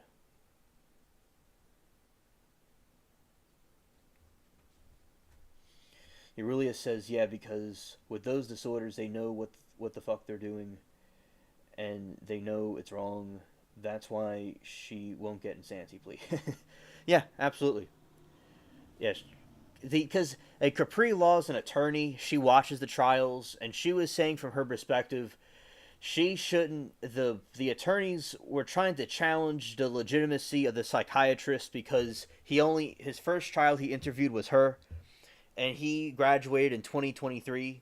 Aurelia says, yeah, because with those disorders, they know what the fuck they're doing, and they know it's wrong. That's why she won't get insanity plea. Yeah, absolutely. Yes, because Capri Law's an attorney. She watches the trials, and she was saying from her perspective, she shouldn't. The attorneys were trying to challenge the legitimacy of the psychiatrist because his first trial he interviewed was her, and he graduated in 2023,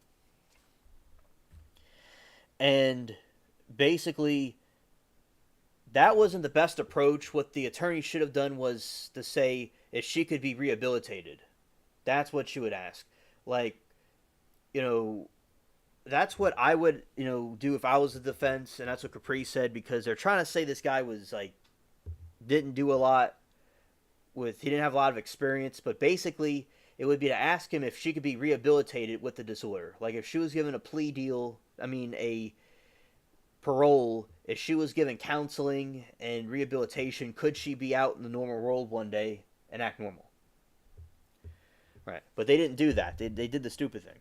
and basically that wasn't the best approach. What the attorney should have done was to say if she could be rehabilitated. That's what she would ask. Like, you know, that's what I would, do if I was the defense, and that's what Capri said because they're trying to say this guy was like didn't do a lot he didn't have a lot of experience, but basically it would be to ask him if she could be rehabilitated with the disorder. Like if she was given a plea deal, a parole, if she was given counseling and rehabilitation, could she be out in the normal world one day and act normal? Right. But they didn't do that. They did the stupid thing.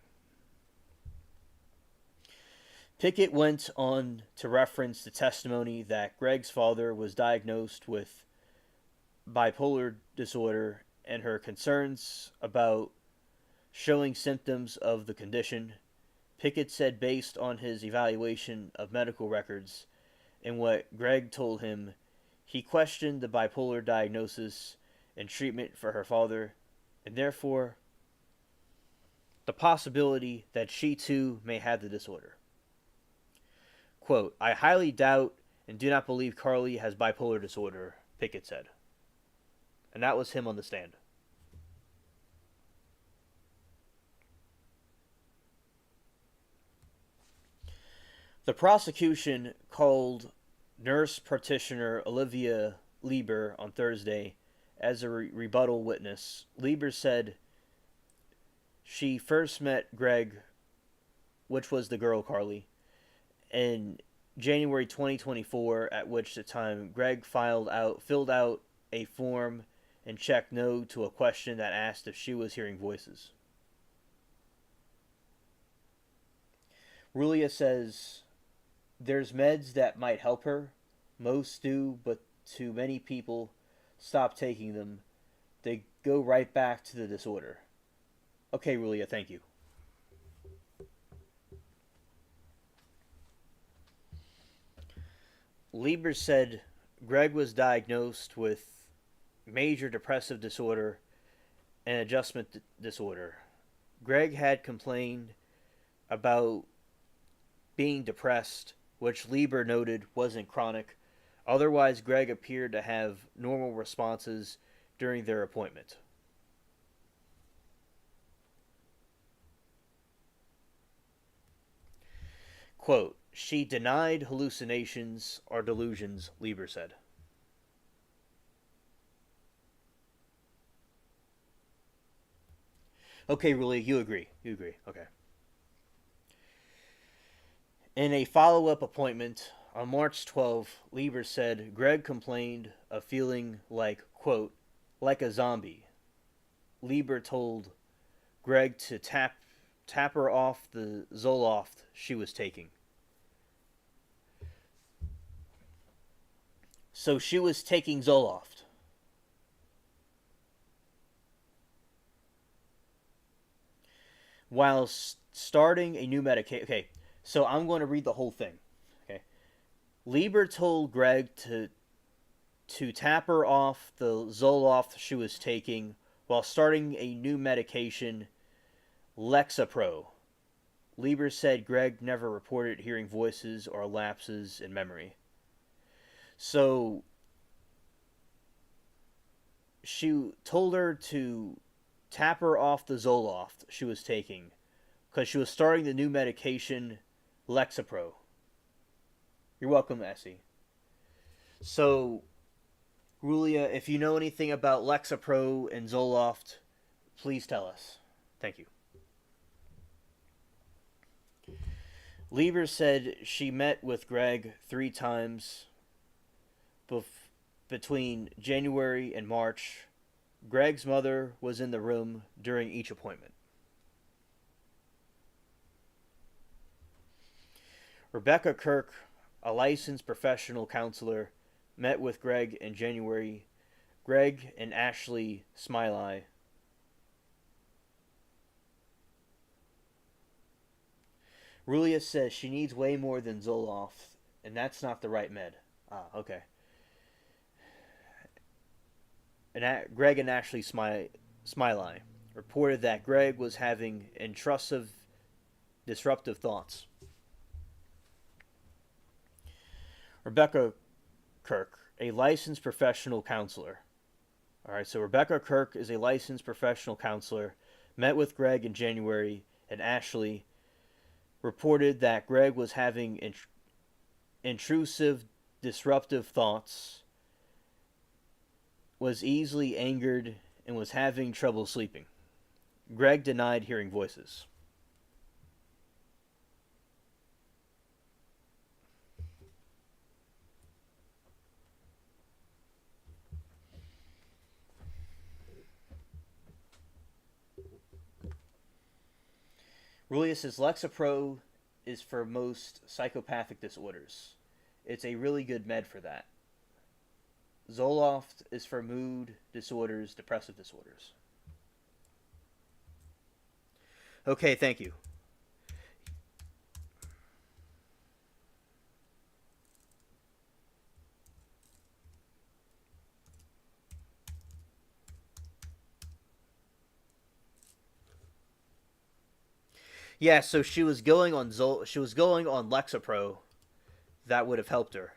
Pickett went on to reference the testimony that Greg's father was diagnosed with bipolar disorder and her concerns about showing symptoms of the condition. Pickett said, based on his evaluation of medical records and what Greg told him, he questioned the bipolar diagnosis and treatment for her father, and therefore the possibility that she too may have the disorder. Quote, I highly doubt and do not believe Carly has bipolar disorder, Pickett said. And that was him on the stand. The prosecution called nurse practitioner Olivia Lieber on Thursday as a rebuttal witness. Lieber said she first met Greg, which was the girl Carly, in January 2024, at which the time Greg filled out a form and checked no to a question that asked if she was hearing voices. Rulia says there's meds that might help her. Most do, but too many people stop taking them. They go right back to the disorder. Okay, Rulia, thank you. Lieber said Greg was diagnosed with major depressive disorder and adjustment disorder. Greg had complained about being depressed, which Lieber noted wasn't chronic. Otherwise, Greg appeared to have normal responses during their appointment. Quote, she denied hallucinations or delusions, Lieber said. Okay, really, you agree. You agree. Okay. In a follow-up appointment on March 12th, Lieber said Greg complained of feeling like, quote, like a zombie. Lieber told Greg to tap her off the Zoloft she was taking. So she was taking Zoloft. While starting a new medication. Okay, so I'm going to read the whole thing. Okay, Lieber told Greg to tap her off the Zoloft she was taking while starting a new medication, Lexapro. Lieber said Greg never reported hearing voices or lapses in memory. So she told her to tap her off the Zoloft she was taking because she was starting the new medication, Lexapro. You're welcome, Essie. So Rulia, if you know anything about Lexapro and Zoloft, please tell us. Thank you. Lieber said she met with Greg 3 times bef- between January and March. Greg's mother was in the room during each appointment. Rebecca Kirk, a licensed professional counselor, met with Greg in January. Greg and Ashley Smiley. Rulia says she needs way more than Zoloft, and that's not the right med. Ah, okay. Greg and Ashley Smiley reported that Greg was having intrusive, disruptive thoughts. Rebecca Kirk, a licensed professional counselor. All right, so Rebecca Kirk is a licensed professional counselor, met with Greg in January, and Ashley reported that Greg was having intrusive, disruptive thoughts, was easily angered, and was having trouble sleeping. Greg denied hearing voices. Rulia says Lexapro is for most psychopathic disorders. It's a really good med for that. Zoloft is for mood disorders, depressive disorders. Okay, thank you. Yeah, so she was going on Lexapro. That would have helped her.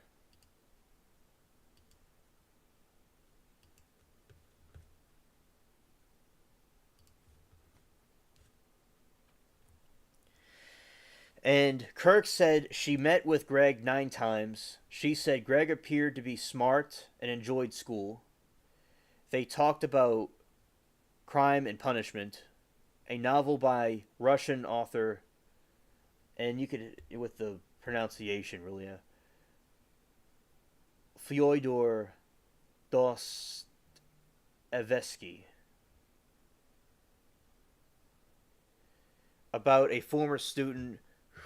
And Kirk said she met with Greg 9 times. She said Greg appeared to be smart and enjoyed school. They talked about Crime and Punishment, a novel by Russian author, and you could, with the pronunciation, really, Fyodor Dostoevsky, about a former student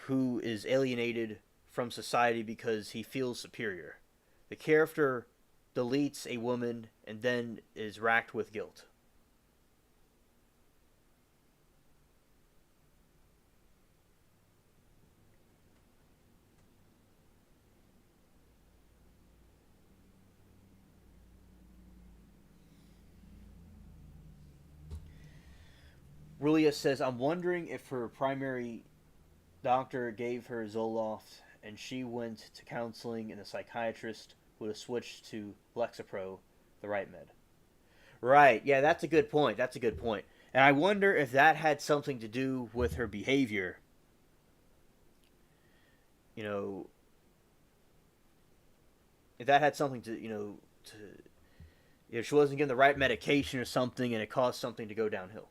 who is alienated from society because he feels superior. The character deletes a woman and then is racked with guilt. Rulia says, I'm wondering if her primary doctor gave her Zoloft and she went to counseling and the psychiatrist would have switched to Lexapro, the right med. Right, yeah, that's a good point. That's a good point. And I wonder if that had something to do with her behavior. You know, if that had something to, to if she wasn't given the right medication or something and it caused something to go downhill.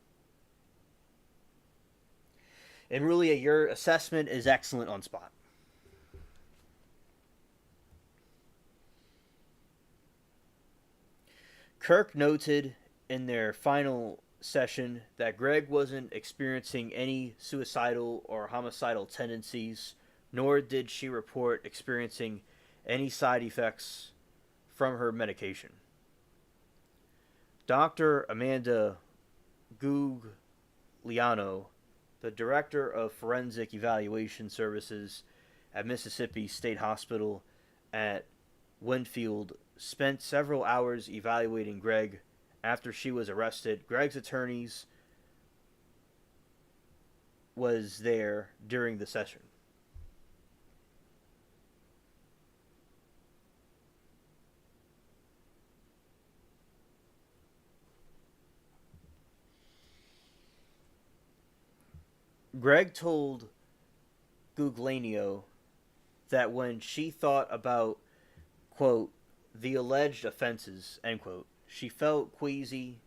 And really, your assessment is excellent on spot. Kirk noted in their final session that Greg wasn't experiencing any suicidal or homicidal tendencies, nor did she report experiencing any side effects from her medication. Dr. Amanda Gugliano, the director of forensic evaluation services at Mississippi State Hospital at Winfield, spent several hours evaluating Greg after she was arrested. Greg's attorneys was there during the session. Greg told Gugliano that when she thought about, quote, the alleged offenses, end quote. She felt queasy.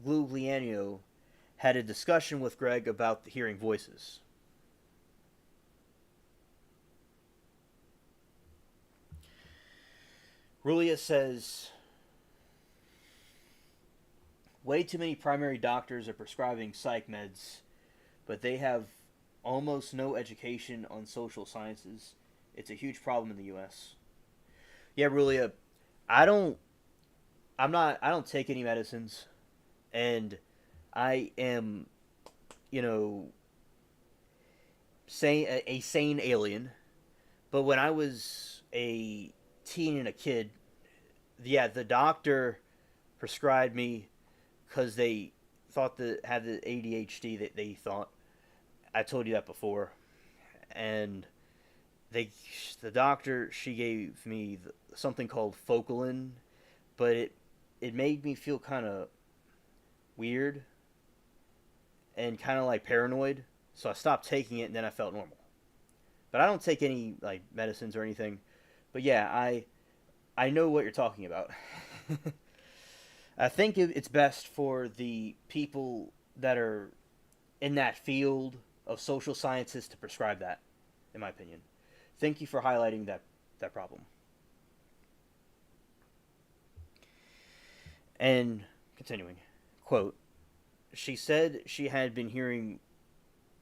Guglielmo had a discussion with Greg about hearing voices. Rulia says, way too many primary doctors are prescribing psych meds, but they have almost no education on social sciences. It's a huge problem in the U.S. Yeah, Rulia, I don't, I don't take any medicines, and I am, you know, a sane alien. But when I was a teen and a kid, yeah, the doctor prescribed me because they thought that had the ADHD that they thought. I told you that before, and they the doctor she gave me something called Focalin, but it made me feel kind of weird and kind of like paranoid, so I stopped taking it and then I felt normal. But I don't take any like medicines or anything. But yeah, I know what you're talking about. I think it's best for the people that are in that field of social sciences to prescribe that, in my opinion. Thank you for highlighting that problem. And continuing, quote, she said she had been hearing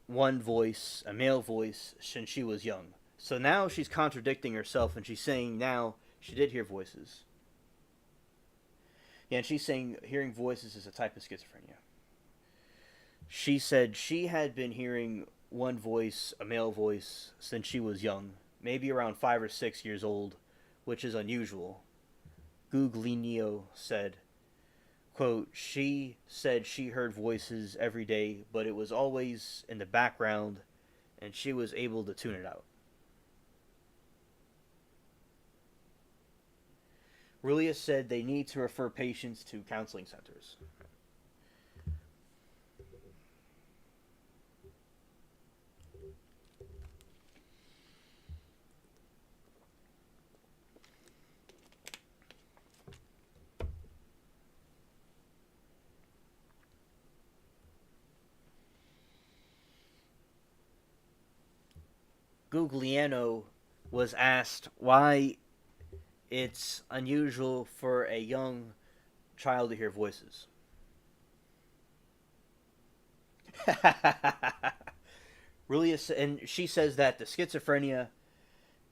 one voice, a male voice, since she was young. So now she's contradicting herself and she's saying now she did hear voices. Yeah, and she's saying hearing voices is a type of schizophrenia. She said she had been hearing one voice, a male voice, since she was young, maybe around 5 or 6 years old, which is unusual. Guglielmo said, quote, she said she heard voices every day, but it was always in the background, and she was able to tune it out. Rulia said they need to refer patients to counseling centers. Guglielmo was asked why it's unusual for a young child to hear voices. Rulia, and she says that the schizophrenia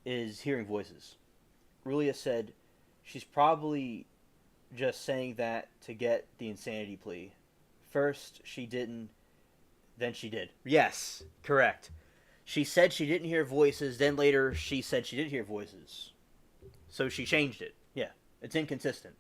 is hearing voices. Rulia said she's probably just saying that to get the insanity plea. First, she didn't, then she did. Yes, correct. She said she didn't hear voices, then later she said she did hear voices. So she changed it. Yeah, it's inconsistent.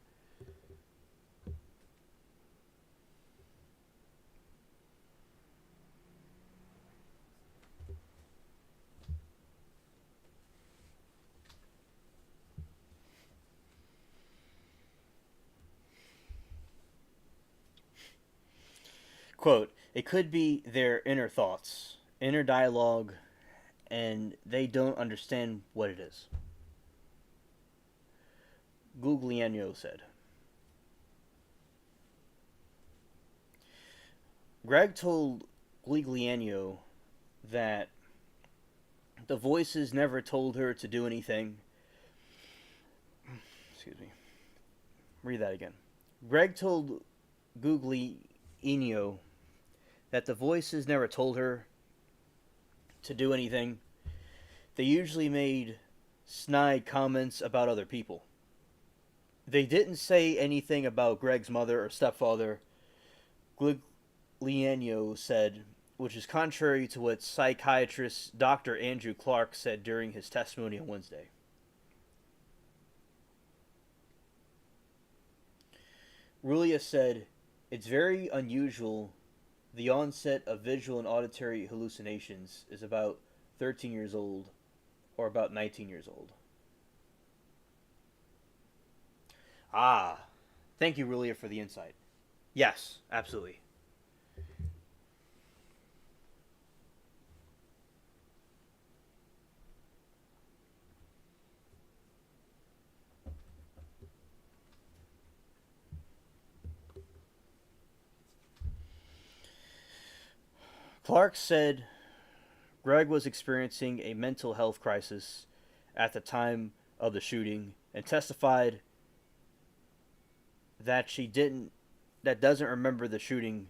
Quote, it could be their inner thoughts, inner dialogue, and they don't understand what it is. Guglielmo said. Greg told Guglielmo that the voices never told her to do anything. Excuse me. Read that again. Greg told Guglielmo that the voices never told her to do anything. They usually made snide comments about other people. They didn't say anything about Greg's mother or stepfather, Guglielmo said, which is contrary to what psychiatrist Dr. Andrew Clark said during his testimony on Wednesday. Rulia said, it's very unusual. The onset of visual and auditory hallucinations is about 13 years old or about 19 years old. Ah, thank you, Rulia, for the insight. Yes, absolutely. Clark said Greg was experiencing a mental health crisis at the time of the shooting and testified that she didn't that doesn't remember the shooting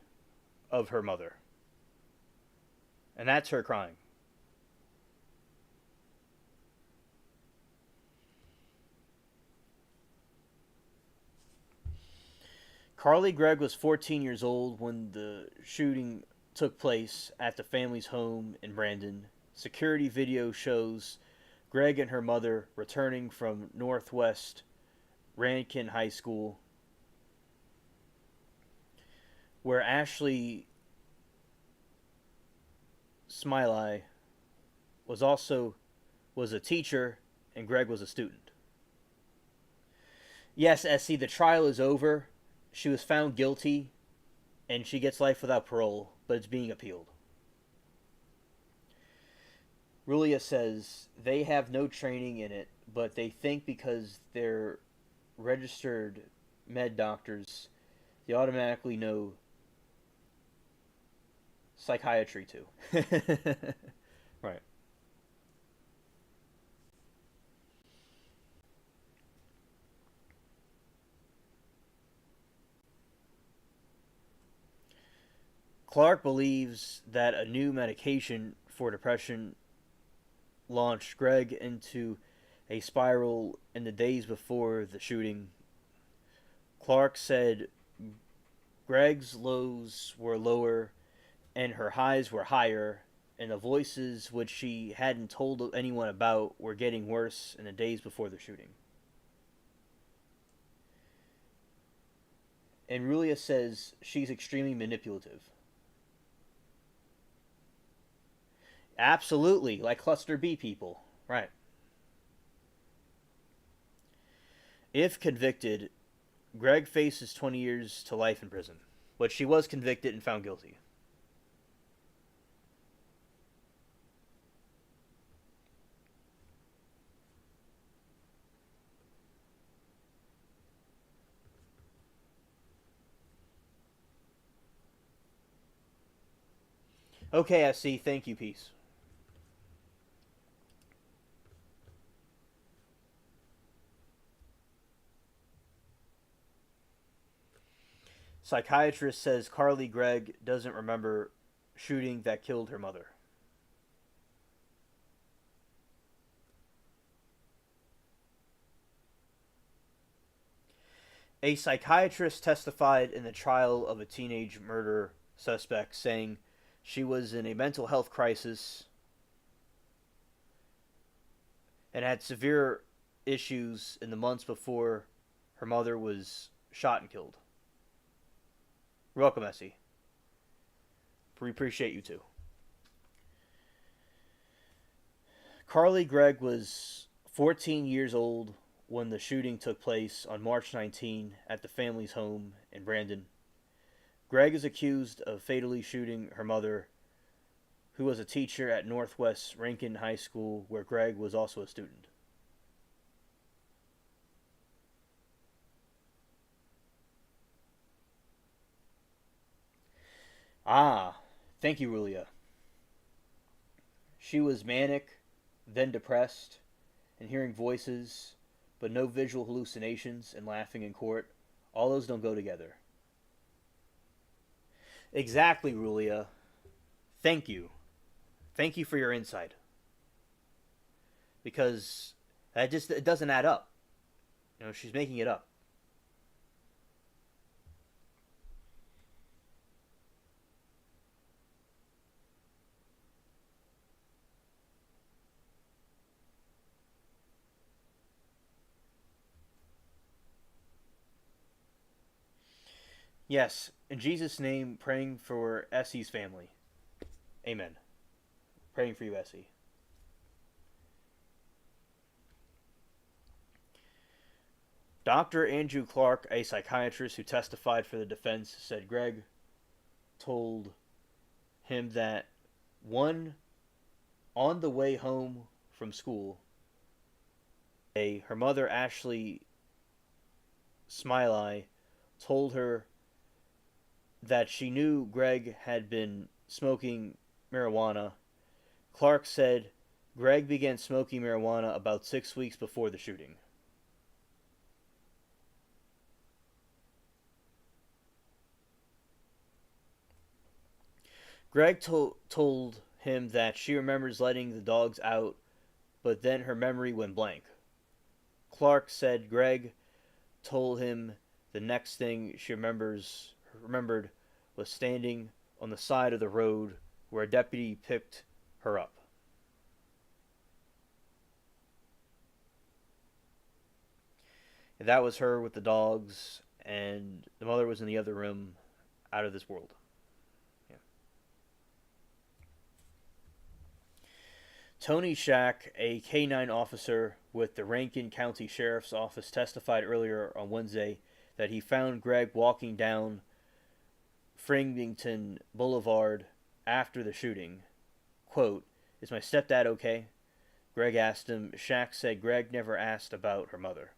of her mother. And that's her crying. Carly Gregg was 14 years old when the shooting took place at the family's home in Brandon. Security video shows Gregg and her mother returning from Northwest Rankin High School, where Ashley Smiley was a teacher and Gregg was a student. Yes, SC, the trial is over. She was found guilty and she gets life without parole, but it's being appealed. Rulia says they have no training in it, but they think because they're registered med doctors, they automatically know psychiatry too. Right. Clark believes that a new medication for depression launched Greg into a spiral in the days before the shooting. Clark said Greg's lows were lower and her highs were higher, and the voices which she hadn't told anyone about were getting worse in the days before the shooting. And Rulia says she's extremely manipulative. Absolutely, like cluster B people. Right. If convicted, Greg faces 20 years to life in prison, but she was convicted and found guilty. Okay, I see. Thank you. Peace. Psychiatrist says Carly Gregg doesn't remember shooting that killed her mother. A psychiatrist testified in the trial of a teenage murder suspect, saying she was in a mental health crisis and had severe issues in the months before her mother was shot and killed. You're welcome, Essie. We appreciate you too. Carly Gregg was 14 years old when the shooting took place on March 19 at the family's home in Brandon. Gregg is accused of fatally shooting her mother, who was a teacher at Northwest Rankin High School, where Gregg was also a student. Ah, thank you, Rulia. She was manic, then depressed, and hearing voices, but no visual hallucinations and laughing in court. All those don't go together. Exactly, Rulia. Thank you. Thank you for your insight. Because it doesn't add up. You know, she's making it up. Yes, in Jesus' name, praying for Essie's family. Amen. Praying for you, Essie. Dr. Andrew Clark, a psychiatrist who testified for the defense, said Greg told him that one on the way home from school, her mother Ashley Smiley told her that she knew Greg had been smoking marijuana. Clark said Greg began smoking marijuana about 6 weeks before the shooting. Greg told him that she remembers letting the dogs out, but then her memory went blank. Clark said Greg told him the next thing she remembered was standing on the side of the road where a deputy picked her up. And that was her with the dogs, and the mother was in the other room, out of this world. Yeah. Tony Shack, a K-9 officer with the Rankin County Sheriff's Office, testified earlier on Wednesday that he found Greg walking down Fringington Boulevard after the shooting. Quote, "Is my stepdad okay?" Greg asked him. Shack said Greg never asked about her mother.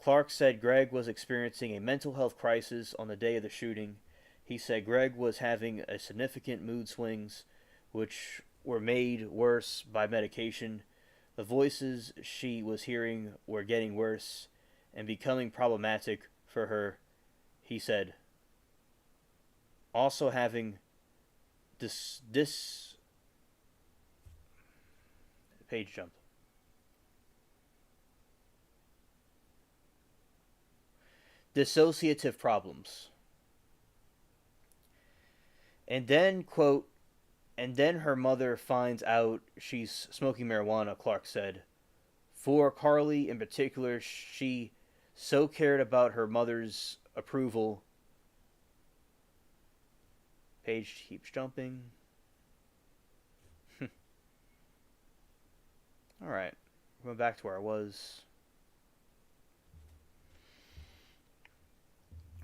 Clark said Greg was experiencing a mental health crisis on the day of the shooting. He said Greg was having a significant mood swings, which were made worse by medication. The voices she was hearing were getting worse and becoming problematic for her, he said. Also having this page jump. Dissociative problems. And then, quote, and then her mother finds out she's smoking marijuana, Clark said. For Carly in particular, she so cared about her mother's approval. Page keeps jumping. Alright, going back to where I was.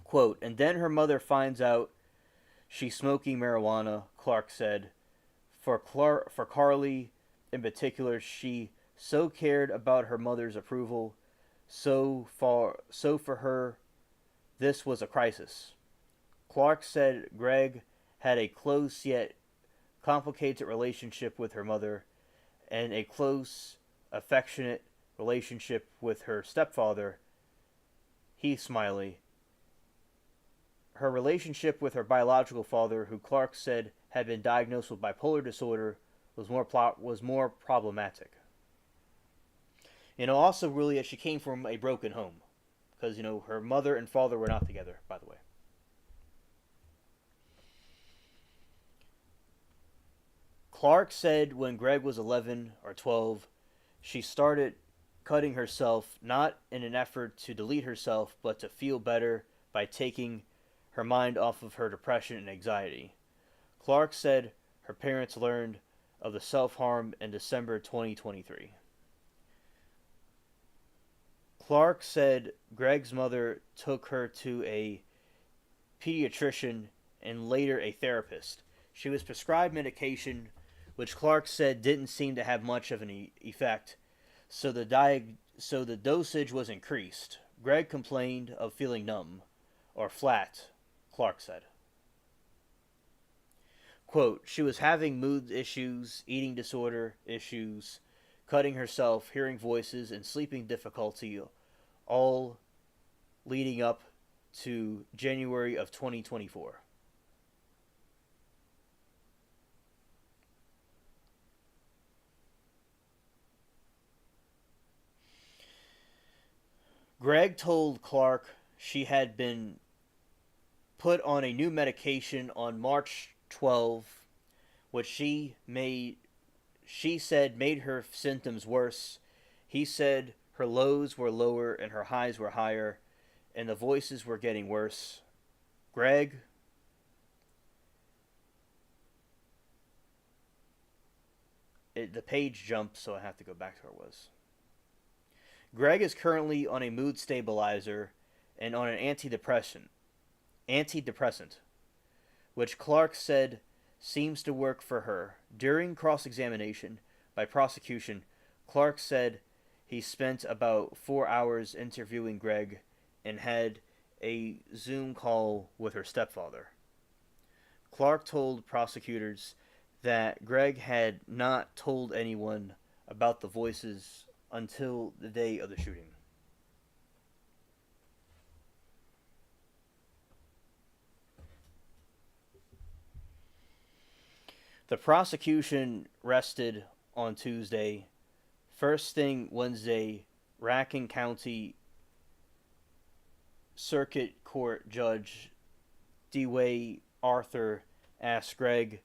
Quote, and then her mother finds out she's smoking marijuana, Clark said. For Carly in particular, she so cared about her mother's approval. So for her, this was a crisis. Clark said Greg had a close yet complicated relationship with her mother and a close, affectionate relationship with her stepfather, Heath Smiley. Her relationship with her biological father, who Clark said had been diagnosed with bipolar disorder, was more problematic. Also really, she came from a broken home, because her mother and father were not together. By the way, Clark said when Greg was 11 or 12, she started cutting herself, not in an effort to delete herself, but to feel better by taking her mind off of her depression and anxiety. Clark said her parents learned of the self-harm in December 2023. Clark said Greg's mother took her to a pediatrician and later a therapist. She was prescribed medication, which Clark said didn't seem to have much of an effect, so the dosage was increased. Greg complained of feeling numb or flat, Clark said. Quote, she was having mood issues, eating disorder issues, cutting herself, hearing voices, and sleeping difficulty, all leading up to January of 2024. Greg told Clark she had been put on a new medication on March 12, which she said made her symptoms worse. He said her lows were lower and her highs were higher, and the voices were getting worse. Greg the page jumped, so I have to go back to where it was. Greg is currently on a mood stabilizer and on an antidepressant, which Clark said seems to work for her. During cross-examination by prosecution, Clark said he spent about 4 hours interviewing Greg and had a Zoom call with her stepfather. Clark told prosecutors that Greg had not told anyone about the voices until the day of the shooting. The prosecution rested on Tuesday. First thing Wednesday, Rackham County Circuit Court Judge DeWay Arthur asked Greg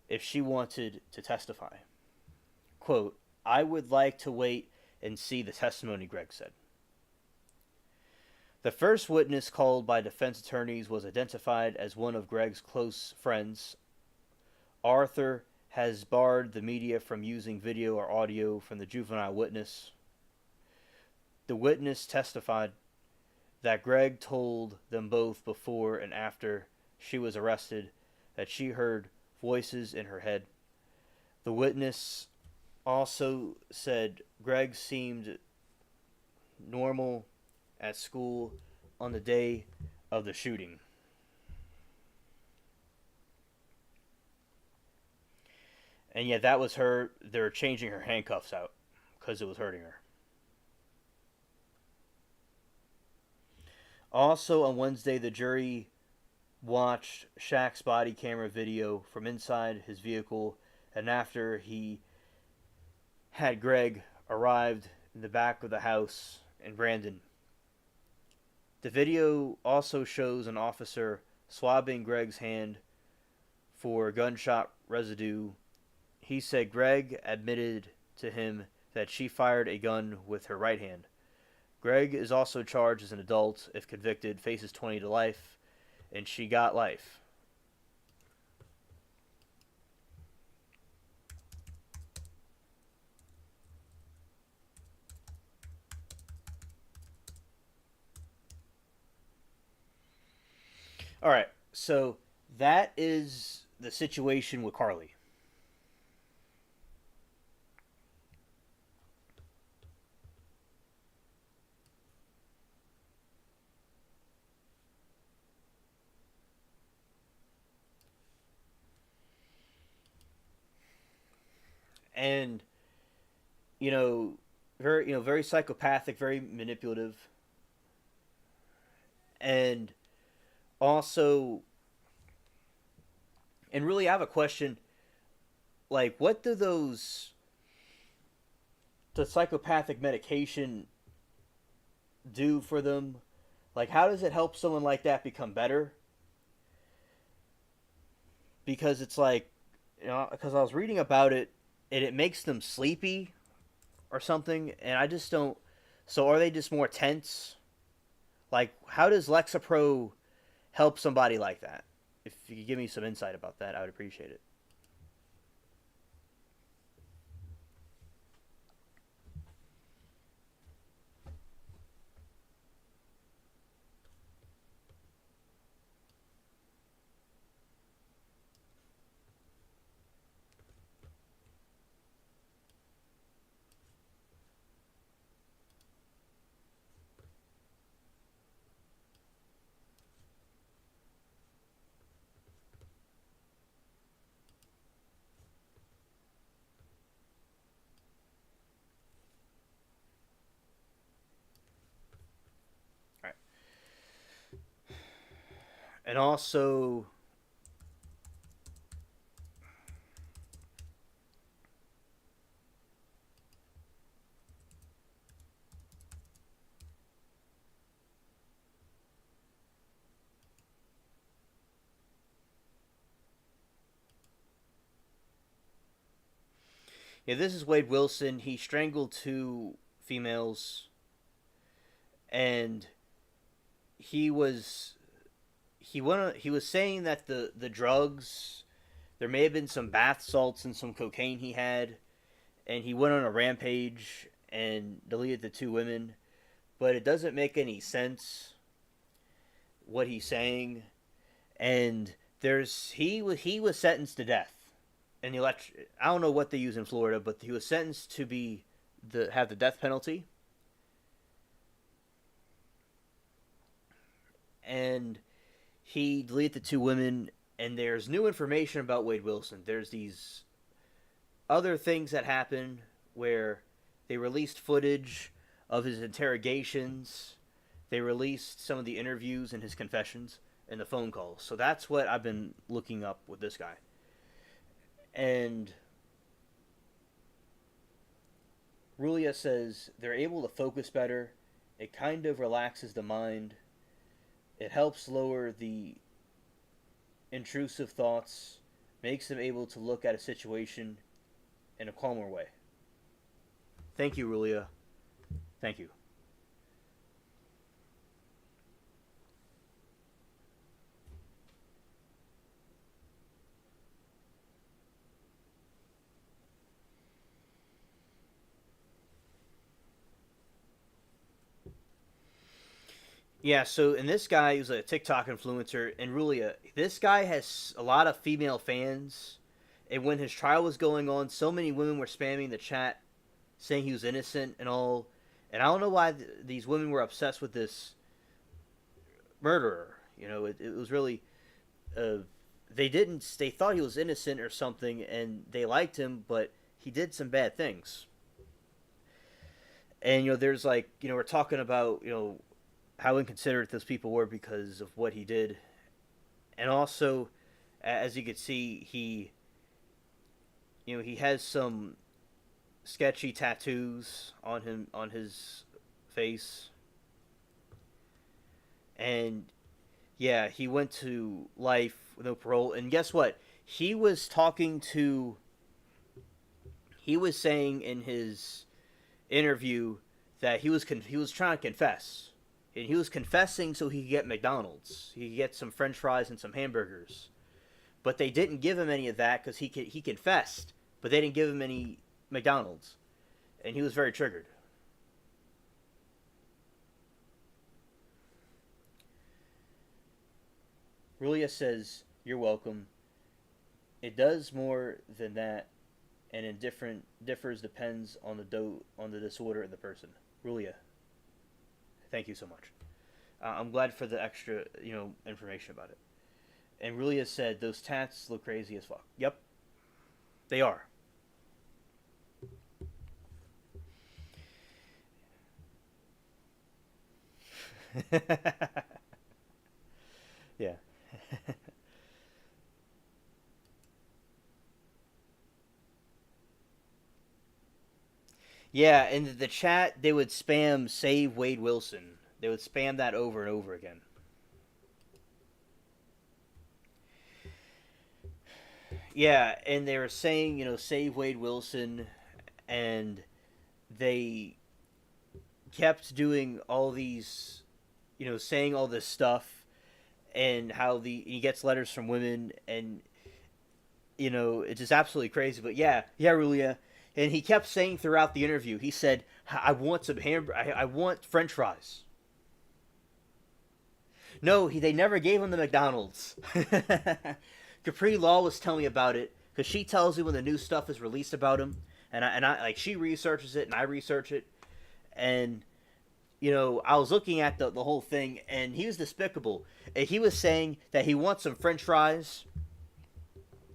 if she wanted to testify. Quote, "I would like to wait and see the testimony," Greg said. The first witness called by defense attorneys was identified as one of Greg's close friends. Arthur has barred the media from using video or audio from the juvenile witness. The witness testified that Greg told them both before and after she was arrested that she heard voices in her head. The witness also said Greg seemed normal at school on the day of the shooting. And yet that was her. They were changing her handcuffs out because it was hurting her. Also on Wednesday, the jury watched Shaq's body camera video from inside his vehicle, and after he had Greg arrived in the back of the house in Brandon. The video also shows an officer swabbing Greg's hand for gunshot residue. He said Greg admitted to him that she fired a gun with her right hand. Greg is also charged as an adult. If convicted, faces 20 to life, and she got life. All right, so that is the situation with Carly. And you know, very psychopathic, very manipulative, and also, and really, I have a question. Like, what do the psychopathic medication do for them? Like, how does it help someone like that become better? Because it's like, because I was reading about it, and it makes them sleepy or something, and I just don't. So, are they just more tense? Like, how does Lexapro help somebody like that? If you could give me some insight about that, I would appreciate it. All right. And also, yeah, this is Wade Wilson. He strangled two females, and he was he was saying that the drugs, there may have been some bath salts and some cocaine he had, and he went on a rampage and deleted the two women. But it doesn't make any sense what he's saying. And he was sentenced to death. And I don't know what they use in Florida, but he was sentenced to be have the death penalty. And he deleted the two women, And there's new information about Wade Wilson. There's these other things that happen where they released footage of his interrogations. They released some of the interviews and his confessions and the phone calls. So that's what I've been looking up with this guy. And Rulia says they're able to focus better. It kind of relaxes the mind. It helps lower the intrusive thoughts, makes them able to look at a situation in a calmer way. Thank you, Rulia. Thank you. Yeah, so and this guy who's a TikTok influencer, and really, this guy has a lot of female fans. And when his trial was going on, so many women were spamming the chat, saying he was innocent and all. And I don't know why these women were obsessed with this murderer. You know, it was really, uh, they didn't, they thought he was innocent or something, and they liked him, but he did some bad things. And there's like, we're talking about how inconsiderate those people were because of what he did. And also, as you could see, he has some sketchy tattoos on his face. And yeah, he went to life with no parole. And guess what? He was saying in his interview that he was trying to confess, and he was confessing so he could get McDonald's. He could get some French fries and some hamburgers, but they didn't give him any of that because he confessed, but they didn't give him any McDonald's, and he was very triggered. Rulia says, "You're welcome. It does more than that, and in differs depends on the disorder of the person." Rulia, thank you so much. I'm glad for the extra information about it. And Rulia said those tats look crazy as fuck. Yep, they are. Yeah. Yeah, in the chat they would spam "Save Wade Wilson." They would spam that over and over again. Yeah, and they were saying, "Save Wade Wilson," and they kept doing all these, saying all this stuff, and how he gets letters from women, and it's just absolutely crazy. But yeah, yeah, Rulia, and he kept saying throughout the interview, he said, "I want some I want French fries." No, they never gave him the McDonald's. Capri Law was telling me about it because she tells me when the new stuff is released about him, and I like she researches it and I research it, and I was looking at the whole thing, and he was despicable. And he was saying that he wants some French fries,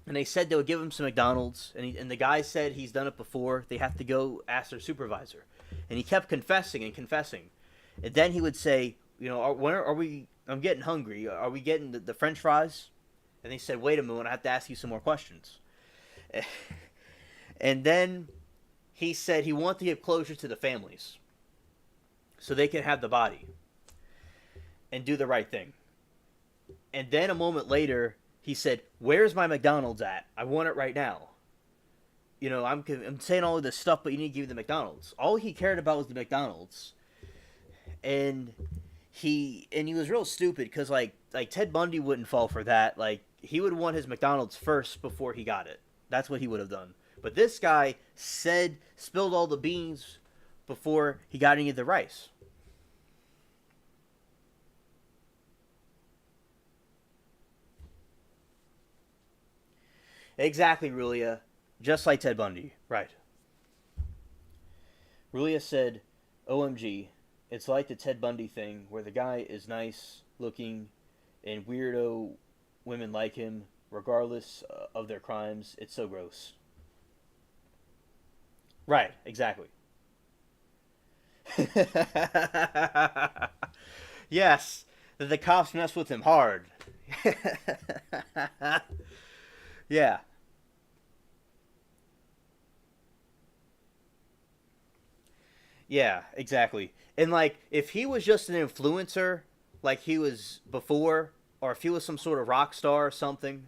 and they said they would give him some McDonald's, and the guy said he's done it before. They have to go ask their supervisor, and he kept confessing and confessing, and then he would say, when are we? I'm getting hungry. Are we getting the French fries? And they said, wait a minute, I have to ask you some more questions. And then he said he wanted to give closure to the families so they can have the body and do the right thing. And then a moment later, he said, "Where's my McDonald's at? I want it right now." I'm saying all of this stuff, but you need to give me the McDonald's. All he cared about was the McDonald's, and he was real stupid because like Ted Bundy wouldn't fall for that. Like he would want his McDonald's first before he got it. That's what he would have done. But this guy spilled all the beans before he got any of the rice. Exactly, Rulia. Just like Ted Bundy. Right. Rulia said, "OMG, it's like the Ted Bundy thing where the guy is nice looking and weirdo women like him, regardless of their crimes. It's so gross. Right, exactly. Yes, the cops mess with him hard. Yeah, yeah, exactly. And like, if he was just an influencer, like he was before, or if he was some sort of rock star or something,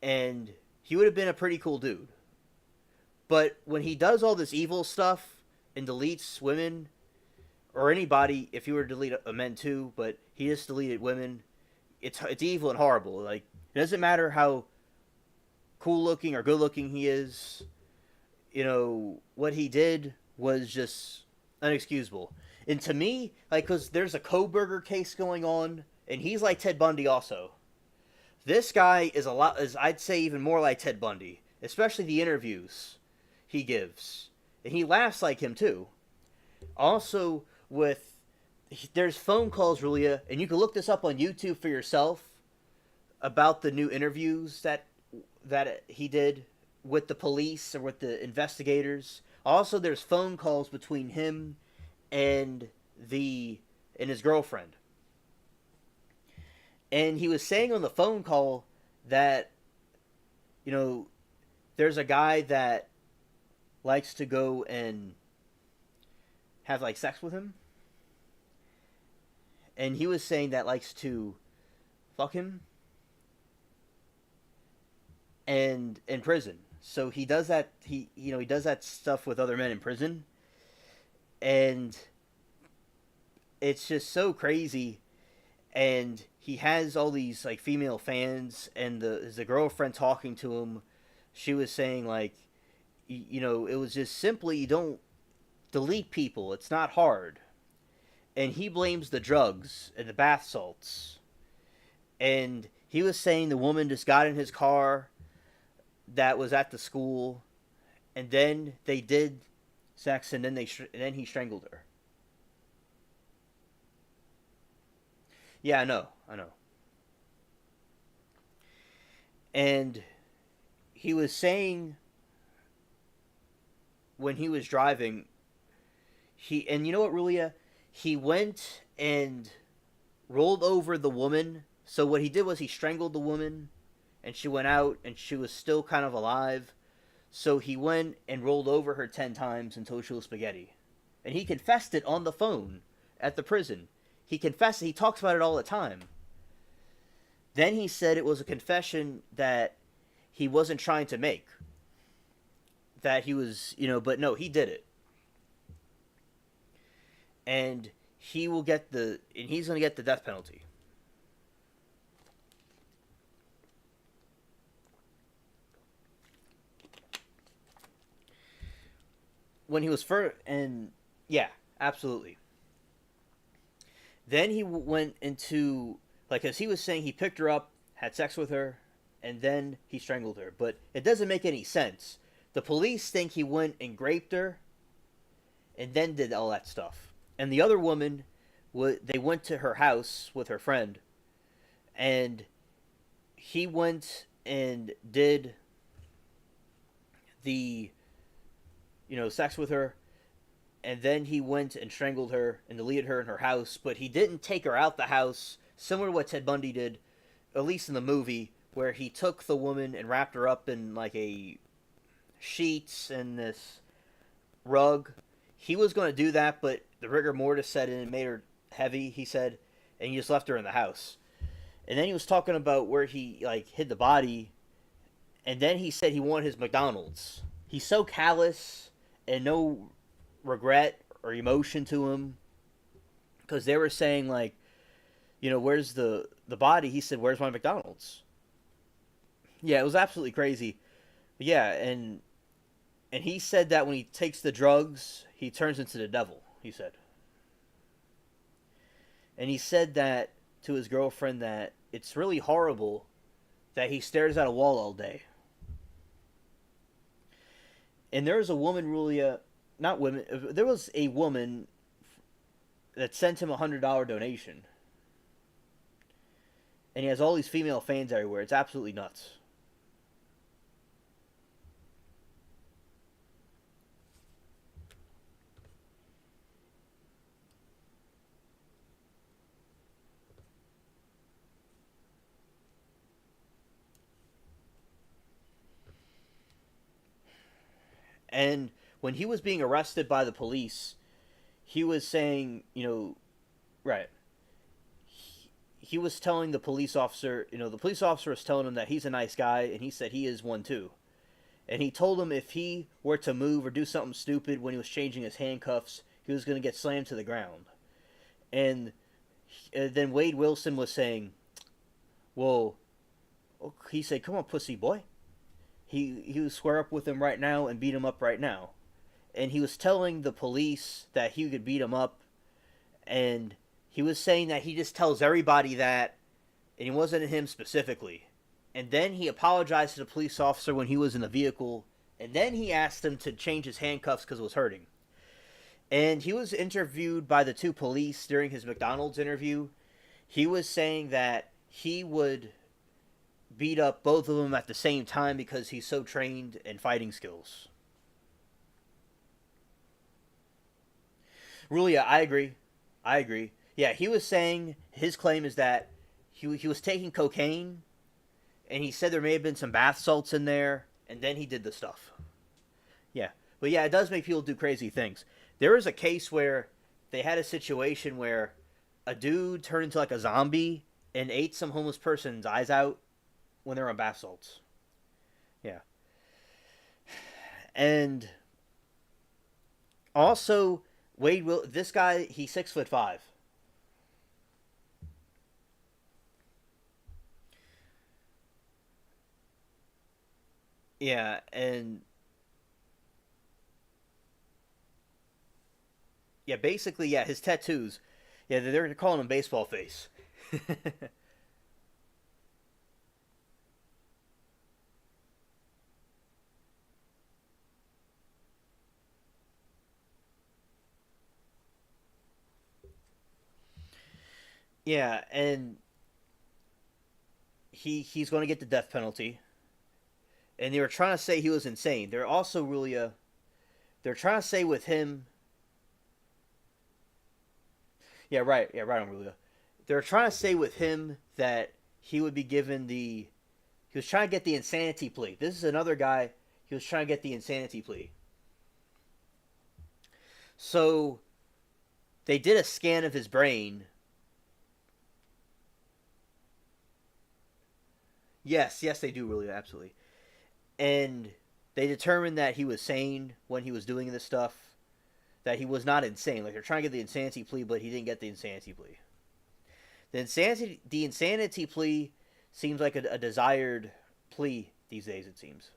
and he would have been a pretty cool dude. But when he does all this evil stuff and deletes women or anybody, if he were to delete men too, but he just deleted women, it's evil and horrible. Like, it doesn't matter how cool looking or good looking he is. What he did was just unexcusable. And to me, like, because there's a Koberger case going on, and he's like Ted Bundy also. This guy is a lot, is I'd say even more like Ted Bundy, especially the interviews he gives, and he laughs like him too. Also, with there's phone calls, Julia, and you can look this up on YouTube for yourself about the new interviews that he did with the police or with the investigators. Also, there's phone calls between him and the and his girlfriend. And he was saying on the phone call that you know there's a guy that likes to go and have like sex with him, and he was saying that likes to fuck him and in prison. So he does that. He does that stuff with other men in prison, and it's just so crazy. And he has all these like female fans, and the girlfriend talking to him, she was saying like, it was just simply you don't delete people. It's not hard. And he blames the drugs and the bath salts. And he was saying the woman just got in his car that was at the school, and then they did sex, and then he strangled her. Yeah, I know. And he was saying when he was driving, and you know what, Rulia? He went and rolled over the woman. So what he did was he strangled the woman, and she went out, and she was still kind of alive. So he went and rolled over her 10 times until she was spaghetti. And he confessed it on the phone at the prison. He confessed it. He talks about it all the time. Then he said it was a confession that he wasn't trying to make. That he was, but no, he did it. And he's going to get the death penalty. When he was first, and yeah, absolutely. Then he went into, like, as he was saying, he picked her up, had sex with her, and then he strangled her. But it doesn't make any sense. The police think he went and raped her, and then did all that stuff. And the other woman, they went to her house with her friend, and he went and did the, sex with her, and then he went and strangled her and deleted her in her house, but he didn't take her out the house, similar to what Ted Bundy did, at least in the movie, where he took the woman and wrapped her up in like a sheets and this rug. He was going to do that, but the rigor mortis set in and made her heavy, he said, and he just left her in the house. And then he was talking about where he like hid the body, and then he said he wanted his McDonald's. He's so callous and no regret or emotion to him, because they were saying like, where's the body? He said, where's my McDonald's? Yeah, it was absolutely crazy. But yeah, and he said that when he takes the drugs, he turns into the devil, he said. And he said that to his girlfriend, that it's really horrible that he stares at a wall all day. And there was a woman, Rulia, not women, there was a woman that sent him $100 donation. and he has all these female fans everywhere. It's absolutely nuts. And when he was being arrested by the police, he was saying, right. He was telling the police officer, the police officer was telling him that he's a nice guy, and he said he is one too. And he told him if he were to move or do something stupid when he was changing his handcuffs, he was going to get slammed to the ground. And then Wade Wilson was saying, well, he said, come on, pussy boy. He would square up with him right now and beat him up right now. And he was telling the police that he could beat him up, and he was saying that he just tells everybody that, and it wasn't him specifically. And then he apologized to the police officer when he was in the vehicle, and then he asked him to change his handcuffs because it was hurting. And he was interviewed by the two police during his McDonald's interview. He was saying that he would beat up both of them at the same time because he's so trained in fighting skills. Really, yeah, I agree. I agree. Yeah, he was saying his claim is that he was taking cocaine, and he said there may have been some bath salts in there, and then he did the stuff. Yeah, but yeah, it does make people do crazy things. There was a case where they had a situation where a dude turned into like a zombie and ate some homeless person's eyes out when they were on bath salts. Yeah, and also Wade will this guy he's 6'5". Yeah, and yeah, basically, yeah, his tattoos. Yeah, they're calling him baseball face. Yeah, and he's going to get the death penalty. And they were trying to say he was insane. They're also really they're trying to say with him. Yeah, right on Rulia. They're trying to say with him that he would be given the. He was trying to get the insanity plea. This is another guy. He was trying to get the insanity plea. So they did a scan of his brain. Yes, yes, they do really absolutely. And they determined that he was sane when he was doing this stuff. That he was not insane. Like they're trying to get the insanity plea, but he didn't get the insanity plea. The insanity plea seems like a desired plea these days. It seems.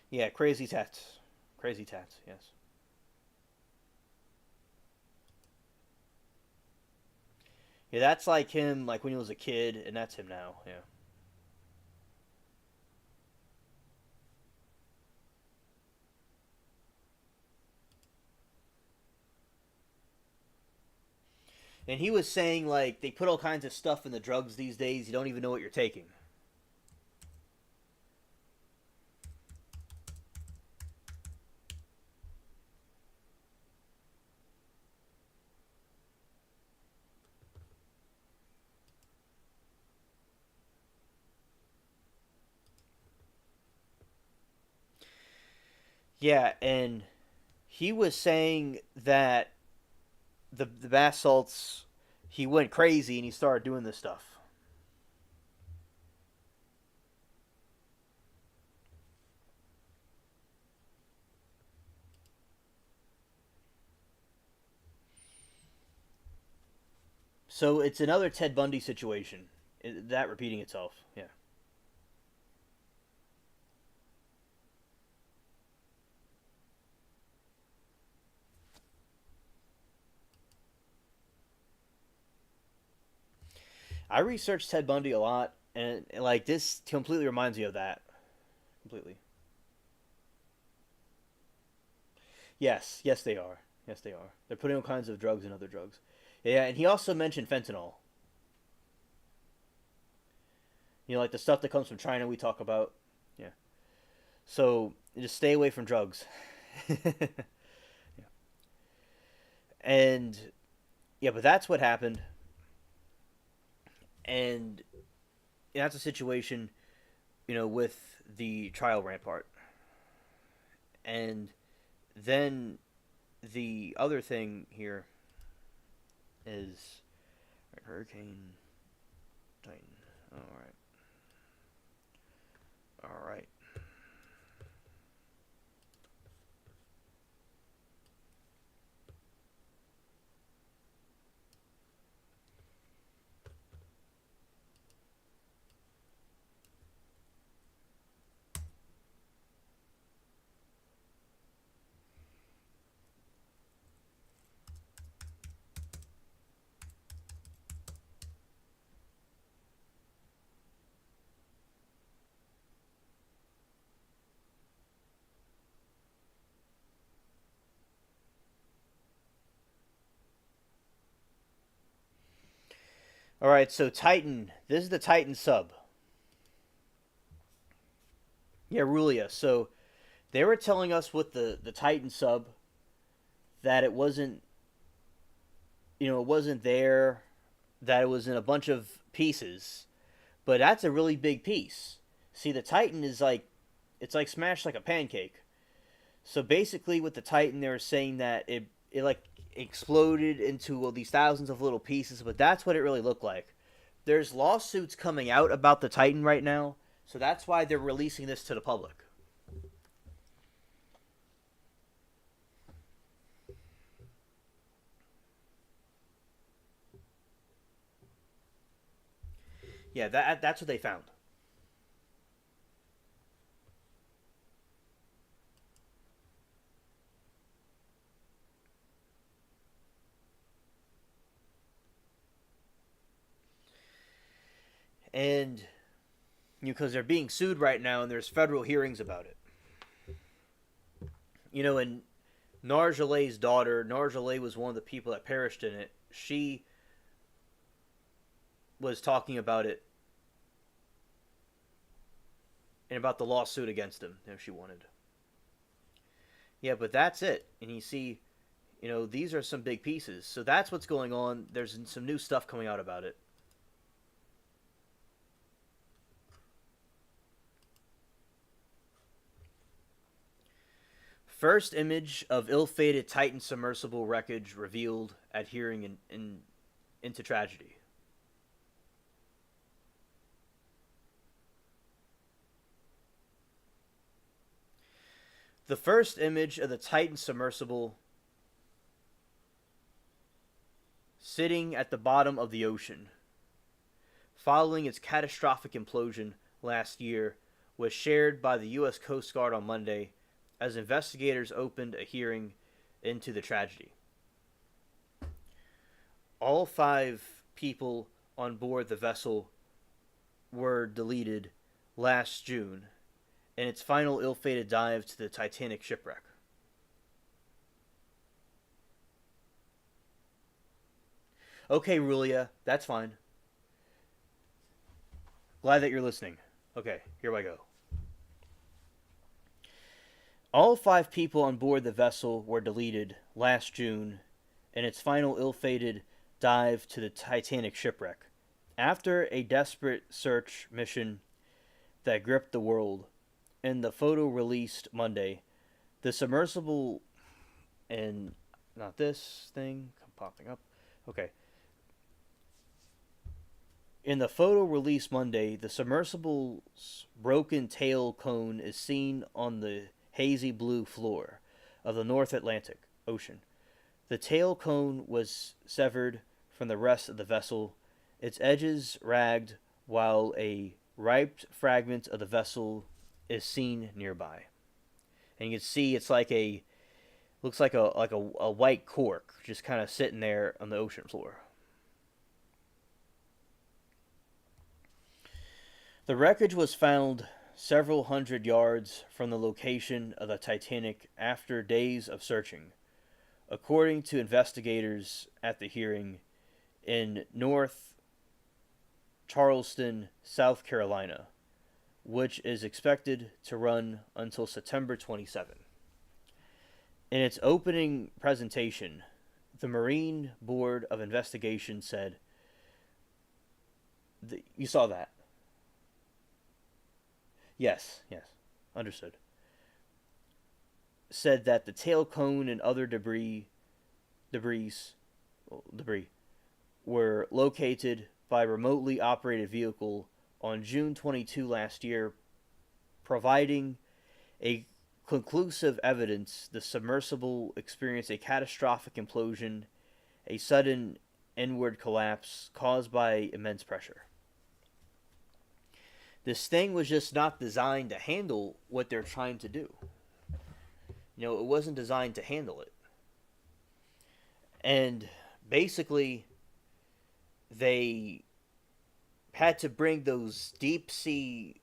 Yeah, crazy tats, crazy tats. Yes. Yeah, that's like him, like when he was a kid, and that's him now. Yeah. And he was saying like they put all kinds of stuff in the drugs these days. You don't even know what you're taking. Yeah, and he was saying that the bath salts, he went crazy and he started doing this stuff. So it's another Ted Bundy situation. That repeating itself. Yeah. I researched Ted Bundy a lot, and like this completely reminds me of that. Completely. Yes, yes they are. Yes they are. They're putting all kinds of drugs in other drugs. Yeah, and he also mentioned fentanyl. Like the stuff that comes from China we talk about. Yeah. So just stay away from drugs. Yeah. And yeah, but that's what happened, and that's a situation, with the trial rampart, and then the other thing here is Hurricane Titan. All right, all right. All right, so Titan. This is the Titan sub. Yeah, Rulia. So they were telling us with the Titan sub that it wasn't there, that it was in a bunch of pieces, but that's a really big piece. See, the Titan is like, it's like smashed like a pancake. So basically, with the Titan, they were saying that it like exploded into these thousands of little pieces, but that's what it really looked like. There's lawsuits coming out about the Titan right now, so that's why they're releasing this to the public. Yeah, that's what they found. And because they're being sued right now, and there's federal hearings about it. And Narjalay's daughter, Narjalay was one of the people that perished in it. She was talking about it and about the lawsuit against him if she wanted. Yeah, but that's it. And you see, these are some big pieces. So that's what's going on. There's some new stuff coming out about it. First image of ill-fated Titan submersible wreckage revealed at hearing into tragedy. The first image of the Titan submersible sitting at the bottom of the ocean, following its catastrophic implosion last year, was shared by the U.S. Coast Guard on Monday as investigators opened a hearing into the tragedy. All 5 people on board the vessel were deleted last June in its final ill-fated dive to the Titanic shipwreck. Okay, Rulia, that's fine. Glad that you're listening. Okay, here I go. All 5 people on board the vessel were deleted last June in its final ill-fated dive to the Titanic shipwreck, after a desperate search mission that gripped the world. In the photo released Monday, the submersible, and not this thing popping up. Okay. In the photo released Monday, the submersible's broken tail cone is seen on the hazy blue floor of the North Atlantic Ocean. The tail cone was severed from the rest of the vessel, its edges ragged, while a ripped fragment of the vessel is seen nearby. And you can see it's like looks like a white cork just kind of sitting there on the ocean floor. The wreckage was found several hundred yards from the location of the Titanic after days of searching, according to investigators at the hearing in North Charleston, South Carolina, which is expected to run until September 27. In its opening presentation, the Marine Board of Investigation said, you saw that? Yes, yes, understood. Said that the tail cone and other debris, debris were located by a remotely operated vehicle on June 22 last year, providing a conclusive evidence the submersible experienced a catastrophic implosion, a sudden inward collapse caused by immense pressure. This thing was just not designed to handle what they're trying to do. It wasn't designed to handle it. And basically, they had to bring those deep sea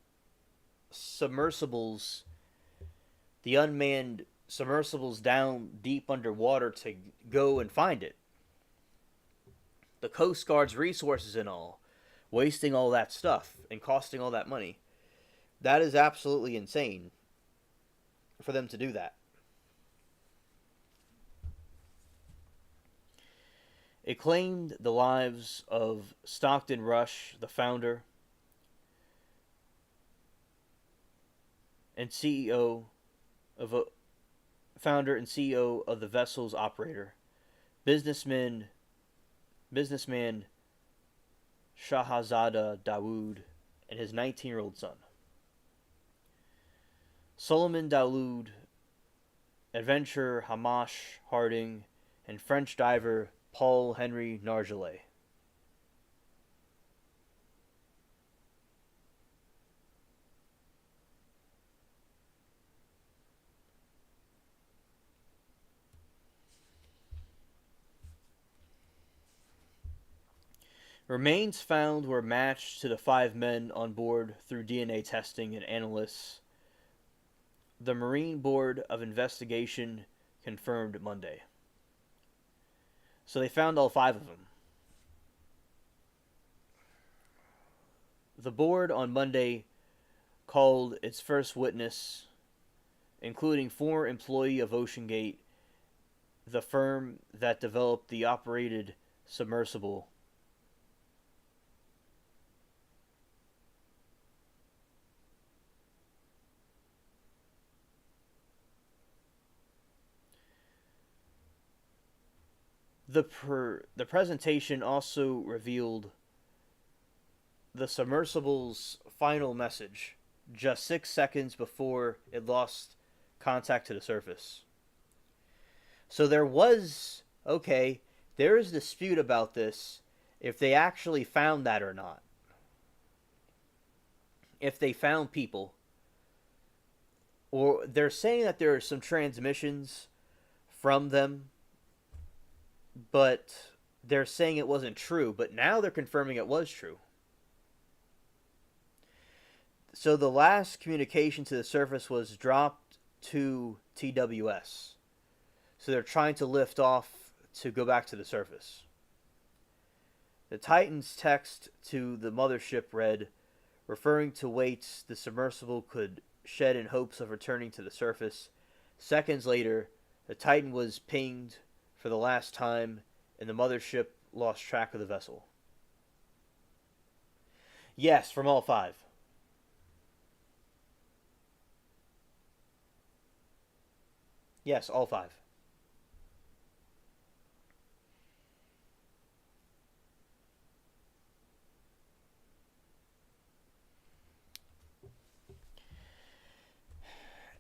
submersibles, the unmanned submersibles, down deep underwater to go and find it. The Coast Guard's resources and all, wasting all that stuff and costing all that money. That is absolutely insane for them to do that. It claimed the lives of Stockton Rush, the founder and CEO of the vessel's operator, businessman Shahzada Dawood, and his 19-year-old son. Solomon Dawood, adventurer Hamash Harding, and French diver Paul Henry Nargeolet. Remains found were matched to the 5 men on board through DNA testing and analysis. The Marine Board of Investigation confirmed Monday. So they found all 5 of them. The board on Monday called its first witness, including former employee of OceanGate, the firm that developed the operated submersible. The presentation also revealed the submersible's final message just 6 seconds before it lost contact to the surface. So there is dispute about this, if they actually found that or not. If they found people. Or they're saying that there are some transmissions from them, but they're saying it wasn't true. But now they're confirming it was true. So the last communication to the surface was dropped to TWS. So they're trying to lift off to go back to the surface. The Titan's text to the mothership read, referring to weights the submersible could shed in hopes of returning to the surface. Seconds later, the Titan was pinged for the last time, and the mothership lost track of the vessel. Yes, from all 5. Yes, all 5.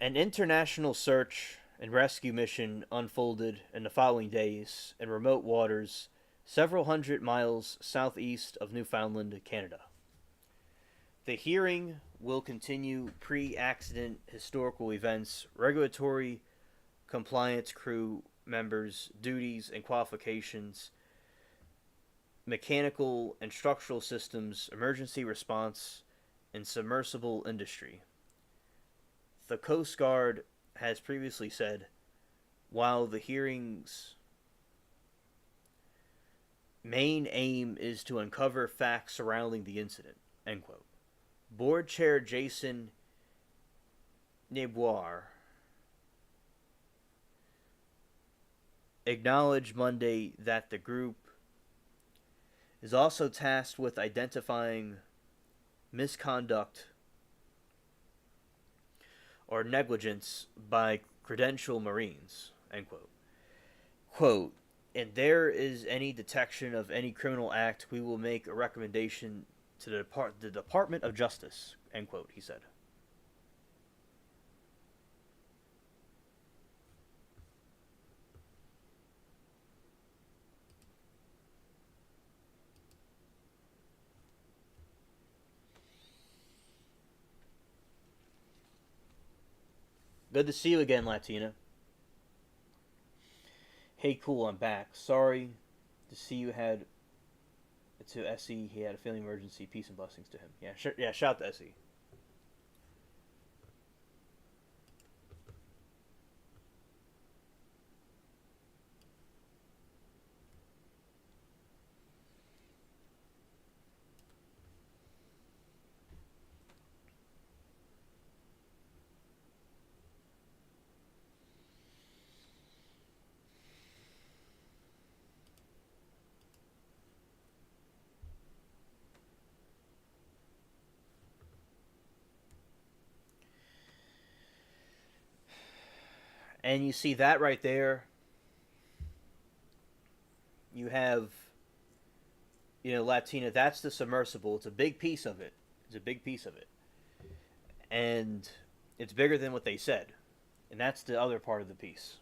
An international search and rescue mission unfolded in the following days in remote waters several hundred miles southeast of Newfoundland, Canada. The hearing will continue pre-accident historical events, regulatory compliance crew members' duties and qualifications, mechanical and structural systems, emergency response, and submersible industry. The Coast Guard has previously said, while the hearing's main aim is to uncover facts surrounding the incident, end quote. Board Chair Jason Neboir acknowledged Monday that the group is also tasked with identifying misconduct or negligence by credential Marines, end quote. Quote, and there is any detection of any criminal act, we will make a recommendation to the Department of Justice, end quote, he said. Good to see you again, Latina. Hey, cool, I'm back. Sorry to see you had to SE. He had a family emergency. Peace and blessings to him. Yeah, sure. Yeah, shout to SE. And you see that right there. You have, Latina. That's the submersible. It's a big piece of it. It's a big piece of it, and it's bigger than what they said. And that's the other part of the piece.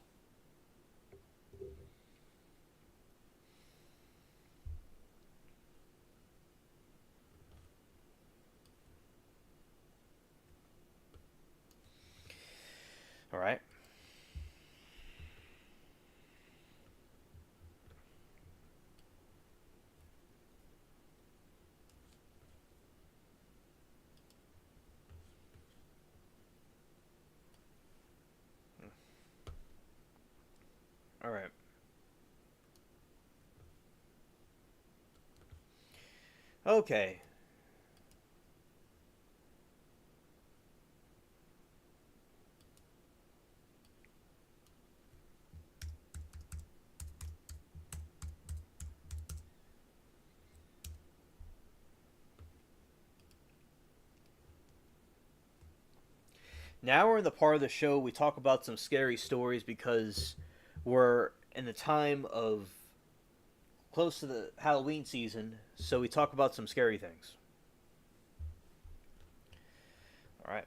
All right. All right. Okay. Now we're in the part of the show we talk about some scary stories because we're in the time of close to the Halloween season, so we talk about some scary things. All right.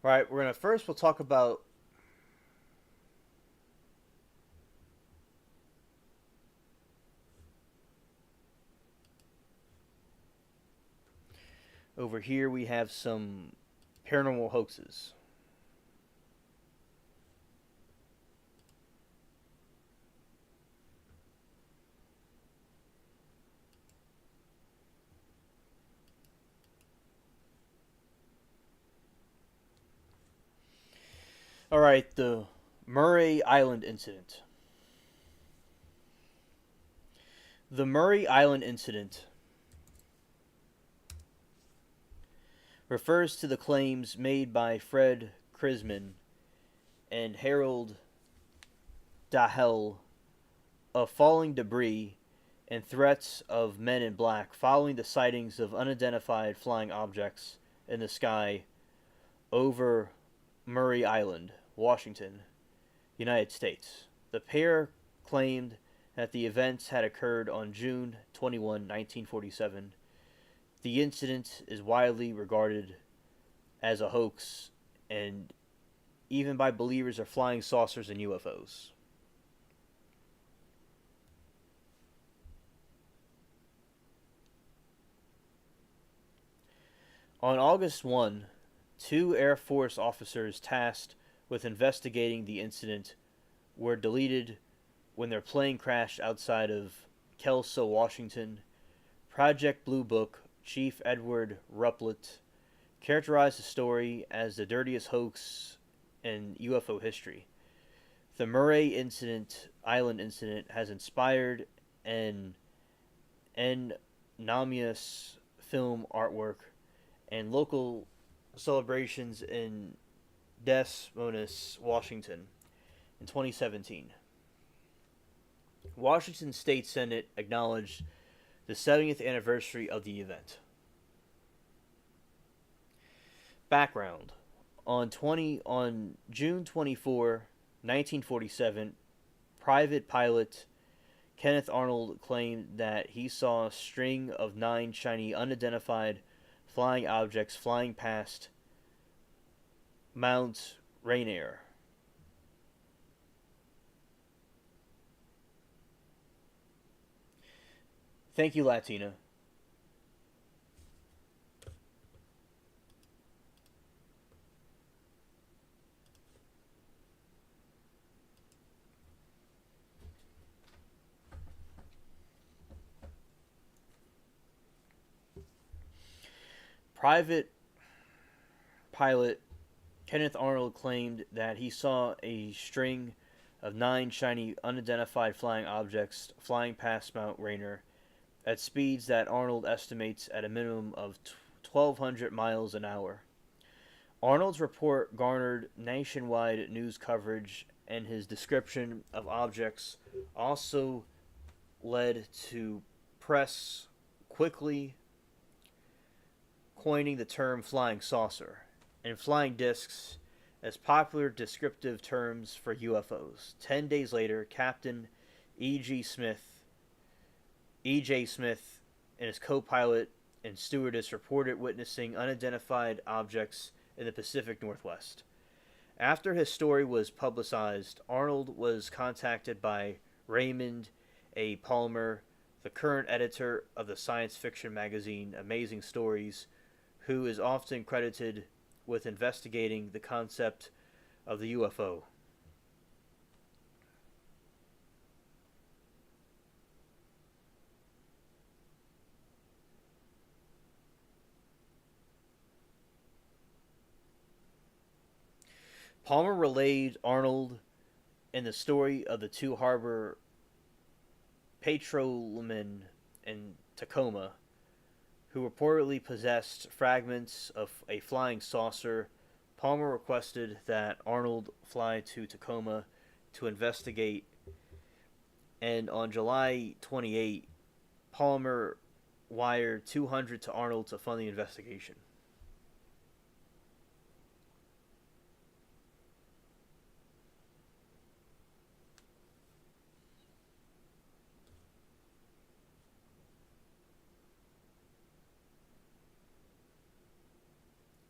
All right, we'll talk about over here we have some paranormal hoaxes. All right, the Murray Island incident. The Murray Island incident refers to the claims made by Fred Krisman and Harold Dahel of falling debris and threats of men in black following the sightings of unidentified flying objects in the sky over Murray Island, Washington, United States. The pair claimed that the events had occurred on June 21, 1947. The incident is widely regarded as a hoax and even by believers of flying saucers and UFOs. On August 1, 2 Air Force officers tasked with investigating the incident were deleted when their plane crashed outside of Kelso, Washington. Project Blue Book Chief Edward Ruppelt characterized the story as the dirtiest hoax in UFO history. The Island incident has inspired an anonymous film artwork and local celebrations in Des Moines, Washington in 2017. Washington State Senate acknowledged the 70th anniversary of the event. Background: on June 24, 1947, private pilot Kenneth Arnold claimed that he saw a string of 9 shiny unidentified flying objects flying past Mount Rainier. Thank you, Latina. Private pilot Kenneth Arnold claimed that he saw a string of 9 shiny unidentified flying objects flying past Mount Rainier at speeds that Arnold estimates at a minimum of 1,200 miles an hour. Arnold's report garnered nationwide news coverage, and his description of objects also led to press quickly coining the term flying saucer and flying discs as popular descriptive terms for UFOs. 10 days later, Captain E.J. Smith and his co-pilot and stewardess reported witnessing unidentified objects in the Pacific Northwest. After his story was publicized, Arnold was contacted by Raymond A. Palmer, the current editor of the science fiction magazine Amazing Stories, who is often credited with investigating the concept of the UFO. Palmer relayed Arnold in the story of the 2 harbor patrolmen in Tacoma who reportedly possessed fragments of a flying saucer. Palmer requested that Arnold fly to Tacoma to investigate, and on July 28, Palmer wired 200 to Arnold to fund the investigation.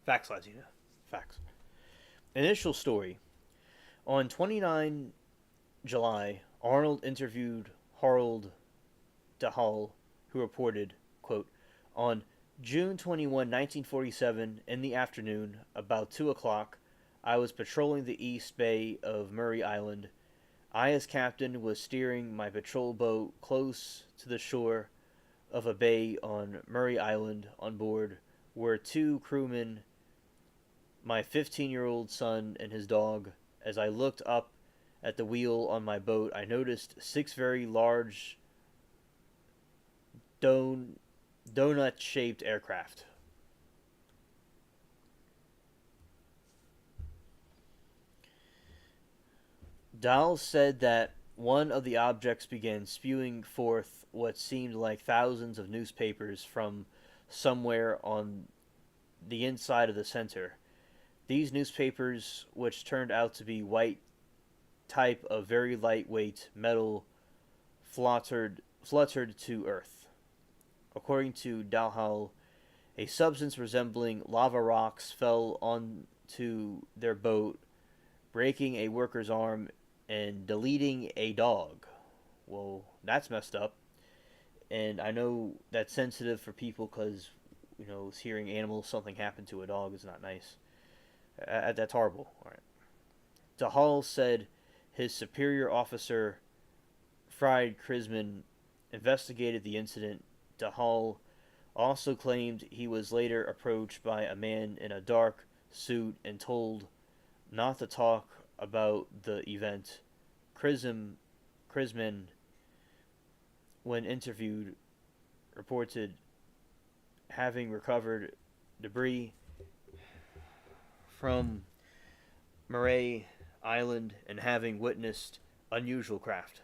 Facts, Latina. Facts. Initial story. On 29 July, Arnold interviewed Harold DeHaul, who reported, quote, on June 21, 1947, in the afternoon, about 2 o'clock, I was patrolling the east bay of Murray Island. I, as captain, was steering my patrol boat close to the shore of a bay on Murray Island. On board were 2 crewmen, my 15-year-old son and his dog. As I looked up at the wheel on my boat, I noticed 6 very large donut-shaped aircraft. Dahl said that one of the objects began spewing forth what seemed like thousands of newspapers from somewhere on the inside of the center. These newspapers, which turned out to be white type of very lightweight metal, fluttered to earth. According to Dalhall, a substance resembling lava rocks fell onto their boat, breaking a worker's arm and deleting a dog. Well, that's messed up. And I know that's sensitive for people because, hearing animals, something happened to a dog is not nice. That's horrible. All right. DeHall said his superior officer, Fried Krisman, investigated the incident. DeHall also claimed he was later approached by a man in a dark suit and told not to talk about the event. Krisman, when interviewed, reported having recovered debris from Murray Island and having witnessed unusual craft.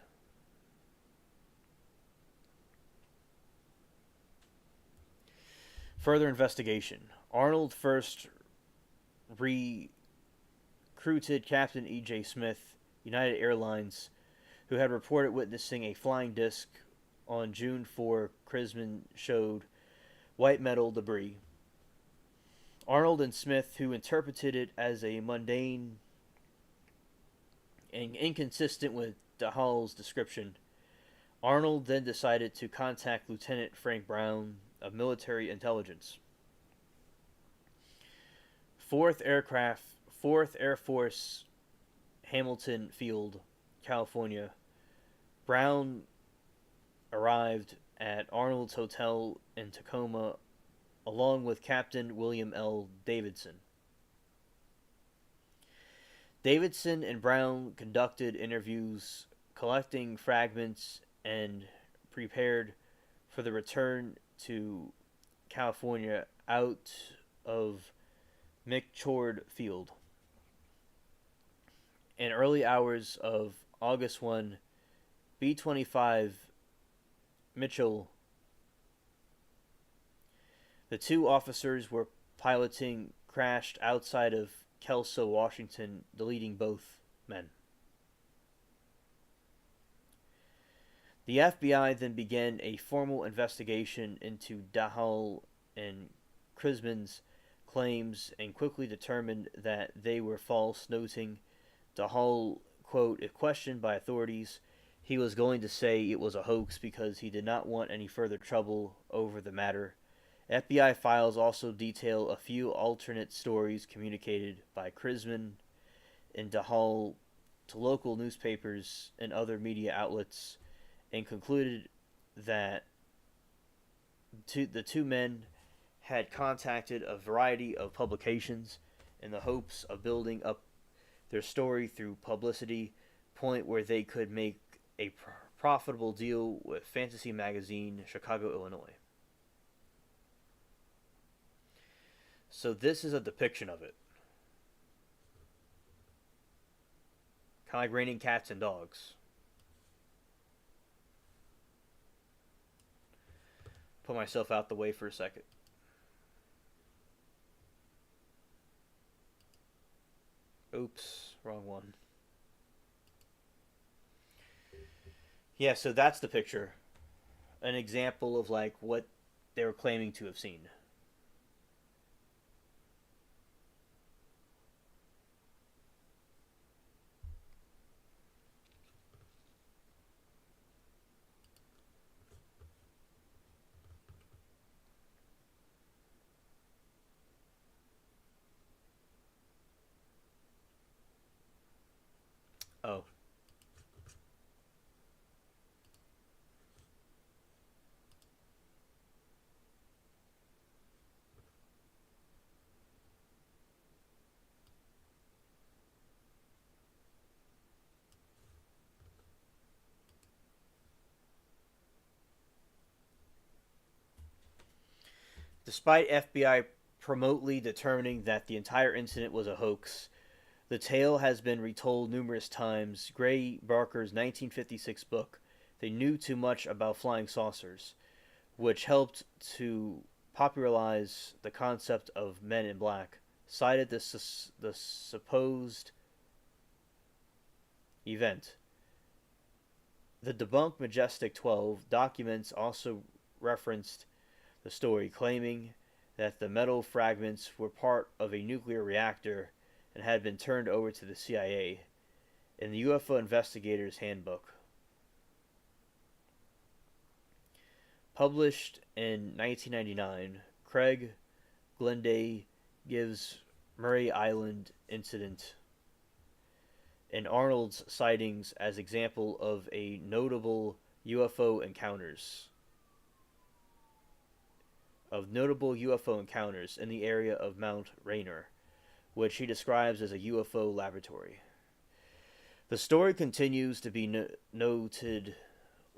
Further investigation. Arnold first recruited Captain E.J. Smith, United Airlines, who had reported witnessing a flying disc on June 4. Krisman showed white metal debris. Arnold and Smith, who interpreted it as a mundane and inconsistent with DeHall's description. Arnold then decided to contact Lieutenant Frank Brown of military intelligence. 4th Air Force, Hamilton Field, California. Brown arrived at Arnold's hotel in Tacoma along with Captain William L. Davidson. Davidson and Brown conducted interviews, collecting fragments, and prepared for the return to California out of McChord Field. In early hours of August 1, B-25 Mitchell, the two officers were piloting, crashed outside of Kelso, Washington, deleting both men. The FBI then began a formal investigation into Dahal and Krisman's claims and quickly determined that they were false, noting Dahal, quote, if questioned by authorities, he was going to say it was a hoax because he did not want any further trouble over the matter. FBI files also detail a few alternate stories communicated by Krisman and Dahal to local newspapers and other media outlets, and concluded that the two men had contacted a variety of publications in the hopes of building up their story through publicity, point where they could make a profitable deal with Fantasy Magazine, Chicago, Illinois. So this is a depiction of it. Kind of like Raining Cats and Dogs. Put myself out the way for a second. Oops, wrong one. Yeah, so that's the picture. An example of like what they were claiming to have seen. Oh. Despite FBI promotely determining that the entire incident was a hoax, The tale has been retold numerous times. Gray Barker's 1956 book, They Knew Too Much About Flying Saucers, which helped to popularize the concept of Men in Black, cited the supposed event. The debunked Majestic 12 documents also referenced the story, claiming that the metal fragments were part of a nuclear reactor and had been turned over to the CIA in the UFO Investigator's Handbook. Published in 1999, Craig Glenday gives Murray Island incident and Arnold's sightings as example of a notable UFO encounters in the area of Mount Rainier, which he describes as a UFO laboratory. The story continues to be noted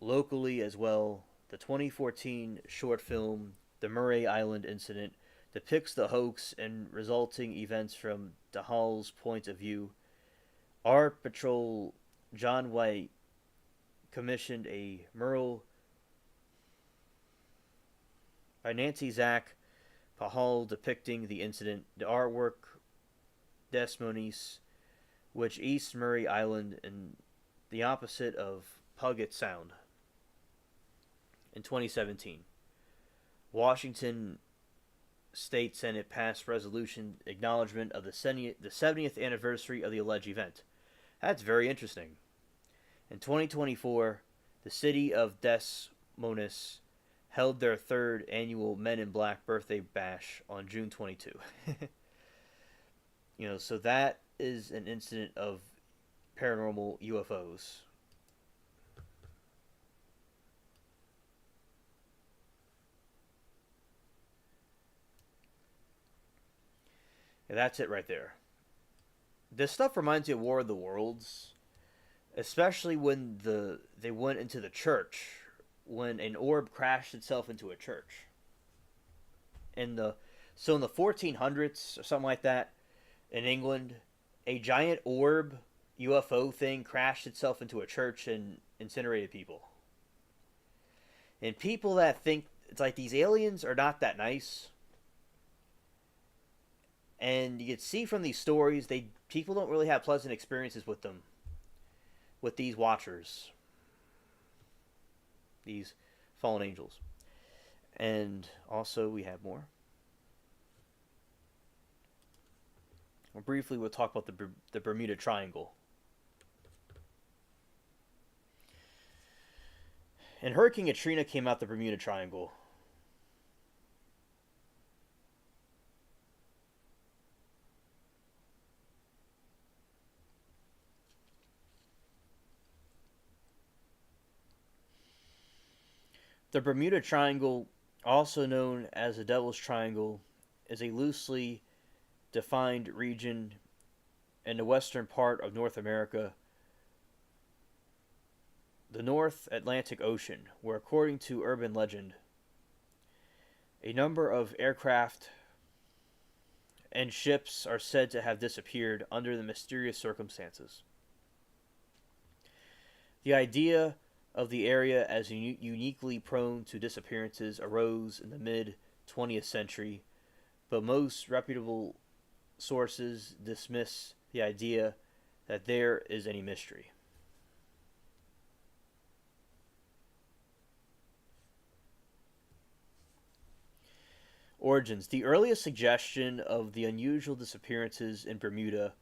locally as well. The 2014 short film, The Murray Island Incident, depicts the hoax and resulting events from DeHaal's point of view. Art Patrol John White commissioned a mural by Nancy Zach Pahal depicting the incident. The artwork Des Moines, which East Murray Island and the opposite of Puget Sound. In 2017, Washington State Senate passed resolution acknowledgement of the 70th anniversary of the alleged event. That's very interesting. In 2024, the city of Des Moines held their third annual Men in Black birthday bash on June 22. So that is an incident of paranormal UFOs. And that's it right there. This stuff reminds me of War of the Worlds, especially when they went into the church, when an orb crashed itself into a church. In the 1400s or something like that, in England, a giant orb UFO thing crashed itself into a church and incinerated people. And people that think it's like these aliens are not that nice. And you can see from these stories, people don't really have pleasant experiences with them, with these watchers, these fallen angels. And also, we have more. Briefly, we'll talk about the Bermuda Triangle. And Hurricane Katrina came out the Bermuda Triangle. The Bermuda Triangle, also known as the Devil's Triangle, is a loosely defined region in the western part of North America, the North Atlantic Ocean, where, according to urban legend, a number of aircraft and ships are said to have disappeared under the mysterious circumstances. The idea of the area as uniquely prone to disappearances arose in the mid-20th century, but most reputable sources dismiss the idea that there is any mystery. Origins. The earliest suggestion of the unusual disappearances in Bermuda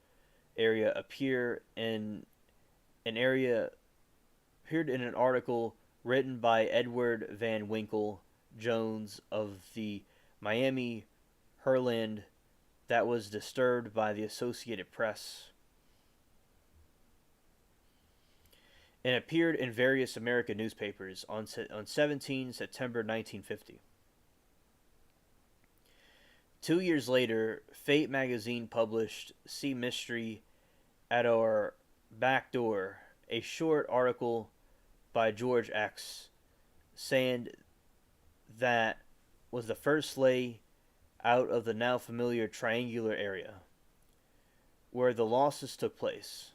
area appeared in an article written by Edward Van Winkle Jones of the Miami Herald that was disturbed by the Associated Press and appeared in various American newspapers on 17 September 1950. 2 years later, Fate magazine published "See Mystery at Our Back Door," a short article by George X, saying that was the first sleigh out of the now familiar triangular area. where the losses took place.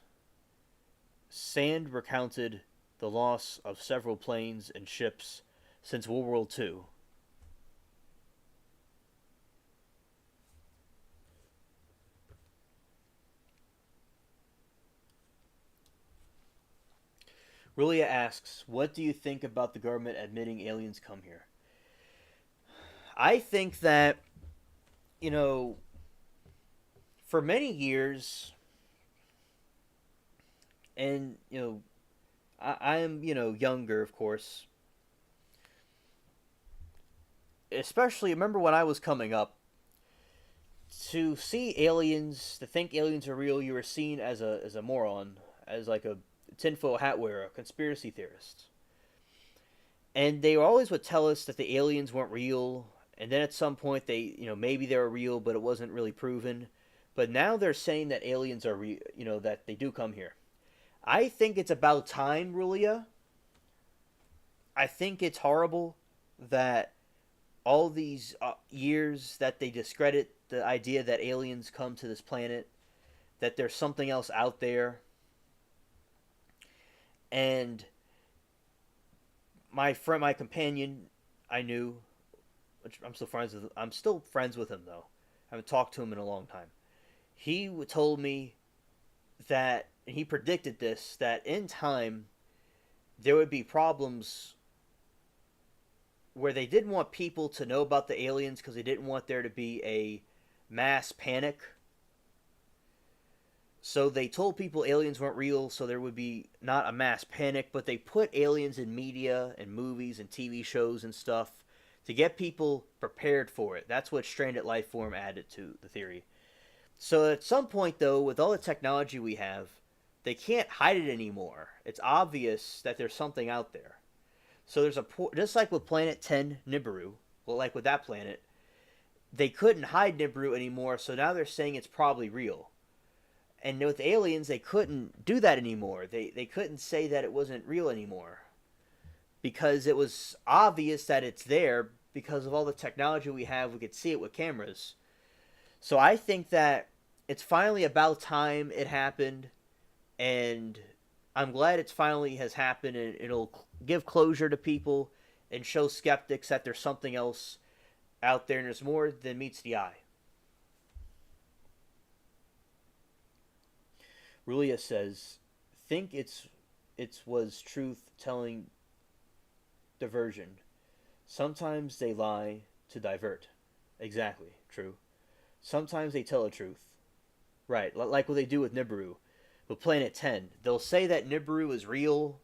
Sand recounted the loss of several planes and ships since World War II. Rulia asks, what do you think about the government admitting aliens come here? I think that, you know, for many years, and, I am, younger, of course, especially, remember when I was coming up, to see aliens, to think aliens are real, you were seen as a moron, as like a tinfoil hat wearer, a conspiracy theorist. And they always would tell us that the aliens weren't real, and then at some point they, maybe they were real, but it wasn't really proven. But now they're saying that aliens are real, that they do come here. I think it's about time, Rulia. I think it's horrible that all these years that they discredit the idea that aliens come to this planet, that there's something else out there. And my companion, I knew, which I'm still friends with him though. I haven't talked to him in a long time. He told me that, and he predicted this, that in time there would be problems where they didn't want people to know about the aliens because they didn't want there to be a mass panic. So they told people aliens weren't real, so there would be not a mass panic, but they put aliens in media and movies and TV shows and stuff to get people prepared for it. That's what stranded life form added to the theory. So at some point, though, with all the technology we have, they can't hide it anymore. It's obvious that there's something out there. So there's just like with Planet 10 Nibiru, well, like with that planet, they couldn't hide Nibiru anymore, so now they're saying it's probably real. And with aliens, they couldn't do that anymore. They couldn't say that it wasn't real anymore because it was obvious that it's there because of all the technology we have. We could see it with cameras. So I think that it's finally about time it happened, and I'm glad it's finally has happened, and it'll give closure to people and show skeptics that there's something else out there and there's more than meets the eye. Rulia says, think it was truth telling diversion. Sometimes they lie to divert. Exactly, true. Sometimes they tell the truth. Right, like what they do with Nibiru. With Planet 10, they'll say that Nibiru is real,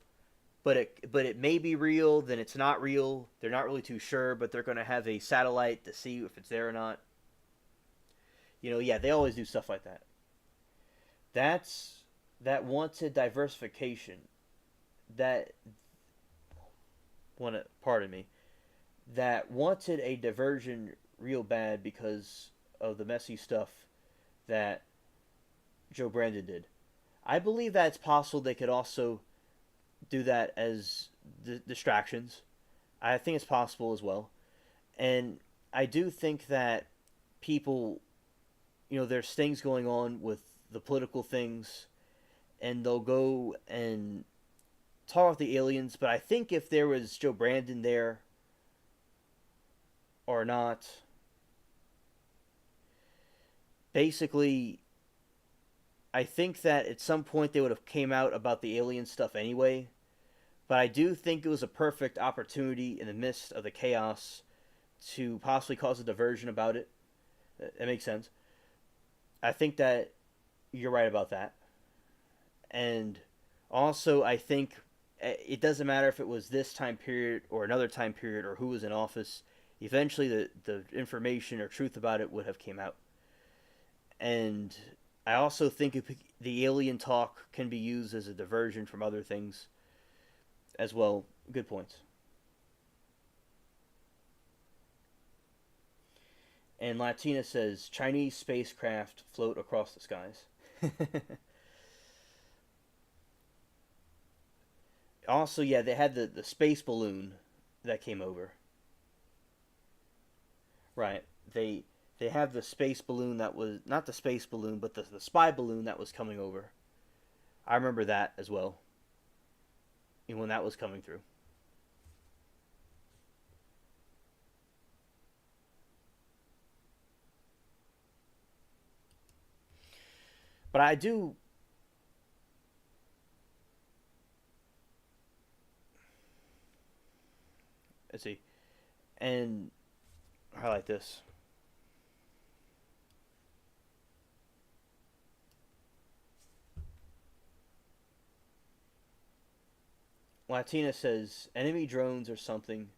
but it may be real, then it's not real. They're not really too sure, but they're going to have a satellite to see if it's there or not. Yeah, they always do stuff like that. That wanted diversification. That pardon me. That wanted a diversion real bad because of the messy stuff that Joe Brandon did. I believe that it's possible they could also do that as distractions. I think it's possible as well. And I do think that people, there's things going on with the political things, and they'll go and talk about the aliens. But I think if there was Joe Brandon there or not, basically, I think that at some point they would have came out about the alien stuff anyway. But I do think it was a perfect opportunity in the midst of the chaos to possibly cause a diversion about it. That makes sense. I think that you're right about that. And also, I think it doesn't matter if it was this time period or another time period or who was in office. Eventually, the information or truth about it would have came out. And I also think the alien talk can be used as a diversion from other things as well. Good points. And Latina says Chinese spacecraft float across the skies. Also, yeah, they had the space balloon that came over. Right. They they have the space balloon that was not the space balloon, but the spy balloon that was coming over. I remember that as well. When that was coming through. But I do. Let's see, and highlight this. Latina says enemy drones or something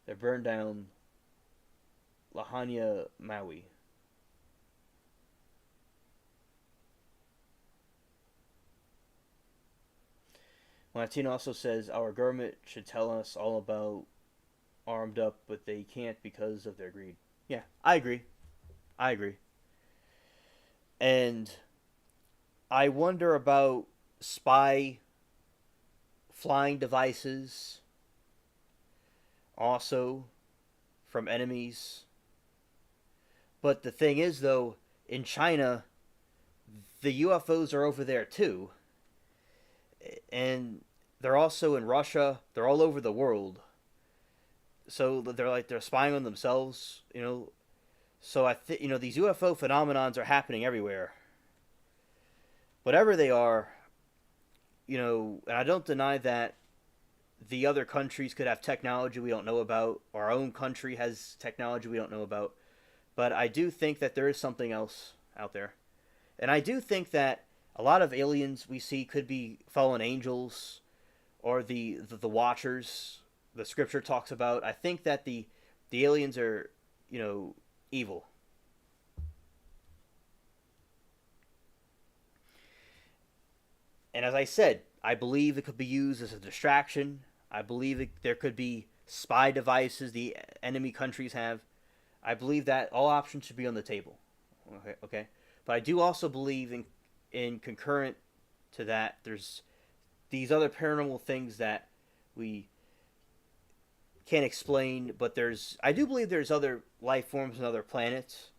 that burned down Lahania, Maui. Latina also says our government should tell us all about armed up, but they can't because of their greed. Yeah, I agree. I agree. And I wonder about spy flying devices also from enemies. But the thing is, though, in China, the UFOs are over there too. And they're also in Russia. They're all over the world. So they're spying on themselves, So these UFO phenomenons are happening everywhere. Whatever they are, and I don't deny that the other countries could have technology we don't know about. Our own country has technology we don't know about. But I do think that there is something else out there. And I do think that a lot of aliens we see could be fallen angels or the watchers the scripture talks about. I think that the aliens are, evil. And as I said, I believe it could be used as a distraction. I believe there could be spy devices the enemy countries have. I believe that all options should be on the table. Okay. But I do also believe in concurrent to that, there's these other paranormal things that we can't explain, but I do believe there's other life forms and other planets,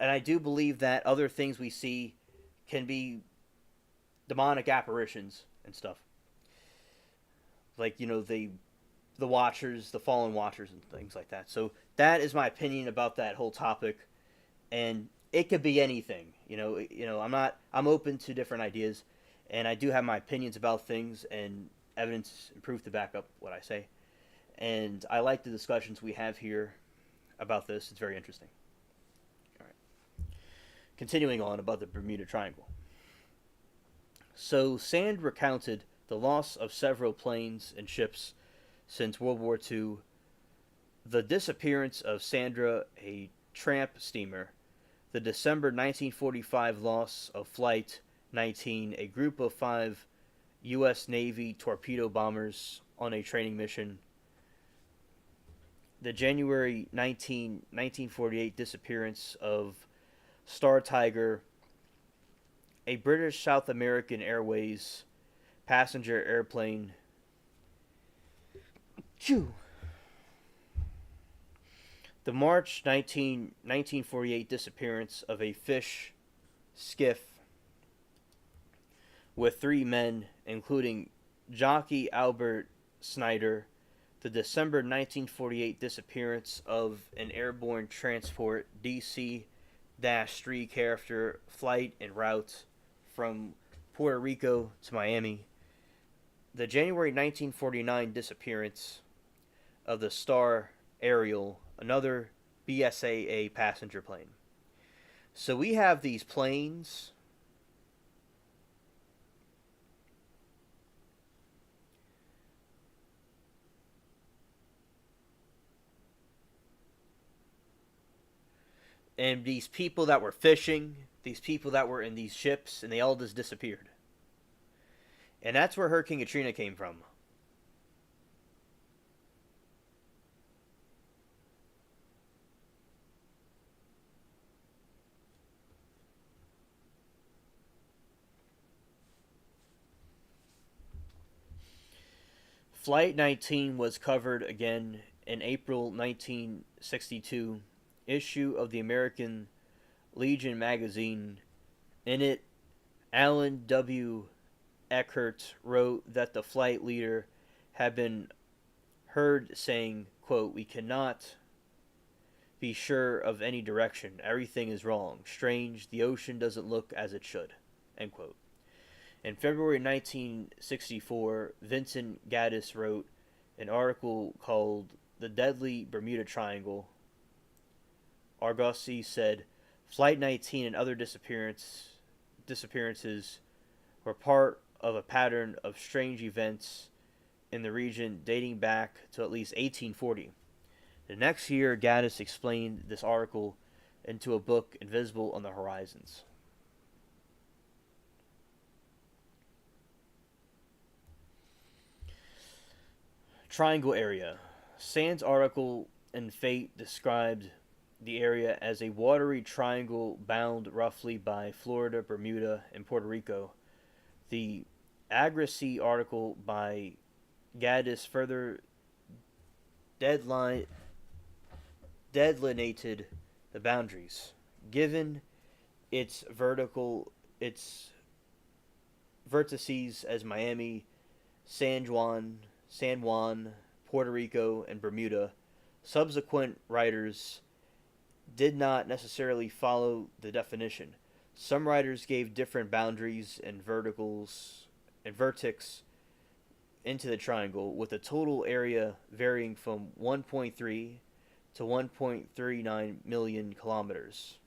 and I do believe that other things we see can be demonic apparitions and stuff, like the Watchers, the Fallen Watchers, and things like that. So that is my opinion about that whole topic, and it could be anything. I'm open to different ideas, and I do have my opinions about things and evidence and proof to back up what I say. And I like the discussions we have here about this. It's very interesting. All right. Continuing on about the Bermuda Triangle. So Sand recounted the loss of several planes and ships since World War II, the disappearance of Sandra, a tramp steamer, the December 1945 loss of Flight 19, a group of 5 U.S. Navy torpedo bombers on a training mission, the January 1948 disappearance of Star Tiger, a British South American Airways passenger airplane. Phew. The March 1948 disappearance of a fish skiff with 3 men, including jockey Albert Snyder, the December 1948 disappearance of an airborne transport DC-3 character flight en route from Puerto Rico to Miami, the January 1949 disappearance of the Star Ariel, another BSAA passenger plane. So we have these planes and these people that were fishing, these people that were in these ships, and they all just disappeared. And that's where Hurricane Katrina came from. Flight 19 was covered again in April 1962 issue of the American Legion magazine. In it, Alan W. Eckert wrote that the flight leader had been heard saying, quote, "We cannot be sure of any direction. Everything is wrong. Strange. The ocean doesn't look as it should." End quote. In February 1964, Vincent Gaddis wrote an article called "The Deadly Bermuda Triangle." Argosy said, "Flight 19 and other disappearances were part of a pattern of strange events in the region dating back to at least 1840. The next year, Gaddis explained this article into a book, Invisible on the Horizons. Triangle area. Sand's article in Fate described the area as a watery triangle bound roughly by Florida, Bermuda, and Puerto Rico. The Agrassi article by Gaddis further delineated the boundaries. Given its vertices as Miami, San Juan, Puerto Rico, and Bermuda, subsequent writers did not necessarily follow the definition. Some writers gave different boundaries and vertex into the triangle, with the total area varying from 1.3 to 1.39 million kilometers.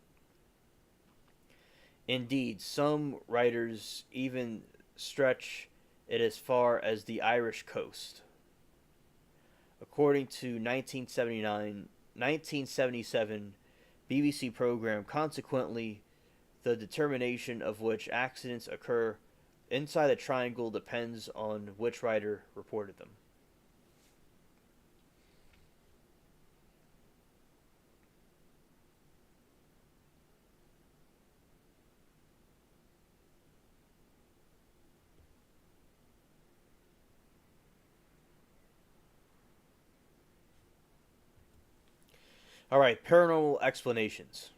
Indeed, some writers even stretch it as far as the Irish coast. According to 1977 BBC program, consequently, the determination of which accidents occur inside the triangle depends on which writer reported them. Alright, paranormal explanations.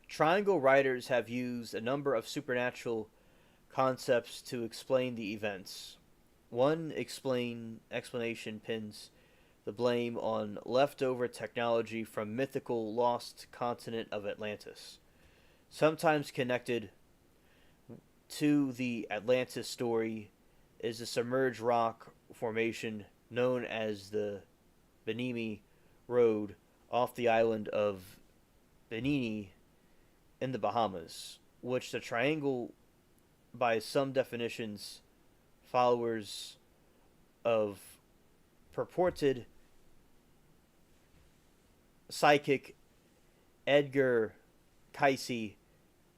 Triangle writers have used a number of supernatural concepts to explain the events. One explanation pins the blame on leftover technology from mythical lost continent of Atlantis, sometimes connected to the Atlantis story is the submerged rock formation known as the Benimi Road off the island of Bimini in the Bahamas, which the triangle, by some definitions, followers of purported psychic Edgar Cayce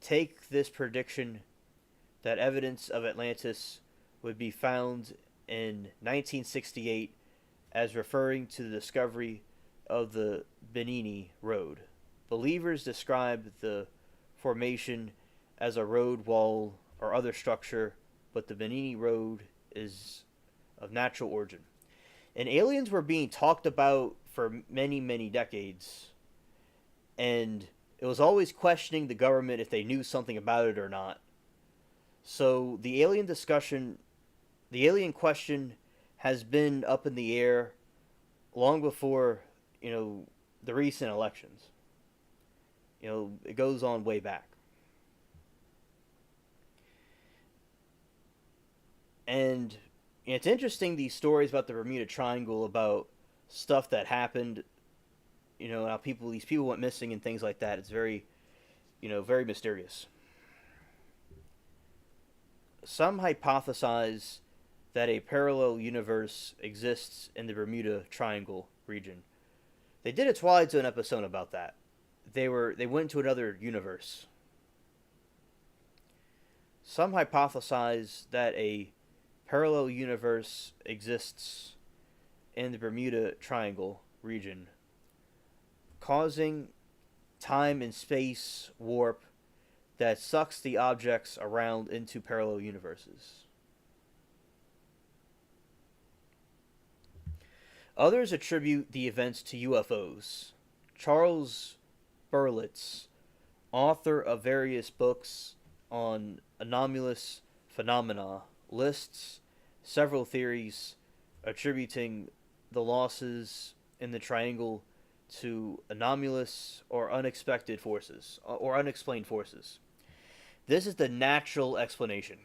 take this prediction that evidence of Atlantis would be found in 1968 as referring to the discovery of the Bimini Road. Believers describe the formation as a road wall or other structure, but the Bimini Road is of natural origin. And aliens were being talked about for many, many decades, and it was always questioning the government if they knew something about it or not. So the alien question has been up in the air long before, the recent elections. It goes on way back. And it's interesting, these stories about the Bermuda Triangle, about stuff that happened, how these people went missing and things like that. It's very, very mysterious. Some hypothesize that a parallel universe exists in the Bermuda Triangle region. They did a Twilight Zone episode about that. They went to another universe. Some hypothesize that a parallel universe exists in the Bermuda Triangle region, causing time and space warp that sucks the objects around into parallel universes. Others attribute the events to UFOs. Charles Berlitz, author of various books on anomalous phenomena, lists several theories attributing the losses in the triangle to anomalous or unexpected forces or unexplained forces. This is the natural explanation.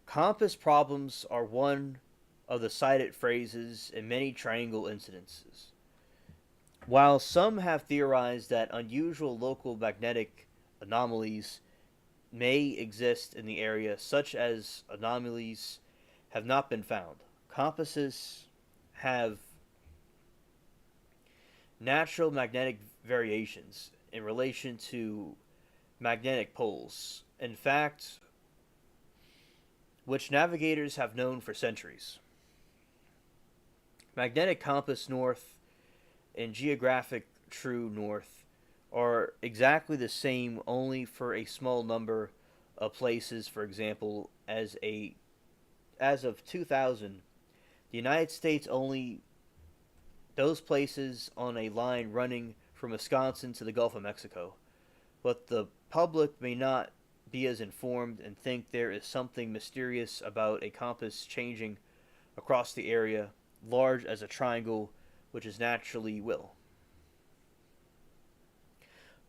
Compass problems are one of the cited phrases in many triangle incidences. While some have theorized that unusual local magnetic anomalies may exist in the area, such as anomalies have not been found. Compasses have natural magnetic variations in relation to magnetic poles. In fact, which navigators have known for centuries. Magnetic compass north and geographic true north are exactly the same only for a small number of places. For example, as of 2000, the United States only those places on a line running from Wisconsin to the Gulf of Mexico. But the public may not be as informed and think there is something mysterious about a compass changing across the area large as a triangle, which is naturally will.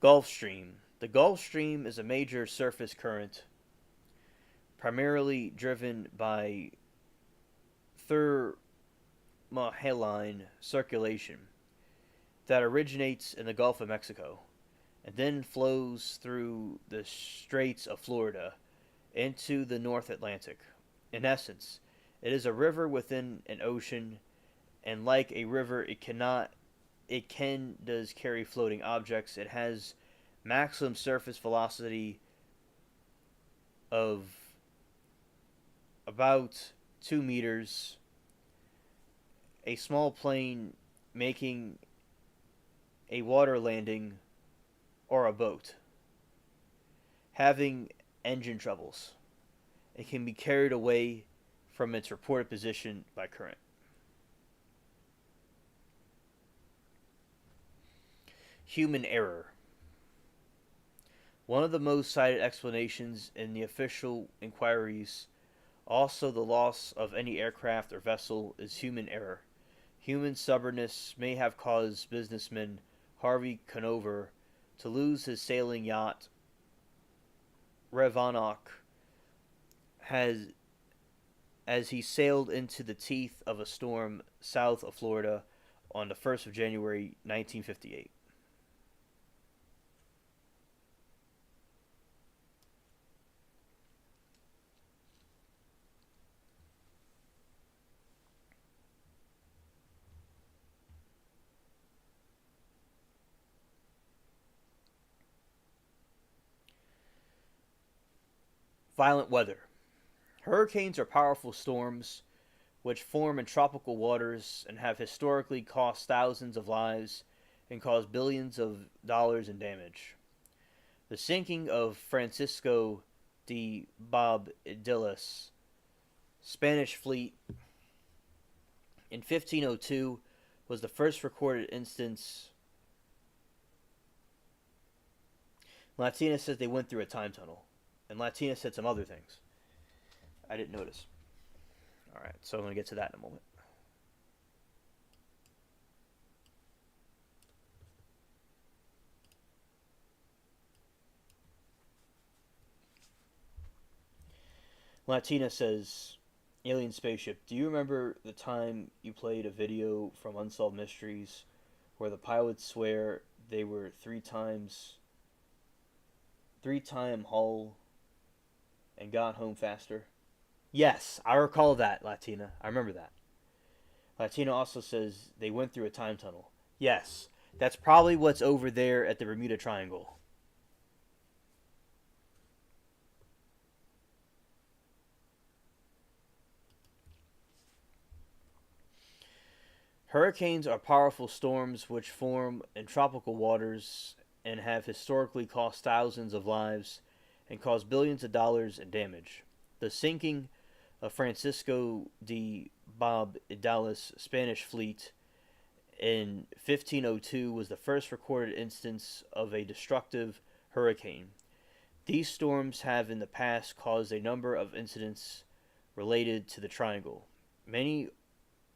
Gulf Stream. The Gulf Stream is a major surface current primarily driven by thermohaline circulation that originates in the Gulf of Mexico and then flows through the Straits of Florida into the North Atlantic. In essence, it is a river within an ocean, and like a river, it can does carry floating objects. It has maximum surface velocity of about 2 meters. A small plane making a water landing or a boat having engine troubles. It can be carried away from its reported position by current. Human error. One of the most cited explanations in the official inquiries, also the loss of any aircraft or vessel, is human error. Human stubbornness may have caused businessman Harvey Conover to lose his sailing yacht Revanok as he sailed into the teeth of a storm south of Florida on the 1st of January 1958. Violent weather. Hurricanes are powerful storms which form in tropical waters and have historically cost thousands of lives and caused billions of dollars in damage. The sinking of Francisco de Boabdillas' Spanish fleet in 1502 was the first recorded instance. Latina says they went through a time tunnel, and Latina said some other things I didn't notice. Alright, so I'm going to get to that in a moment. Latina says, Alien Spaceship, do you remember the time you played a video from Unsolved Mysteries where the pilots swear they were three-time hull and got home faster? Yes, I recall that, Latina. I remember that. Latina also says they went through a time tunnel. Yes, that's probably what's over there at the Bermuda Triangle. Hurricanes are powerful storms which form in tropical waters and have historically cost thousands of lives and caused billions of dollars in damage. The sinking of Francisco de Boabdillas' Spanish fleet in 1502 was the first recorded instance of a destructive hurricane. These storms have in the past caused a number of incidents related to the triangle. Many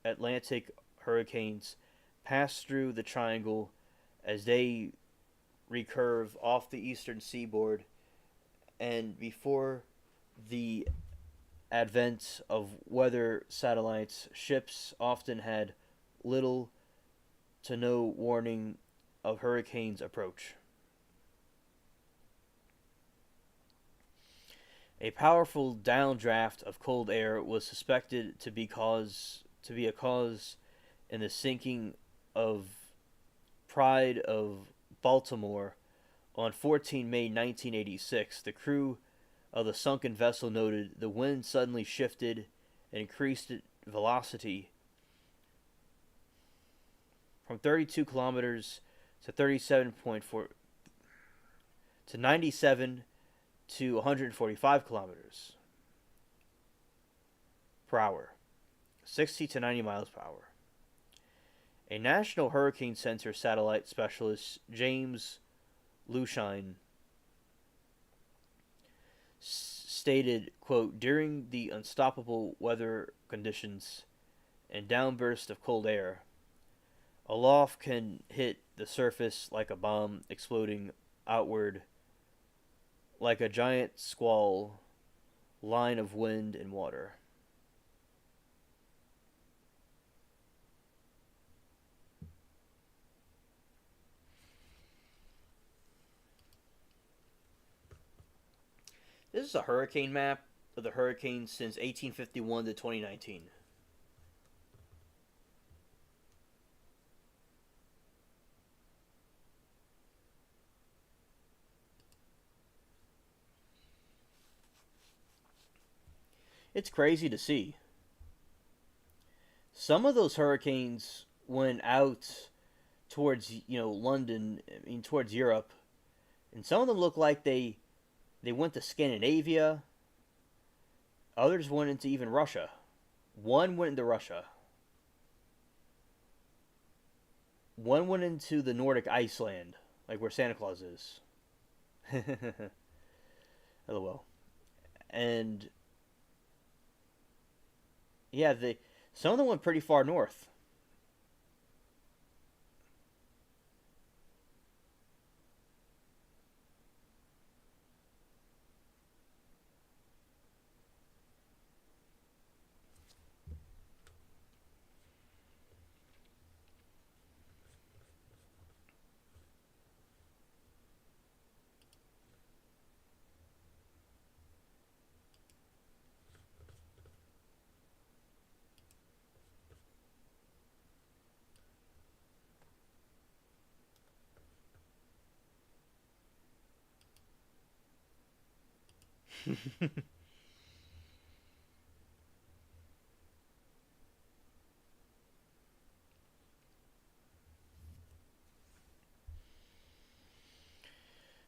Atlantic hurricanes pass through the triangle as they recurve off the eastern seaboard, and before the advent of weather satellites, ships often had little to no warning of hurricanes' approach. A powerful downdraft of cold air was suspected to be a cause in the sinking of Pride of Baltimore on 14 May 1986. The crew of the sunken vessel noted the wind suddenly shifted and increased velocity from 32 kilometers to 37.4 to 97 to 145 kilometers per hour, 60 to 90 miles per hour. A National Hurricane Center satellite specialist, James Lushine, stated, quote, during the unstoppable weather conditions and downburst of cold air, aloft can hit the surface like a bomb exploding outward like a giant squall line of wind and water. This is a hurricane map of the hurricanes since 1851 to 2019. It's crazy to see. Some of those hurricanes went out towards, London, towards Europe, and some of them look like they went to Scandinavia. Others went into even Russia. One went into Russia. One went into the Nordic Iceland, like where Santa Claus is. LOL. And yeah, some of them went pretty far north.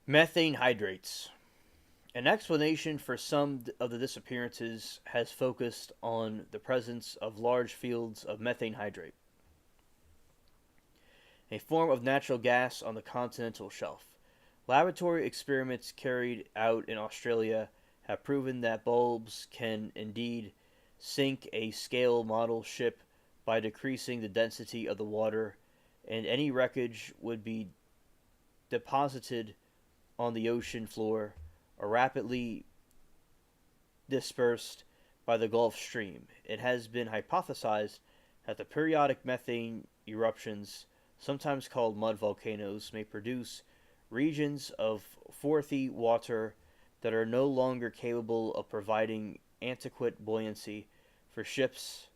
Methane hydrates. An explanation for some of the disappearances has focused on the presence of large fields of methane hydrate, a form of natural gas on the continental shelf. Laboratory experiments carried out in Australia have proven that bulbs can indeed sink a scale model ship by decreasing the density of the water, and any wreckage would be deposited on the ocean floor or rapidly dispersed by the Gulf Stream. It has been hypothesized that the periodic methane eruptions, sometimes called mud volcanoes, may produce regions of frothy water that are no longer capable of providing adequate buoyancy for ships.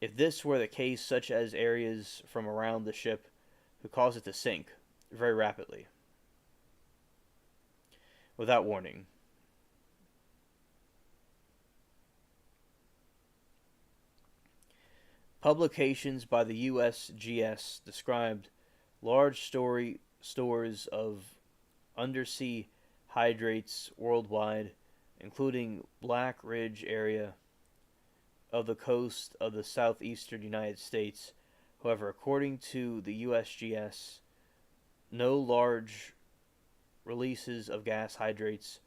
If this were the case, such as areas from around the ship could cause it to sink very rapidly without warning. Publications by the USGS described large stores of undersea hydrates worldwide, including Black Ridge area of the coast of the southeastern United States. However, according to the USGS, no large releases of gas hydrates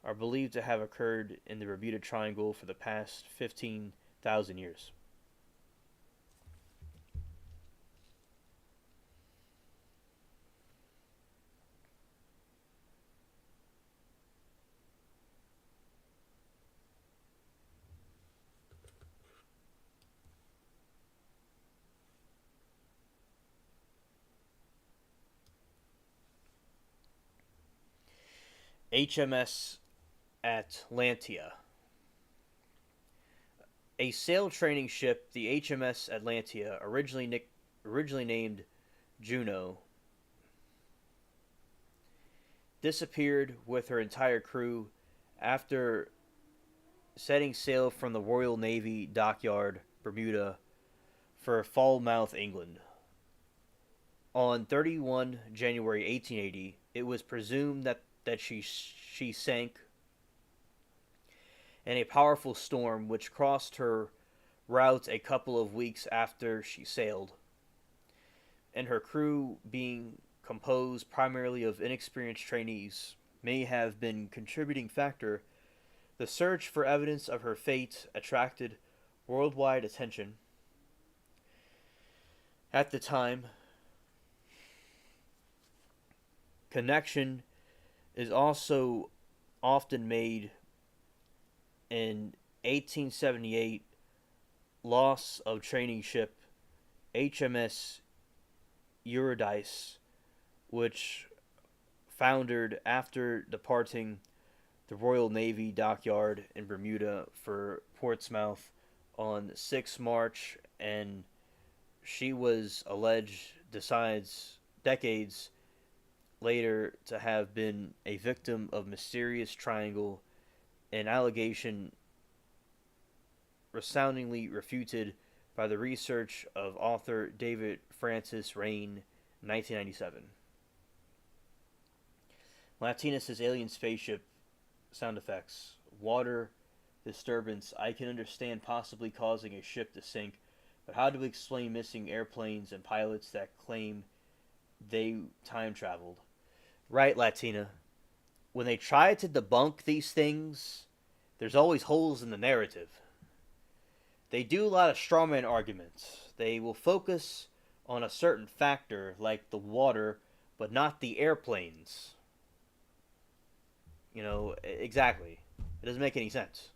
are believed to have occurred in the Bermuda Triangle for the past 15,000 years. HMS Atlantia. A sail training ship, the HMS Atlantia, originally named Juno, disappeared with her entire crew after setting sail from the Royal Navy dockyard, Bermuda, for Falmouth, England. On 31 January 1880, it was presumed that she sank in a powerful storm which crossed her route a couple of weeks after she sailed, and her crew, being composed primarily of inexperienced trainees, may have been a contributing factor. The search for evidence of her fate attracted worldwide attention. At the time, connection is also often made in 1878 loss of training ship HMS Eurydice, which foundered after departing the Royal Navy dockyard in Bermuda for Portsmouth on 6 March, and she was alleged, decades later, to have been a victim of mysterious triangle, an allegation resoundingly refuted by the research of author David Francis Rain, 1997. Latinus' alien spaceship sound effects. Water disturbance. I can understand possibly causing a ship to sink, but how do we explain missing airplanes and pilots that claim they time traveled? Right, Latina. When they try to debunk these things, there's always holes in the narrative. They do a lot of strawman arguments. They will focus on a certain factor, like the water, but not the airplanes. Exactly. It doesn't make any sense.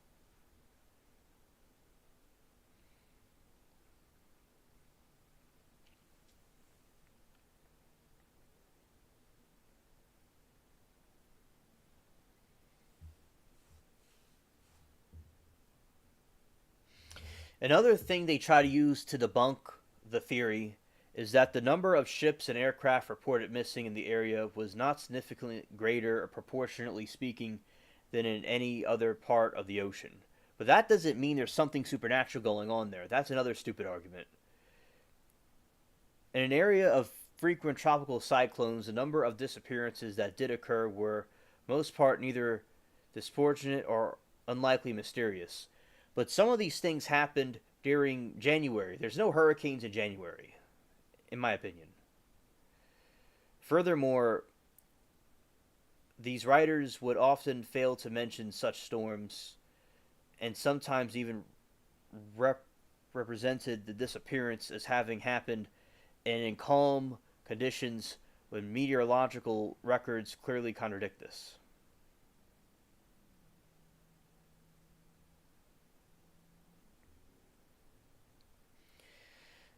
Another thing they try to use to debunk the theory is that the number of ships and aircraft reported missing in the area was not significantly greater, proportionately speaking, than in any other part of the ocean. But that doesn't mean there's something supernatural going on there. That's another stupid argument. In an area of frequent tropical cyclones, the number of disappearances that did occur were, most part, neither disproportionate or unlikely mysterious. But some of these things happened during January. There's no hurricanes in January, in my opinion. Furthermore, these writers would often fail to mention such storms, and sometimes even represented the disappearance as having happened in calm conditions when meteorological records clearly contradict this.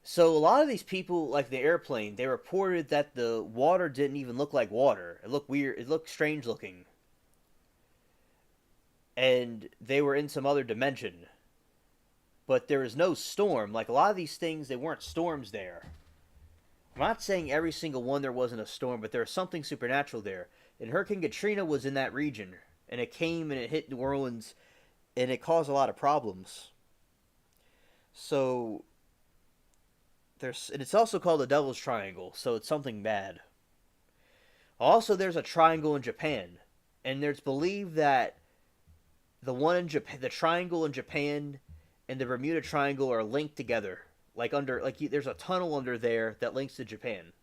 So a lot of these people, like the airplane, they reported that the water didn't even look like water. It looked weird. It looked strange looking. And they were in some other dimension. But there was no storm. Like a lot of these things, they weren't storms there. I'm not saying every single one there wasn't a storm, but there was something supernatural there. And Hurricane Katrina was in that region. And it came and it hit New Orleans. And it caused a lot of problems. So and it's also called the Devil's Triangle, so it's something bad. Also, there's a triangle in Japan, and there's believed that the triangle in Japan and the Bermuda Triangle are linked together. There's a tunnel under there that links to Japan.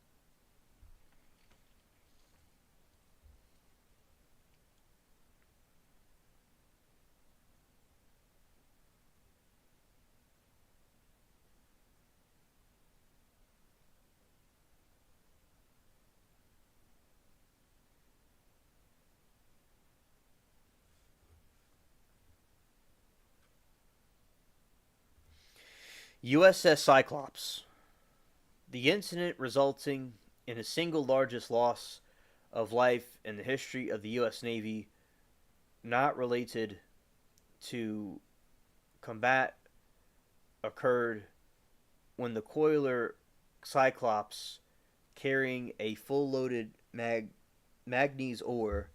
USS Cyclops. The incident resulting in the single largest loss of life in the history of the U.S. Navy, not related to combat, occurred when the coiler Cyclops, carrying a full loaded manganese ore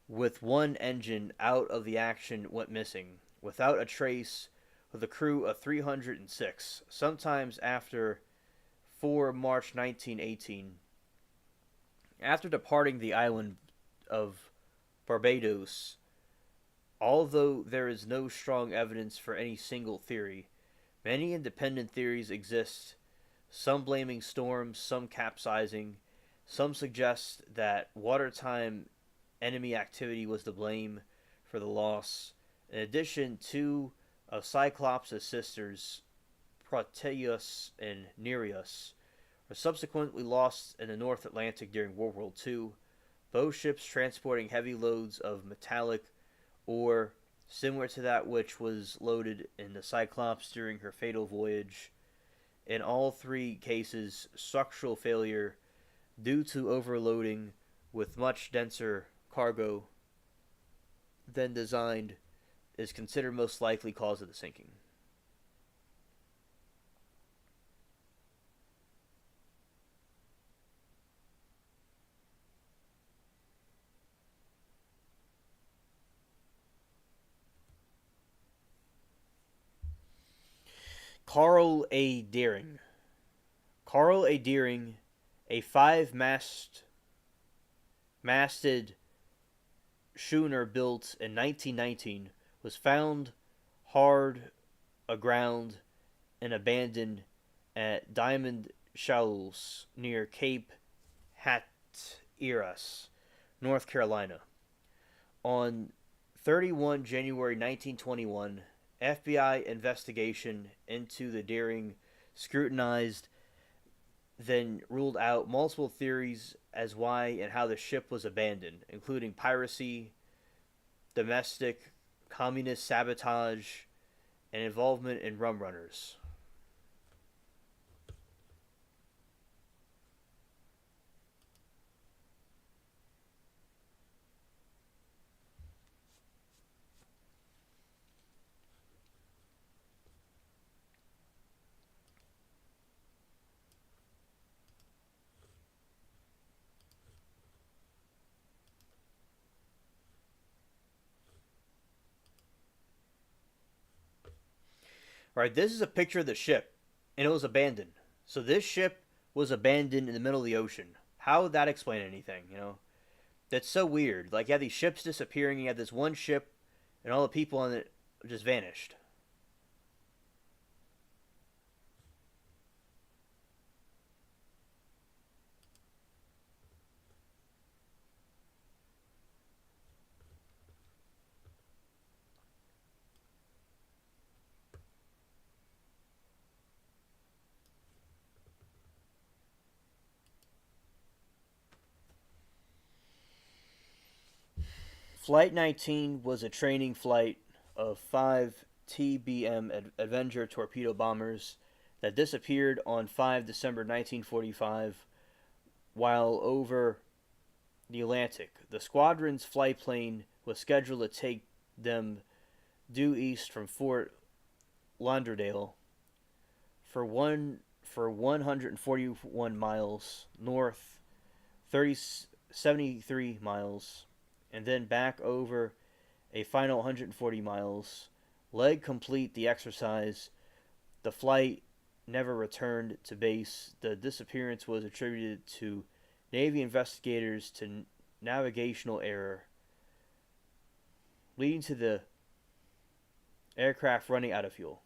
with one engine out of the action, went missing, without a trace, with a crew of 306. Sometimes after 4 March 1918, after departing the island of Barbados, although there is no strong evidence for any single theory, many independent theories exist, some blaming storms, some capsizing, some suggest that wartime enemy activity was to blame for the loss. In addition, two of Cyclops' sisters, Proteus and Nereus, were subsequently lost in the North Atlantic during World War II. Both ships transporting heavy loads of metallic ore, similar to that which was loaded in the Cyclops during her fatal voyage. In all three cases, structural failure due to overloading with much denser cargo than designed is considered most likely cause of the sinking. Carl A. Deering. Carl A. Deering, a masted schooner built in 1919, was found hard aground and abandoned at Diamond Shoals near Cape Hatteras, North Carolina. On 31 January 1921, FBI investigation into the Deering scrutinized, then ruled out multiple theories as why and how the ship was abandoned, including piracy, domestic, communist sabotage, and involvement in rum runners. Right, this is a picture of the ship, and it was abandoned. So this ship was abandoned in the middle of the ocean. How would that explain anything? That's so weird. Like, you have these ships disappearing, you have this one ship, and all the people on it just vanished. Flight 19 was a training flight of five TBM Avenger torpedo bombers that disappeared on 5 December 1945 while over the Atlantic. The squadron's flight plane was scheduled to take them due east from Fort Lauderdale for 141 miles north, 73 miles, and then back over a final 140 miles. Leg complete the exercise. The flight never returned to base. The disappearance was attributed to Navy investigators to navigational error, leading to the aircraft running out of fuel.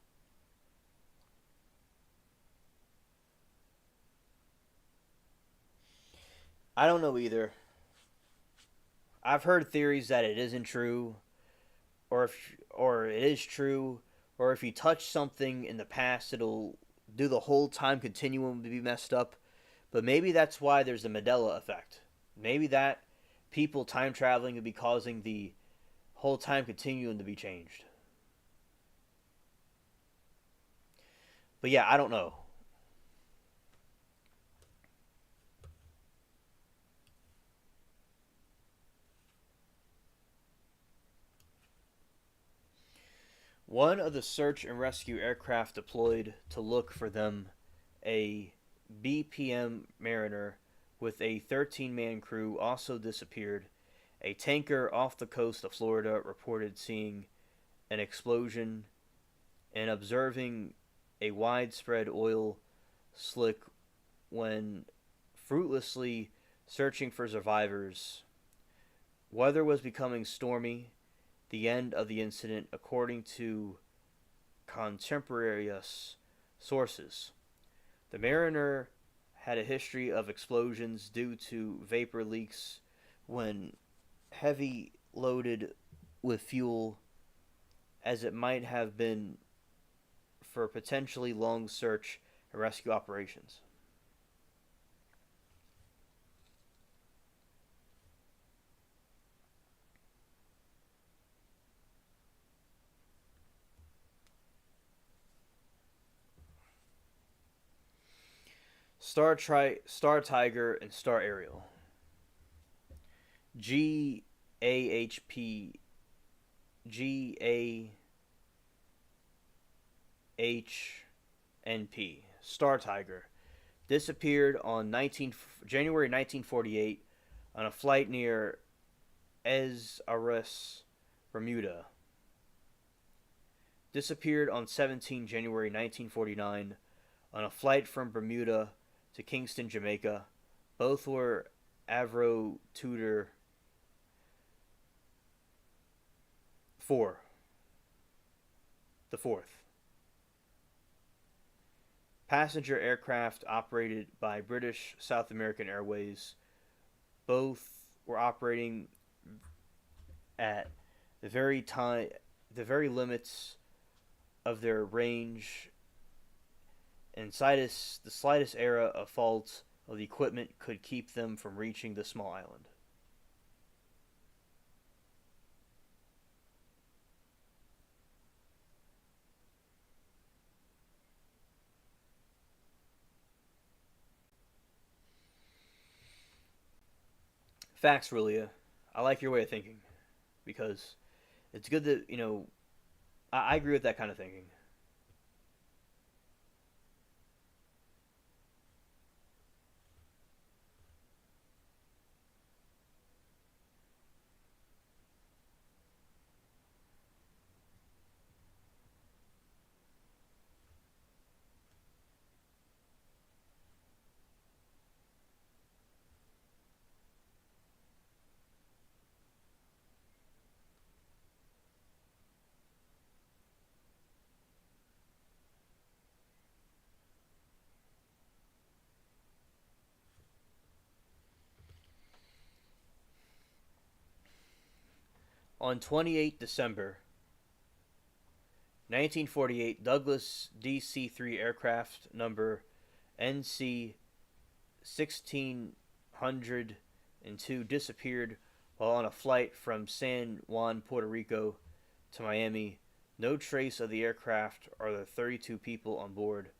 I don't know either. I've heard theories that it isn't true, or it is true, or if you touch something in the past, it'll do the whole time continuum to be messed up. But maybe that's why there's a Mandela effect. Maybe that people time traveling could be causing the whole time continuum to be changed. But yeah, I don't know. One of the search and rescue aircraft deployed to look for them, a BPM Mariner with a 13-man crew, also disappeared. A tanker off the coast of Florida reported seeing an explosion and observing a widespread oil slick when fruitlessly searching for survivors. Weather was becoming stormy. The end of the incident, according to contemporaneous sources. The Mariner had a history of explosions due to vapor leaks when heavy loaded with fuel, as it might have been for potentially long search and rescue operations. Star Tiger, and Star Ariel. G A H P G A H N P. Star Tiger disappeared on January 1948 on a flight near Azores, Bermuda. Disappeared on 17 January 1949 on a flight from Bermuda to Kingston, Jamaica. Both were Avro Tudor 4, the fourth. Passenger aircraft operated by British South American Airways. Both were operating at the very limits of their range, and the slightest error of fault of the equipment could keep them from reaching the small island. Facts, Rulia. I like your way of thinking because it's good that I agree with that kind of thinking. On 28 December 1948, Douglas DC-3 aircraft number NC 1602 disappeared while on a flight from San Juan, Puerto Rico to Miami. No trace of the aircraft or the 32 people on board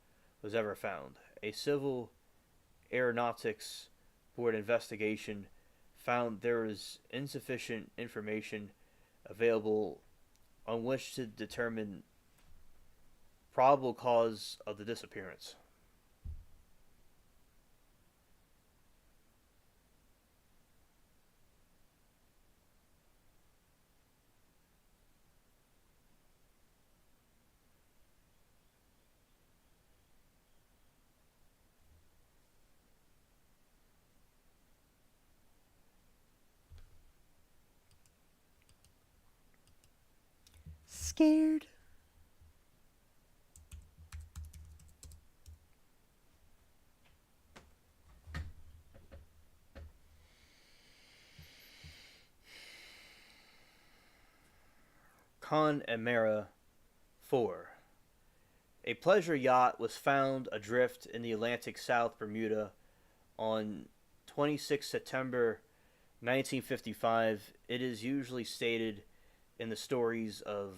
was ever found. A civil aeronautics board investigation found there was insufficient information available on which to determine probable cause of the disappearance. Scared. Connemara 4. A pleasure yacht was found adrift in the Atlantic South Bermuda on 26 September 1955. It is usually stated in the stories of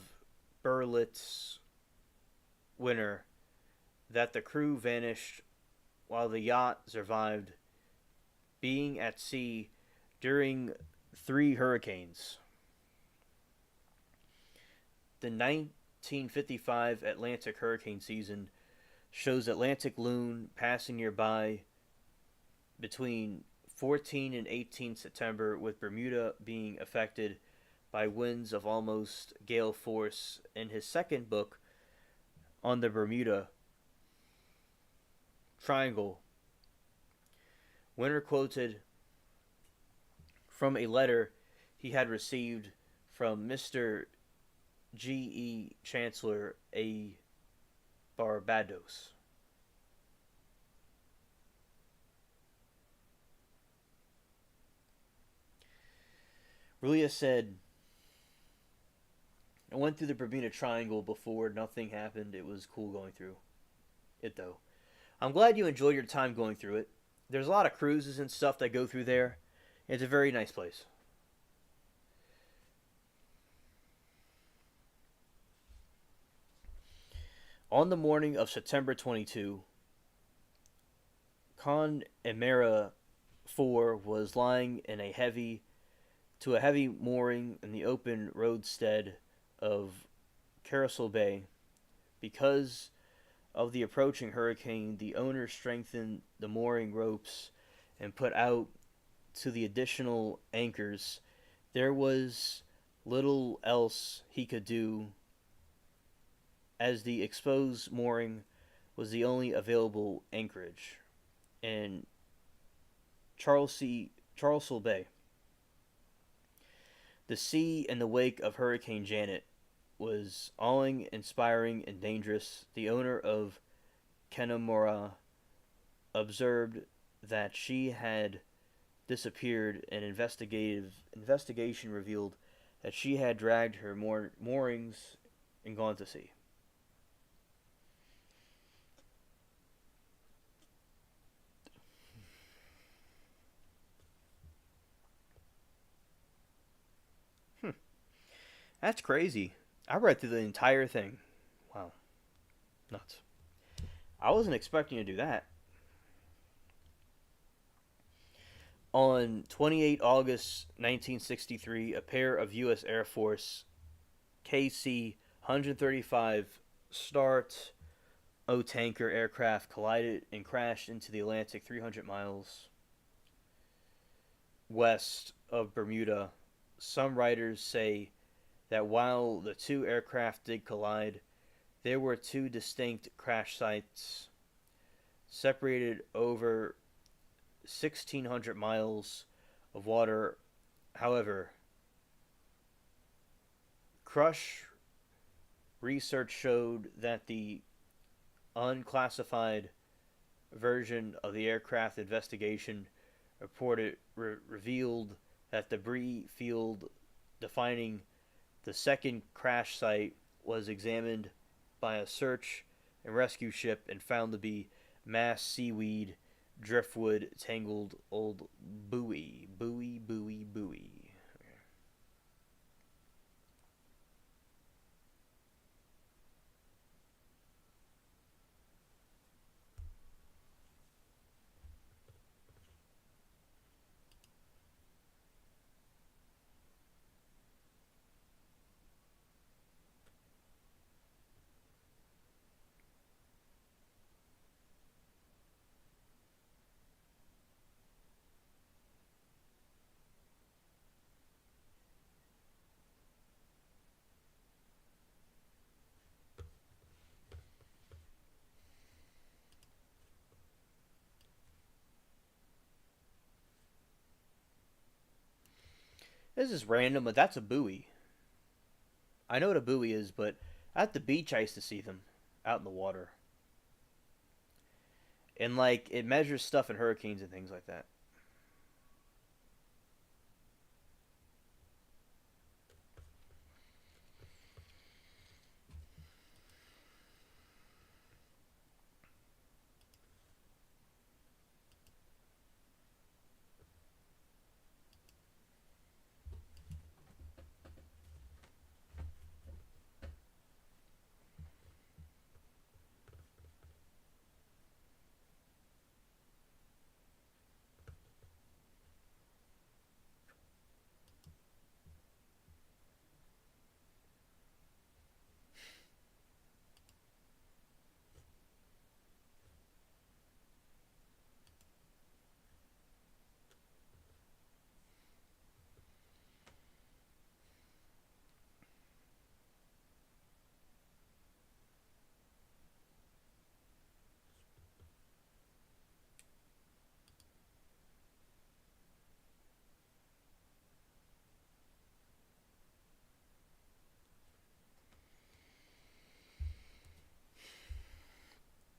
Burlett's Winter that the crew vanished while the yacht survived being at sea during three hurricanes. The 1955 Atlantic hurricane season shows Atlantic Loon passing nearby between 14 and 18 September, with Bermuda being affected by winds of almost gale force. In his second book on the Bermuda Triangle, Winter quoted from a letter he had received from Mr. G.E. Chancellor A. Barbados. Rulia said, I went through the Bermuda Triangle before. Nothing happened. It was cool going through it, though. I'm glad you enjoyed your time going through it. There's a lot of cruises and stuff that go through there. It's a very nice place. On the morning of September 22, Connemara 4 was lying in a heavy mooring in the open roadstead of Carousel Bay. Because of the approaching hurricane, the owner strengthened the mooring ropes and put out to the additional anchors. There was little else he could do, as the exposed mooring was the only available anchorage in Charlesel Bay. The sea in the wake of Hurricane Janet was awing, inspiring, and dangerous. The owner of Kenamora observed that she had disappeared. An investigation revealed that she had dragged her moorings and gone to sea. That's crazy. I read through the entire thing. Wow. Nuts. I wasn't expecting to do that. On 28 August 1963, a pair of U.S. Air Force KC 135 Start O tanker aircraft collided and crashed into the Atlantic 300 miles west of Bermuda. Some writers say that while the two aircraft did collide, there were two distinct crash sites separated over 1,600 miles of water. However, crush research showed that the unclassified version of the aircraft investigation revealed that debris field defining the second crash site was examined by a search and rescue ship and found to be mass seaweed, driftwood, tangled old buoy. This is random, but that's a buoy. I know what a buoy is, but at the beach I used to see them out in the water. And like it measures stuff in hurricanes and things like that.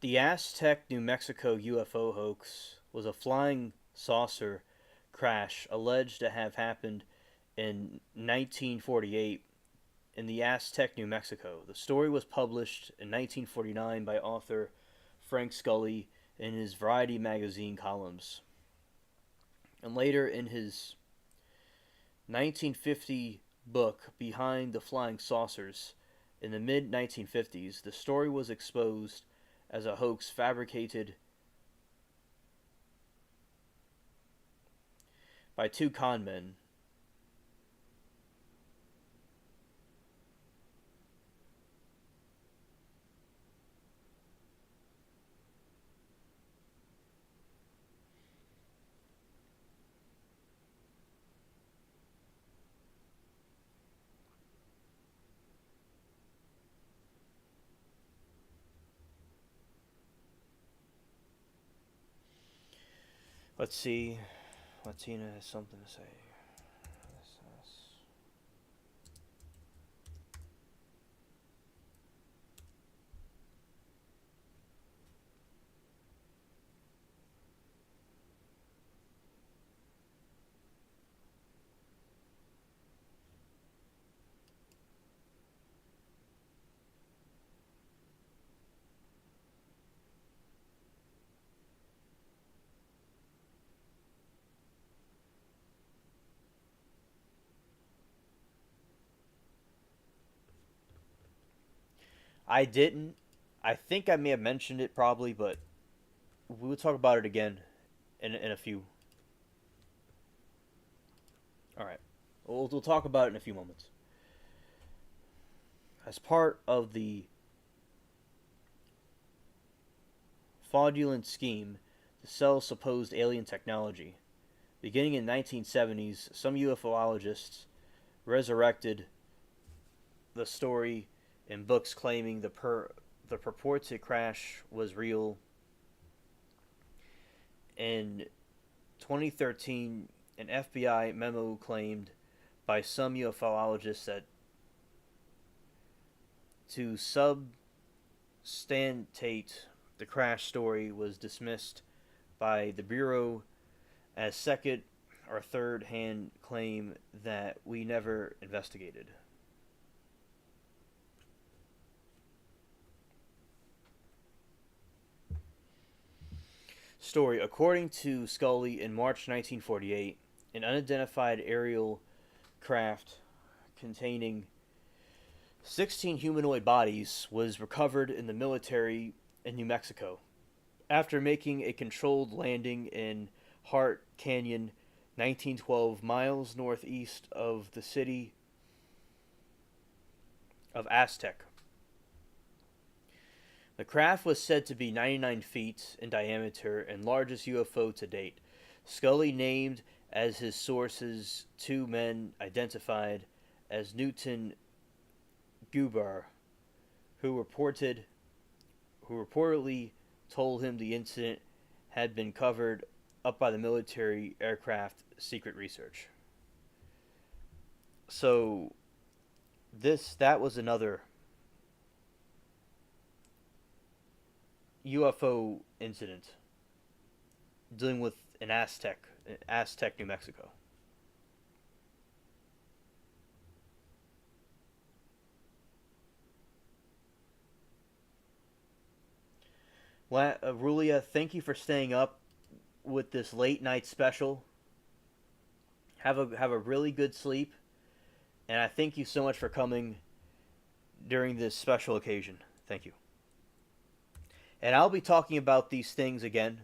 The Aztec, New Mexico UFO hoax was a flying saucer crash alleged to have happened in 1948 in the Aztec, New Mexico. The story was published in 1949 by author Frank Scully in his Variety magazine columns. And later in his 1950 book, Behind the Flying Saucers, in the mid 1950s, the story was exposed as a hoax fabricated by two conmen. Let's see. Latina has something to say. I didn't. I think I may have mentioned it probably, but we will talk about it again in a few. All right. We'll talk about it in a few moments. As part of the fraudulent scheme to sell supposed alien technology, beginning in 1970s, some UFOologists resurrected the story in books claiming the purported crash was real. In 2013, an FBI memo claimed by some UFOologists that to substantiate the crash story was dismissed by the Bureau as second or third hand claim that we never investigated. Story. According to Scully, in March 1948, an unidentified aerial craft containing 16 humanoid bodies was recovered in the military in New Mexico. After making a controlled landing in Hart Canyon, 1912, miles northeast of the city of Aztec. The craft was said to be 99 feet in diameter and largest UFO to date. Scully named as his sources two men identified as Newton Gubar, who reportedly told him the incident had been covered up by the military aircraft secret research. So that was another UFO incident dealing with an Aztec, New Mexico. Rulia, thank you for staying up with this late night special. Have a really good sleep, and I thank you so much for coming during this special occasion. Thank you. And I'll be talking about these things again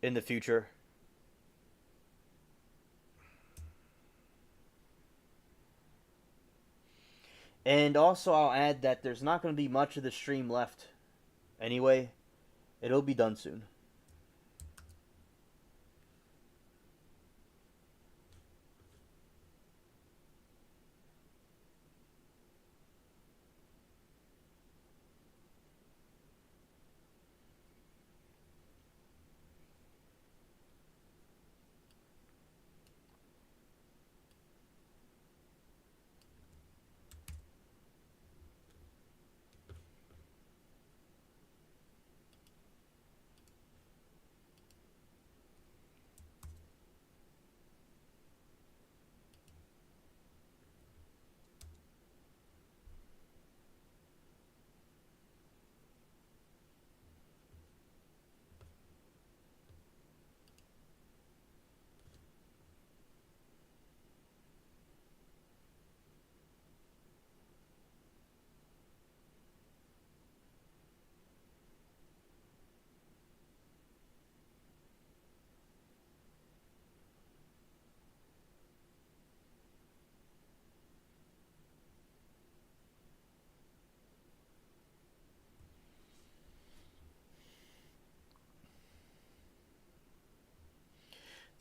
in the future. And also, I'll add that there's not going to be much of the stream left anyway. It'll be done soon.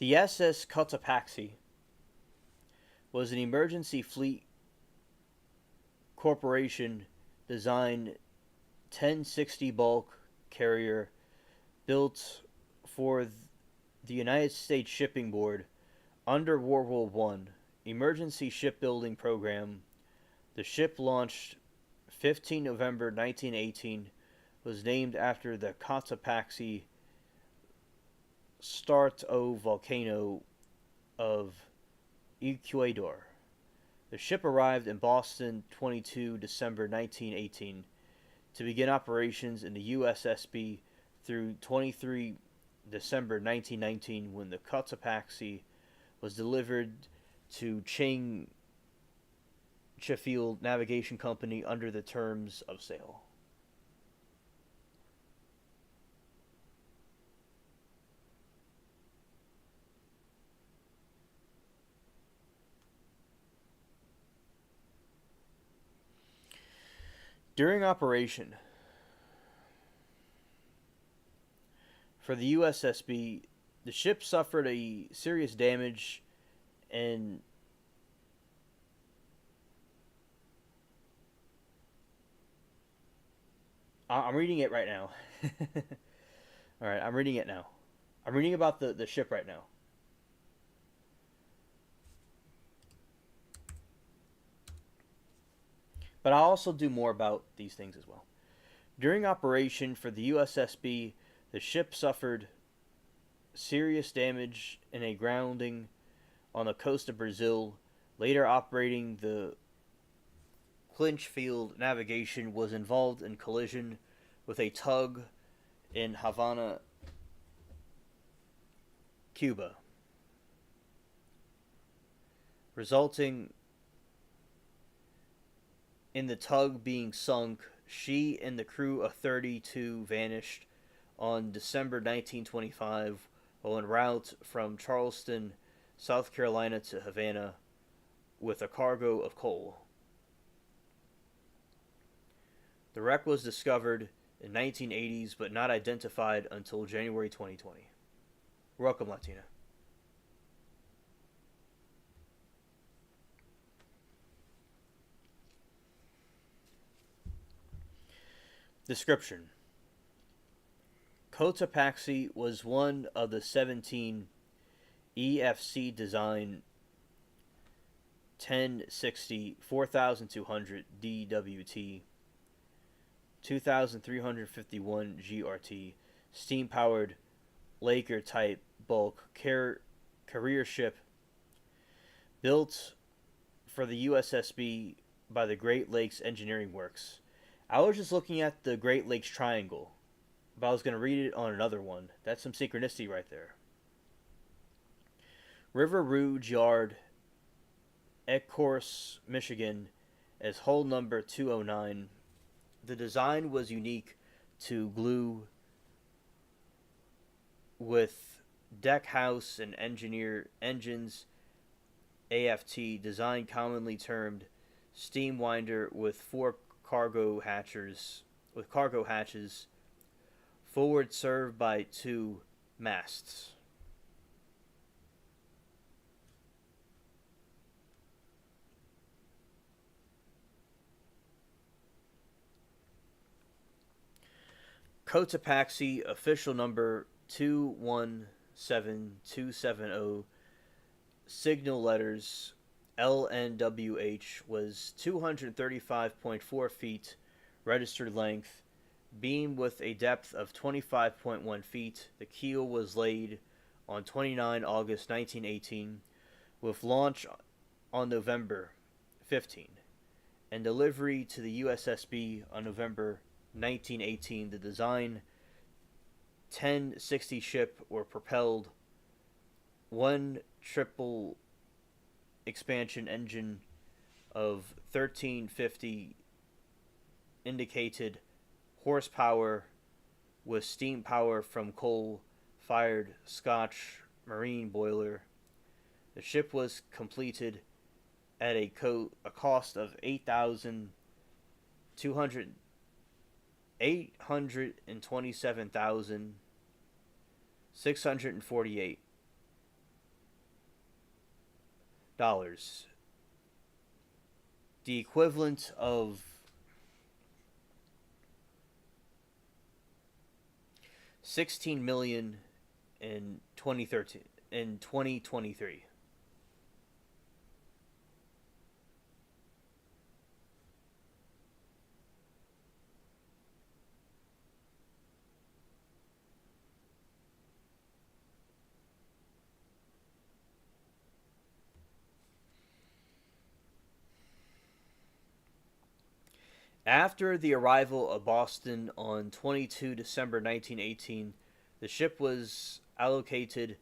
The SS Cotopaxi was an emergency fleet corporation designed 1060 bulk carrier built for the United States Shipping Board under World War One emergency shipbuilding program. The ship launched 15 November 1918 was named after the Cotopaxi stratovolcano of Ecuador. The ship arrived in Boston 22 December 1918 to begin operations in the USSB through 23 December 1919 when the Cotopaxi was delivered to Ching Sheffield Navigation Company under the terms of sale. During operation for the USSB, the ship suffered a serious damage and I'm reading it right now. All right, I'm reading it now. I'm reading about the ship right now. But I'll also do more about these things as well. During operation for the USSB, the ship suffered serious damage in a grounding on the coast of Brazil. Later operating the Clinchfield Navigation was involved in collision with a tug in Havana, Cuba, resulting in the tug being sunk. She and the crew of 32 vanished on December 1925 while en route from Charleston, South Carolina to Havana with a cargo of coal. The wreck was discovered in 1980s but not identified until January 2020. Welcome, Latina. Description: Cotopaxi was one of the 17 EFC design 1060 4200 DWT 2351 GRT steam powered Laker type bulk carrier ship built for the USSB by the Great Lakes Engineering Works. I was just looking at the Great Lakes Triangle, but I was going to read it on another one. That's some synchronicity right there. River Rouge Yard, Ecorse, Michigan, as hull number 209. The design was unique to glue with deck house and engineer engines. AFT design commonly termed steam winder with four cargo hatches, forward served by two masts. Cotopaxi official number 217270, signal letters LNWH, was 235.4 feet registered length, beam with a depth of 25.1 feet. The keel was laid on 29 August 1918 with launch on November 15 and delivery to the USSB on November 1918. The design 1060 ship were propelled one triple expansion engine of 1350 indicated horsepower with steam power from coal-fired Scotch marine boiler. The ship was completed at a cost of $827,648. dollars, the equivalent of 16 million in 2013 in 2023. After the arrival of Boston on 22 December 1918, the ship was allocated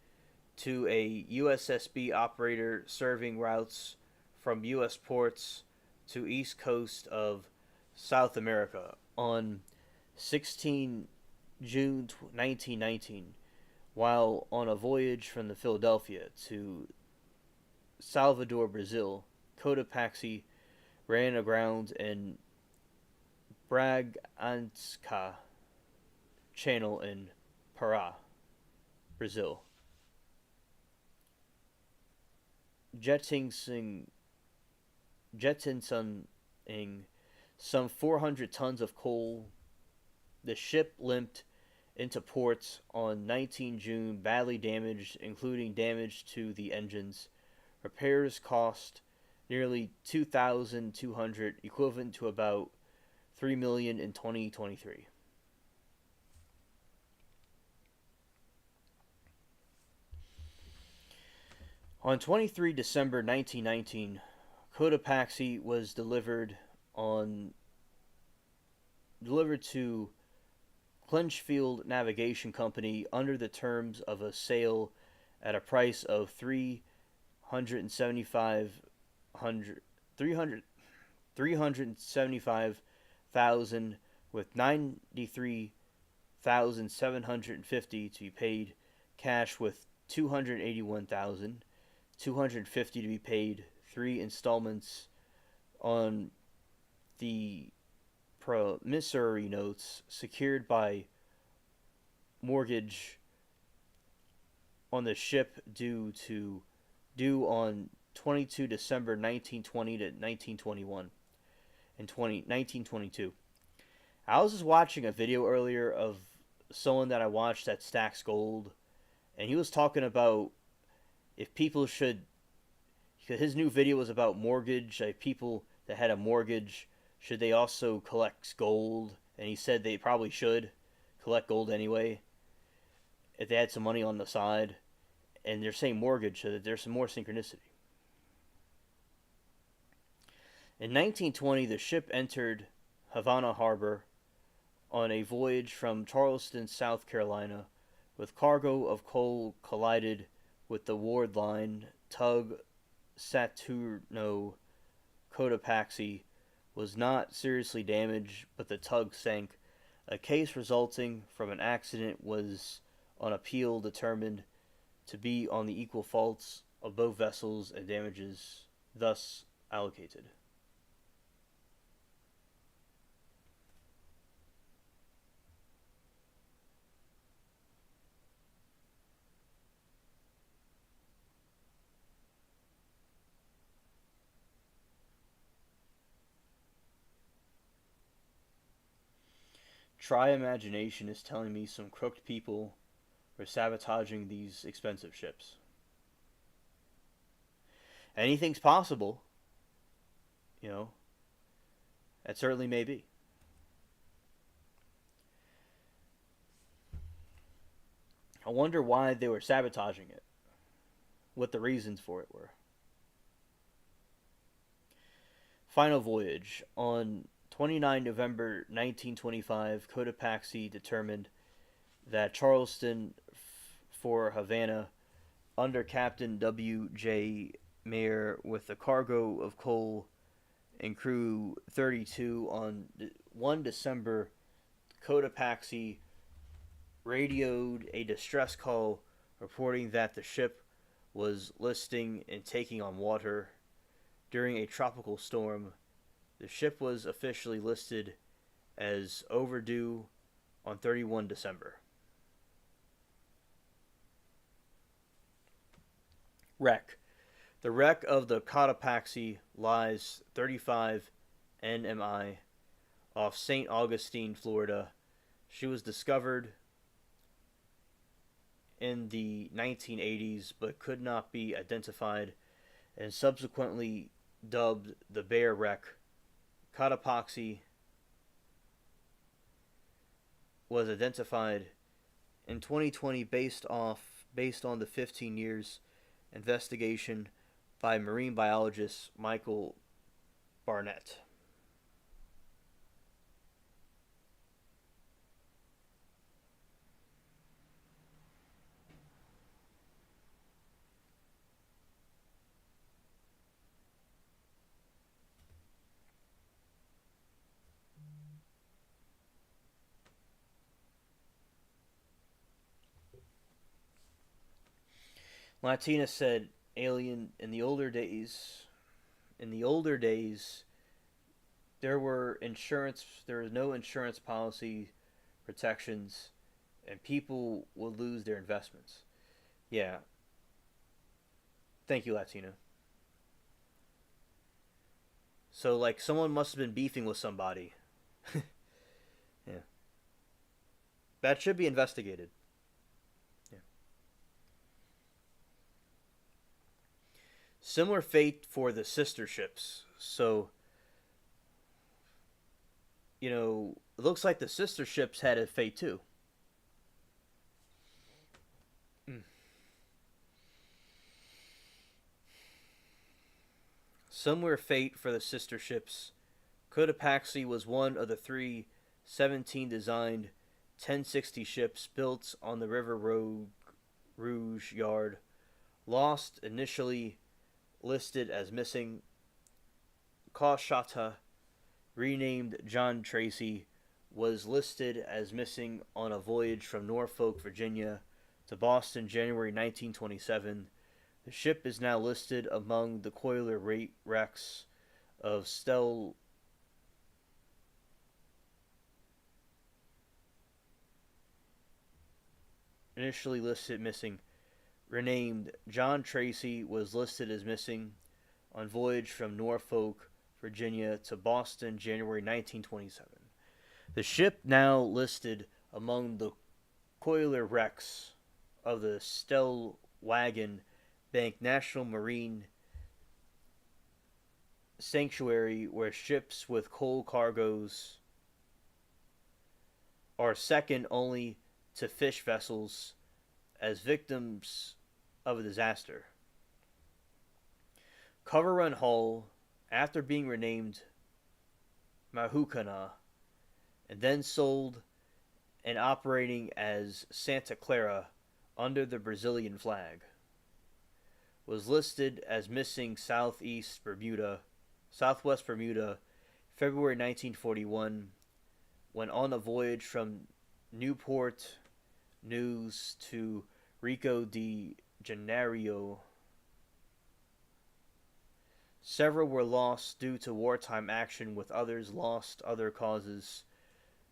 to a USSB operator serving routes from U.S. ports to east coast of South America. On 16 June 1919, while on a voyage from the Philadelphia to Salvador, Brazil, Cotopaxi ran aground in Bragança Channel in Pará, Brazil, jettisoning some 400 tons of coal. The ship limped into port on 19 June, badly damaged, including damage to the engines. Repairs cost nearly 2,200, equivalent to about 3 million in 2023. On 23 December 1919, Cotopaxi was delivered to Clinchfield Navigation Company under the terms of a sale at a price of 375,000, with 93,750 to be paid cash, with 281,250 to be paid 3 installments on the promissory notes secured by mortgage on the ship due on 22 December 1920 to 1921 and 1922. I was just watching a video earlier of someone that I watched that stacks gold, and he was talking about if people should. His new video was about mortgage, like people that had a mortgage, should they also collect gold? And he said they probably should collect gold anyway if they had some money on the side. And they're saying mortgage so that there's some more synchronicity. In 1920, the ship entered Havana Harbor on a voyage from Charleston, South Carolina, with cargo of coal collided with the Ward Line tug Saturno. Cotopaxi was not seriously damaged, but the tug sank. A case resulting from an accident was on appeal determined to be on the equal faults of both vessels and damages thus allocated. Try imagination is telling me some crooked people are sabotaging these expensive ships. Anything's possible, you know. That certainly may be. I wonder why they were sabotaging it. What the reasons for it were. Final voyage. On 29 November 1925, Cotopaxi determined that Charleston for Havana under Captain W. J. Mayer with a cargo of coal and crew 32. On 1 December, Cotopaxi radioed a distress call reporting that the ship was listing and taking on water during a tropical storm. The ship was officially listed as overdue on 31 December. Wreck. The wreck of the Cotopaxi lies 35 nmi off St. Augustine, Florida. She was discovered in the 1980s but could not be identified and subsequently dubbed the Bear Wreck. Cotopaxi was identified in 2020 based on the 15 years investigation by marine biologist Michael Barnett. Latina said alien in the older days there was no insurance policy protections and people would lose their investments. Yeah. Thank you, Latina. So like someone must have been beefing with somebody. Yeah. That should be investigated. Yeah. Similar fate for the sister ships. So, it looks like the sister ships had a fate too. Mm. Similar fate for the sister ships. Cotopaxi was one of the three 17 designed 1060 ships built on the River Rouge yard. Lost, initially listed as missing. Kashata, renamed John Tracy, was listed as missing on a voyage from Norfolk, Virginia to Boston, January 1927. The ship is now listed among the coiler wrecks of initially listed missing. Renamed John Tracy was listed as missing on voyage from Norfolk, Virginia to Boston, January 1927. The ship now listed among the coiler wrecks of the Stellwagen Bank National Marine Sanctuary, where ships with coal cargoes are second only to fish vessels as victims of a disaster. Cover Run Hull, after being renamed Mahukana and then sold and operating as Santa Clara under the Brazilian flag, was listed as missing Southwest Bermuda, February 1941, when on a voyage from Newport News to Rio de Janeiro. Several were lost due to wartime action, with others lost other causes.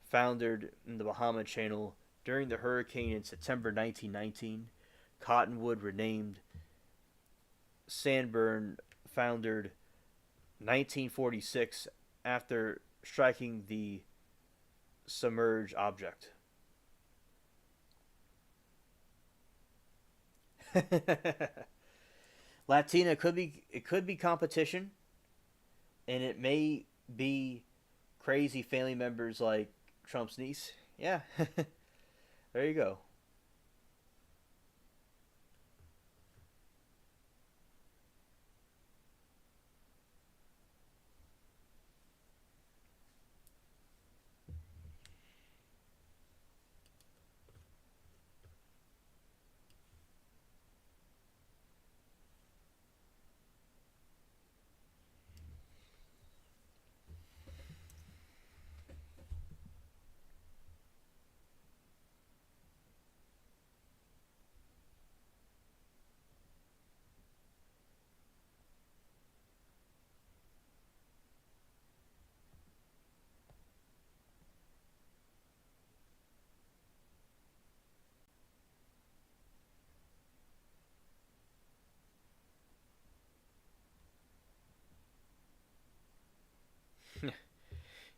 Foundered in the Bahama Channel during the hurricane in September 1919. Cottonwood, renamed Sandburn, foundered 1946 after striking the submerged object. Latina could be competition, and it may be crazy family members like Trump's niece. Yeah, there you go.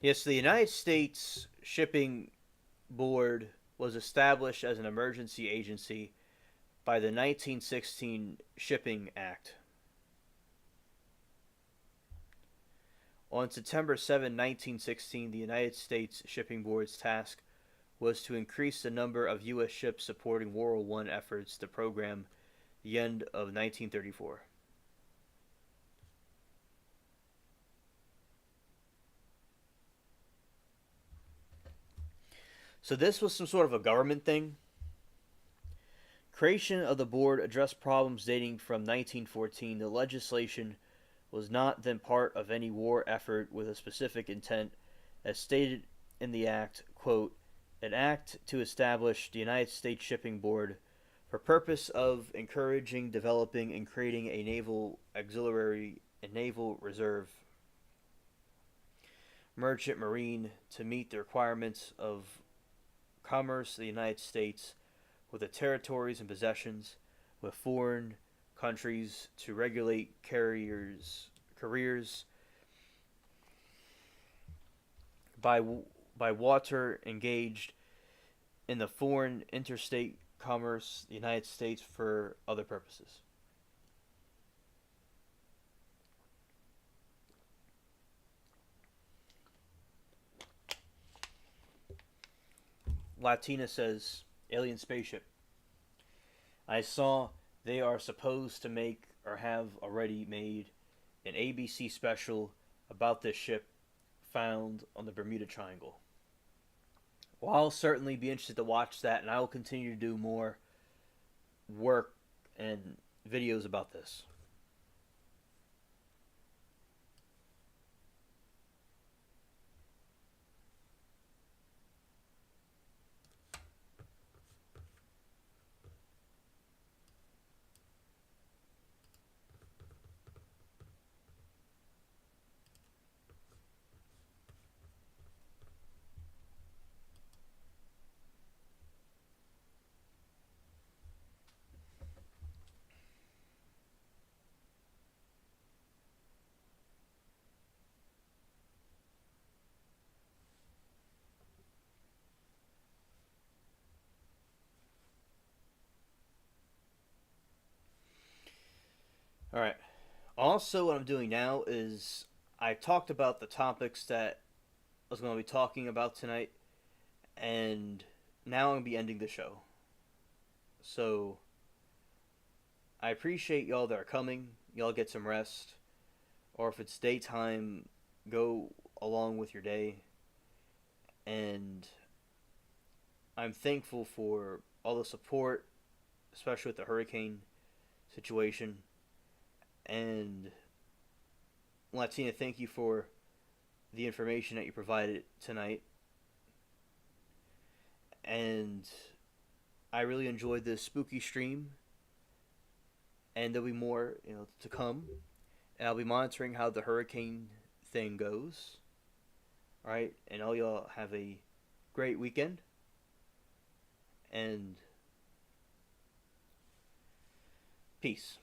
Yes, the United States Shipping Board was established as an emergency agency by the 1916 Shipping Act. On September 7, 1916, the United States Shipping Board's task was to increase the number of U.S. ships supporting World War I efforts to program the end of 1934. So this was some sort of a government thing. Creation of the board addressed problems dating from 1914. The legislation was not then part of any war effort with a specific intent, as stated in the act, quote, an act to establish the United States Shipping Board for purpose of encouraging, developing, and creating a naval auxiliary and naval reserve merchant marine to meet the requirements of commerce of the United States with the territories and possessions with foreign countries to regulate careers by by water engaged in the foreign interstate commerce of the United States for other purposes. Latina says, alien spaceship. I saw they are supposed to make or have already made an ABC special about this ship found on the Bermuda Triangle. Well, I'll certainly be interested to watch that, and I will continue to do more work and videos about this. All right. Also, what I'm doing now is I talked about the topics that I was going to be talking about tonight, and now I'm going to be ending the show. So, I appreciate y'all that are coming. Y'all get some rest. Or if it's daytime, go along with your day. And I'm thankful for all the support, especially with the hurricane situation. And Latina, thank you for the information that you provided tonight. And I really enjoyed this spooky stream, and there'll be more, to come. And I'll be monitoring how the hurricane thing goes. All right, and all y'all have a great weekend, and peace.